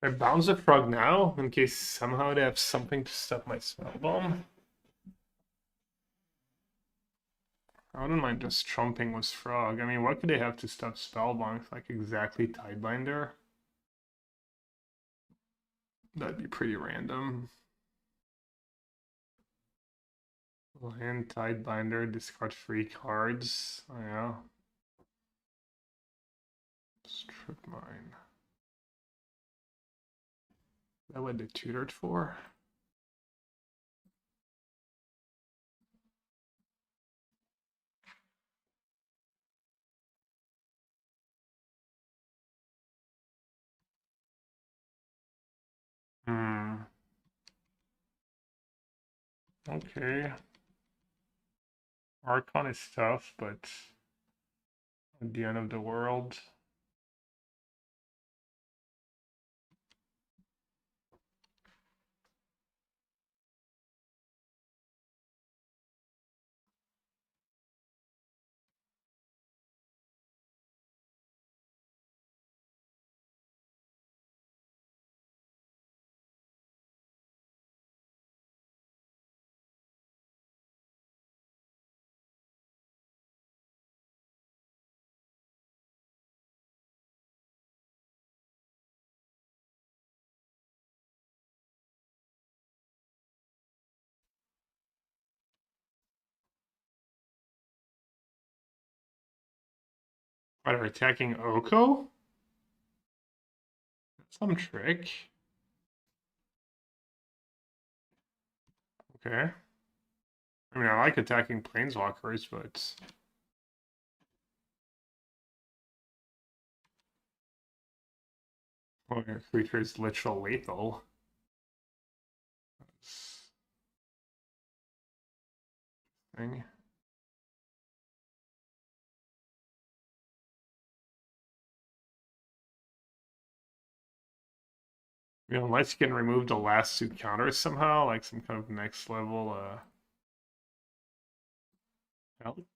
Speaker 1: I bounce the frog now, in case somehow they have something to stop my spell bomb. I wouldn't mind just trumping with frog. I mean, what could they have to stop spell bombs? Like exactly Tidebinder? That'd be pretty random. Land Tidebinder, discard 3 cards. Oh yeah. Strip mine. Is that what they tutored for? Hmm. Okay. Archon is tough, but at the end of the world. What, are attacking Oko? Some trick. Okay. I mean, I like attacking planeswalkers, but well, your creature is literal lethal. That's thing. You know, unless you can remove the last 2 counters somehow, like some kind of next level help.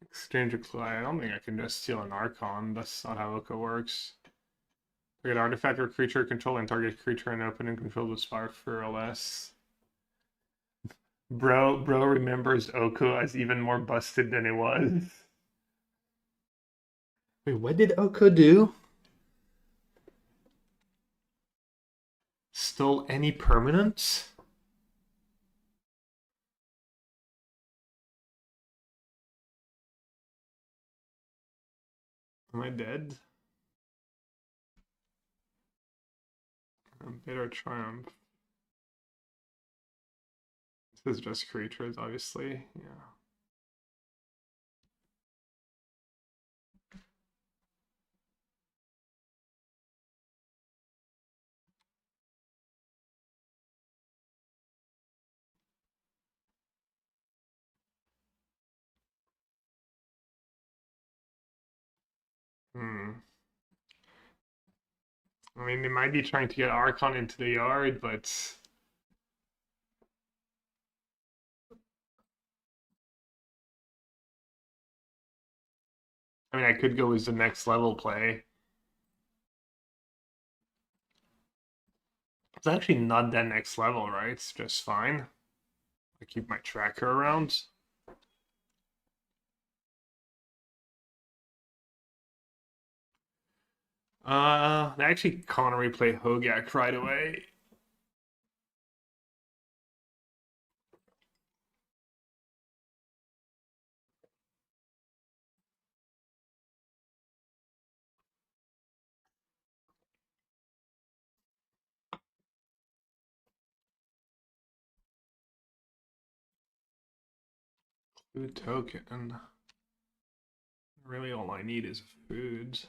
Speaker 1: Exchange a clue. I don't think I can just steal an Archon. That's not how Oko works. Target artifact or creature control and target creature and open and control the spark for less. Bro remembers Oko as even more busted than it was. Wait, what did Oko do? Stole any permanents? Am I dead? Bitter Triumph. This is just creatures, obviously. Yeah. Hmm. I mean, they might be trying to get Archon into the yard, but I mean, I could go as the next level play. It's actually not that next level, right? It's just fine. I keep my tracker around. They actually can't replay Hogak right away. Food token. Really, all I need is food.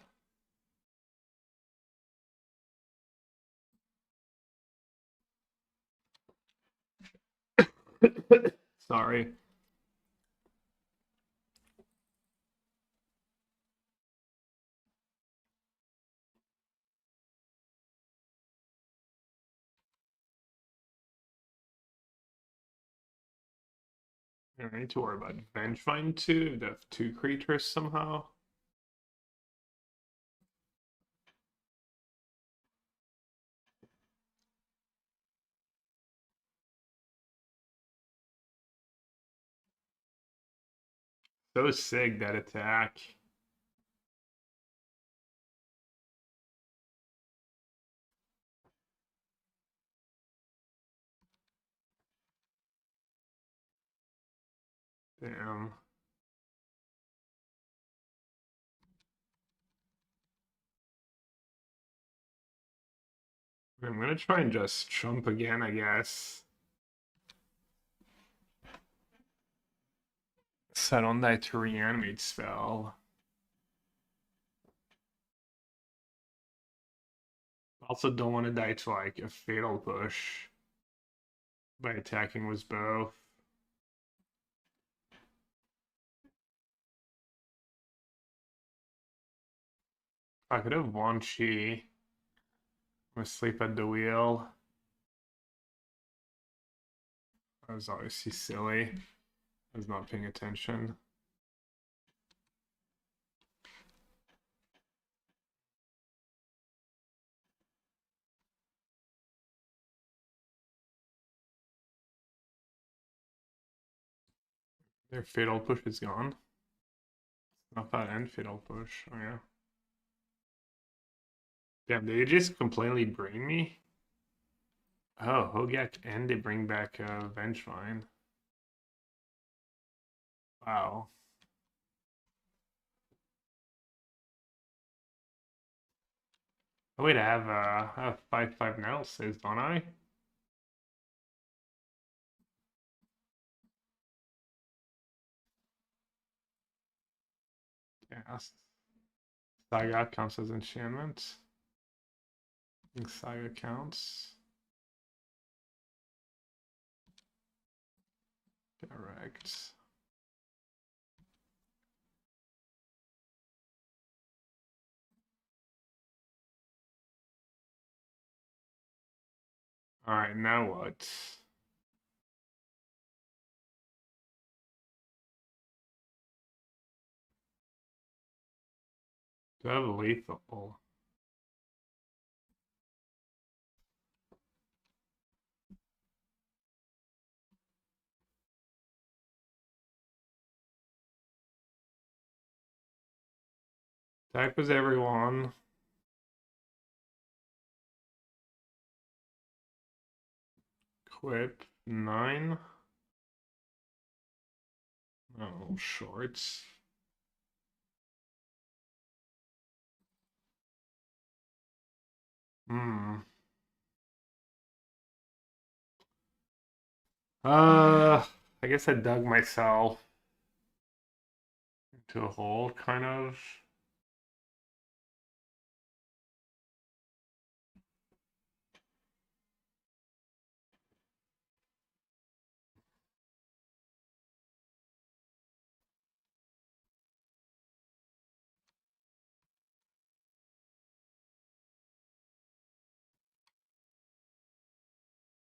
Speaker 1: Sorry. I don't need to worry about Vengevine too. They have two creatures somehow. So sick that attack. Damn. I'm gonna try and just jump again, I guess. Set on that to reanimate spell. Also don't want to die to like a fatal push by attacking with both. I could have Wan Chi. I'm asleep at the wheel. I was obviously silly. I was not paying attention. Their fatal push is gone. Not that end fatal push. Oh yeah. Damn, they just completely brain me. Oh, Hogak and they bring back Vengevine. Wow. Oh wait, I have 5/5 now, says don't I? Yeah. Saga counts as enchantment. I think Saga counts. Correct. Alright, now what? Do I have lethal? Type is everyone. Quip 9. Oh, shorts. Hmm. I guess I dug myself into a hole, kind of.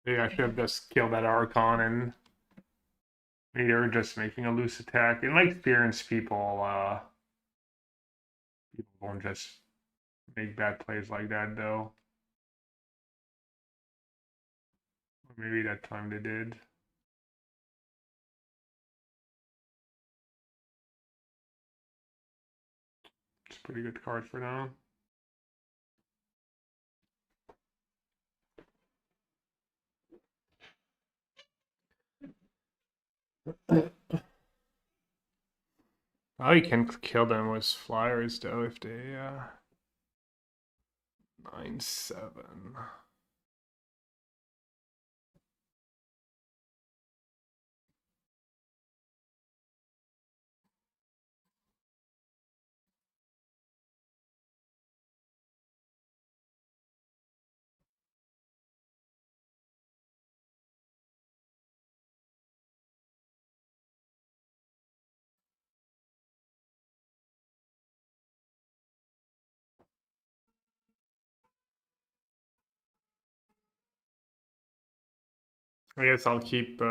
Speaker 1: Maybe I should have just killed that Archon and maybe they were just making a loose attack. In like experienced people, people won't just make bad plays like that though. Or maybe that time they did. It's a pretty good card for now. Oh, you can kill them with flyers though if they 9/7. I guess I'll keep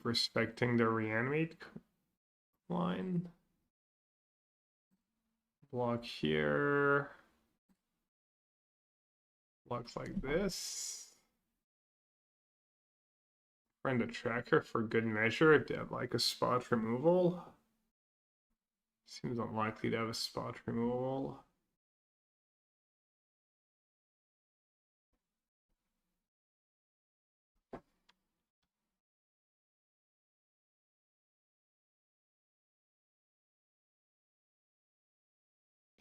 Speaker 1: respecting the reanimate line. Block here. Blocks like this. Friend a tracker for good measure if they have like a spot removal. Seems unlikely to have a spot removal.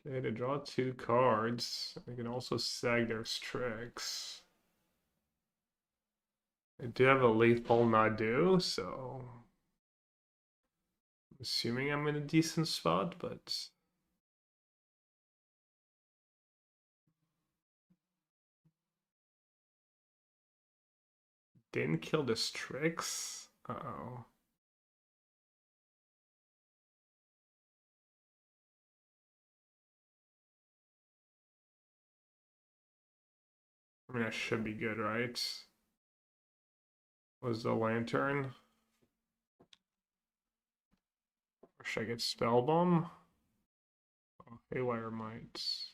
Speaker 1: Okay, to draw 2 cards, they can also sag their Strix. I do have a lethal Nadu, so I'm assuming I'm in a decent spot, but didn't kill the Strix. Uh-oh. I mean, that should be good, right? Was the Lantern? Or should I get Spellbomb? Oh, Haywire Mites.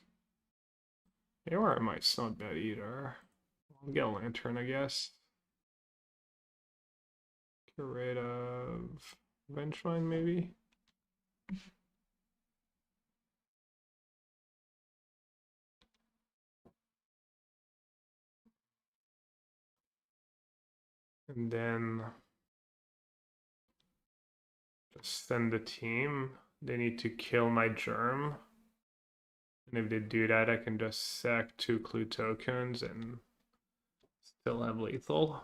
Speaker 1: Haywire Mites not bad either. I'll get a Lantern, I guess. Get rid of Vengevine, maybe? And then just send the team. They need to kill my germ. And if they do that, I can just sack 2 clue tokens and still have lethal.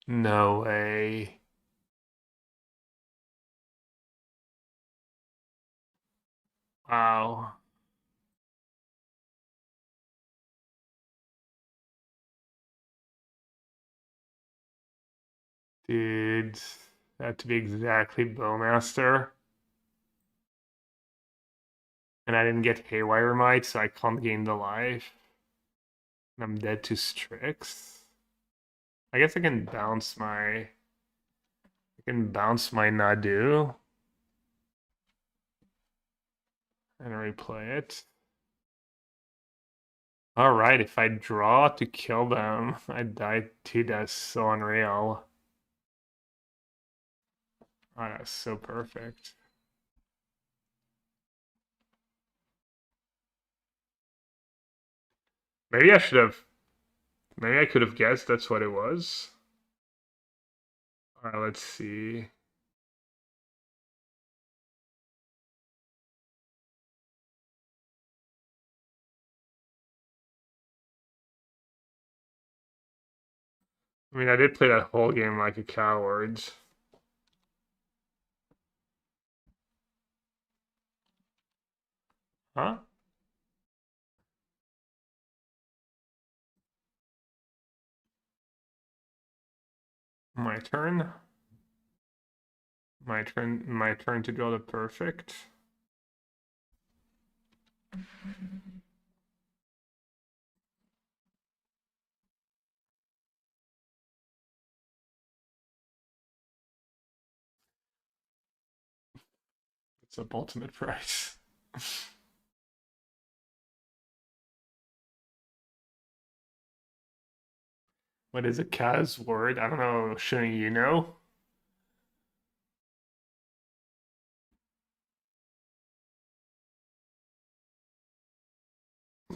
Speaker 1: No way. Wow. Dude, that had to be exactly Bowmaster. And I didn't get Haywire Might, so I can't gain the life. And I'm dead to Strix. I guess I can bounce my Nadu and replay it. Alright, if I draw to kill them, I die too. That's so unreal. Oh, that's so perfect. Maybe I could have guessed that's what it was. Alright, let's see. I mean, I did play that whole game like a coward. Huh? My turn? My turn to draw the perfect. It's a ultimate price. What is a Kaz word? I don't know. Shouldn't you know?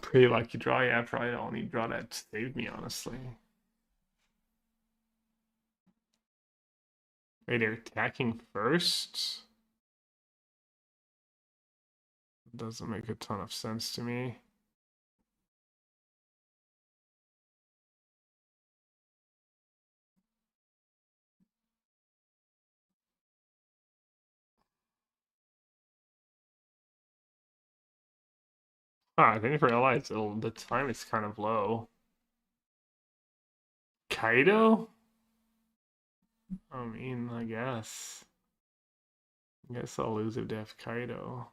Speaker 1: Pretty lucky draw. Yeah, probably the only draw that saved me, honestly. Wait, they're attacking first? Doesn't make a ton of sense to me. Ah, I didn't realize the time is kind of low. Kaido? I mean, I guess. I guess I'll lose if they have Kaido.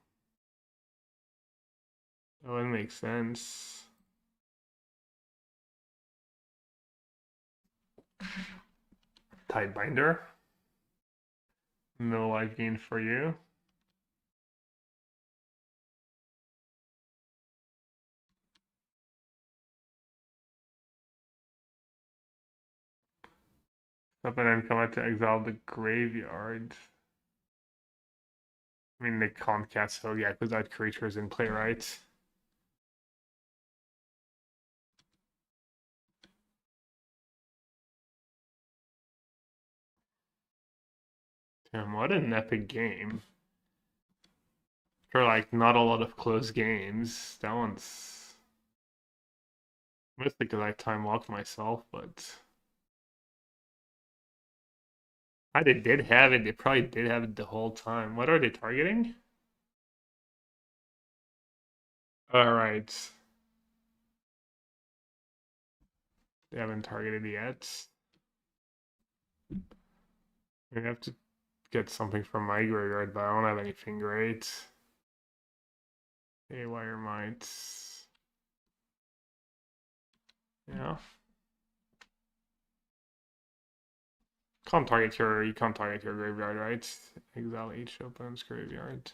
Speaker 1: That wouldn't make sense. Tidebinder. No life gain for you. Up and then come out to exile the graveyard. I mean, they can't cast Hogak without creatures in play, right? Damn, what an epic game. For like not a lot of close games. That one's mostly because I time walked myself, but they did have it. They probably did have it the whole time. What are they targeting? All right. They haven't targeted yet. We have to get something from my graveyard, but I don't have anything great. Haywire Mites. Yeah. You can't target your graveyard, right? Exile each opponent's graveyard.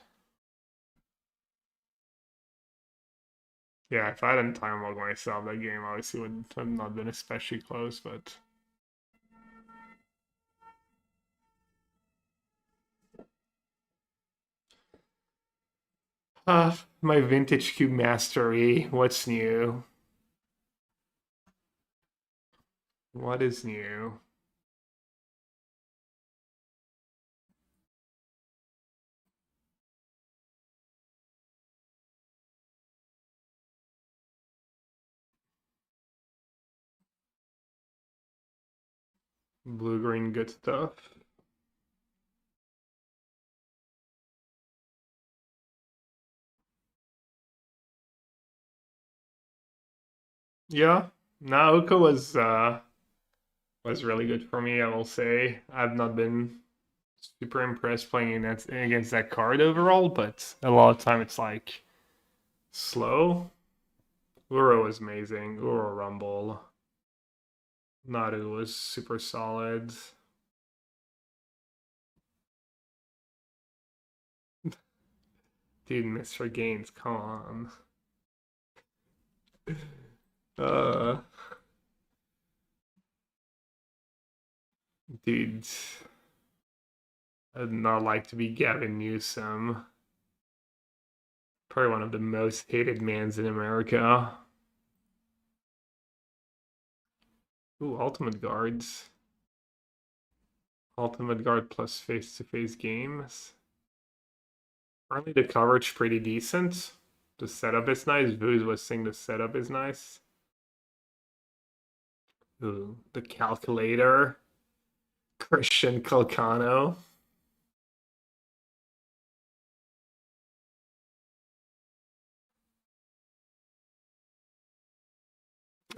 Speaker 1: Yeah, if I hadn't time logged myself, that game obviously would have not been especially close, but my vintage cube mastery. What's new? What is new? Blue green good stuff. Yeah, Naoka was really good for me, I will say. I've not been super impressed playing against that card overall, but a lot of time it's like slow. Uro was amazing. Uro Rumble. Naru was super solid. Dude, Mr. Gaines, come on. Uh, dude, I'd not like to be Gavin Newsom. Probably one of the most hated mans in America. Ooh, Ultimate Guards. Ultimate Guard plus face-to-face games. Apparently the coverage pretty decent. The setup is nice. Vuz was saying the setup is nice. Ooh, the calculator. Christian Calcano.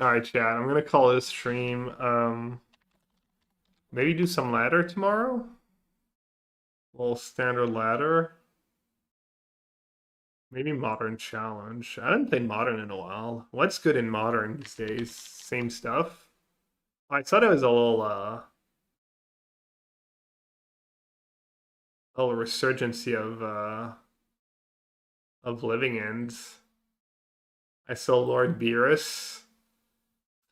Speaker 1: All right, chat. I'm gonna call this stream. Maybe do some ladder tomorrow. A little standard ladder. Maybe modern challenge. I haven't played modern in a while. What's good in modern these days? Same stuff. I thought it was a little resurgency of living ends. I saw Lord Beerus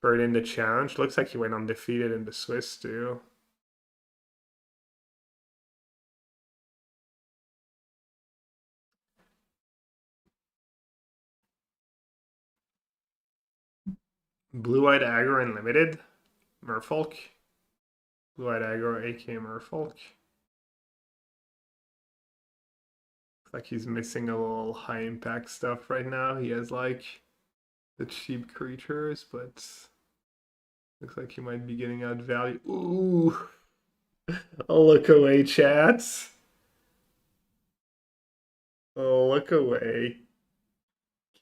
Speaker 1: third in the challenge. Looks like he went undefeated in the Swiss too. Blue-Eyed Aggro Unlimited. Merfolk. Blue-Eyed Aggro, aka Merfolk. Looks like he's missing a little high impact stuff right now. He has like the cheap creatures, but looks like he might be getting out value. Ooh. Oh, look away, chats. Oh, look away.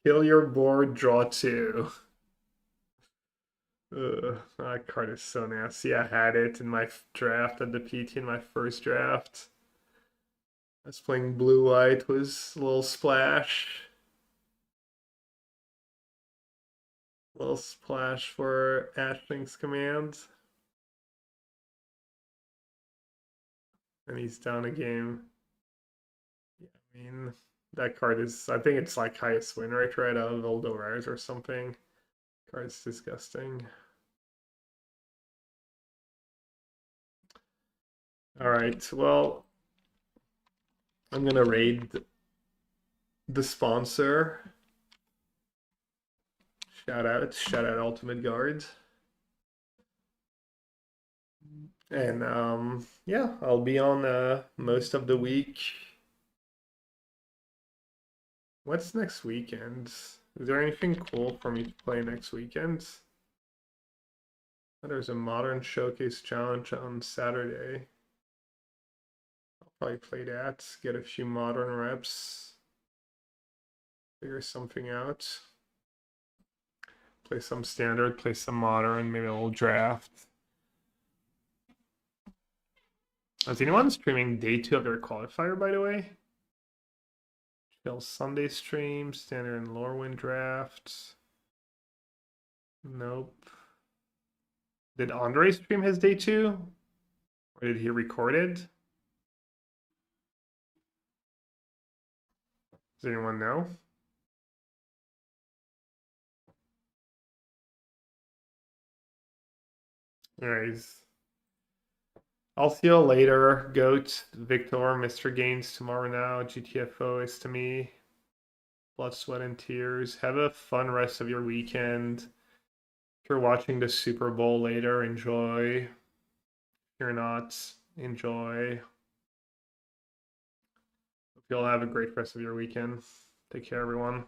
Speaker 1: Kill your board, draw 2. That card is so nasty. I had it in my draft at the PT in my first draft. I was playing blue-white, was a little splash. A little splash for Ashling's command. And he's down a game. Yeah, I mean, that card is, I think it's like highest win rate right out of Oldo Rise or something. Card's disgusting. Alright, well, I'm gonna raid the sponsor. Shout out Ultimate Guard. And yeah, I'll be on most of the week. What's next weekend? Is there anything cool for me to play next weekend? There's a modern showcase challenge on Saturday. I'll probably play that, get a few modern reps, figure something out. Play some standard, play some modern, maybe a little draft. Is anyone streaming day 2 of their qualifier, by the way? Chill Sunday stream, standard and Lorwyn draft. Nope. Did Andre stream his day 2? Or did he record it? Does anyone know? Anyways. I'll see you later, Goat, Victor, Mr. Gaines tomorrow now. GTFO is to me. Blood, sweat, and tears. Have a fun rest of your weekend. If you're watching the Super Bowl later, enjoy. If you're not, enjoy. Hope you'll have a great rest of your weekend. Take care, everyone.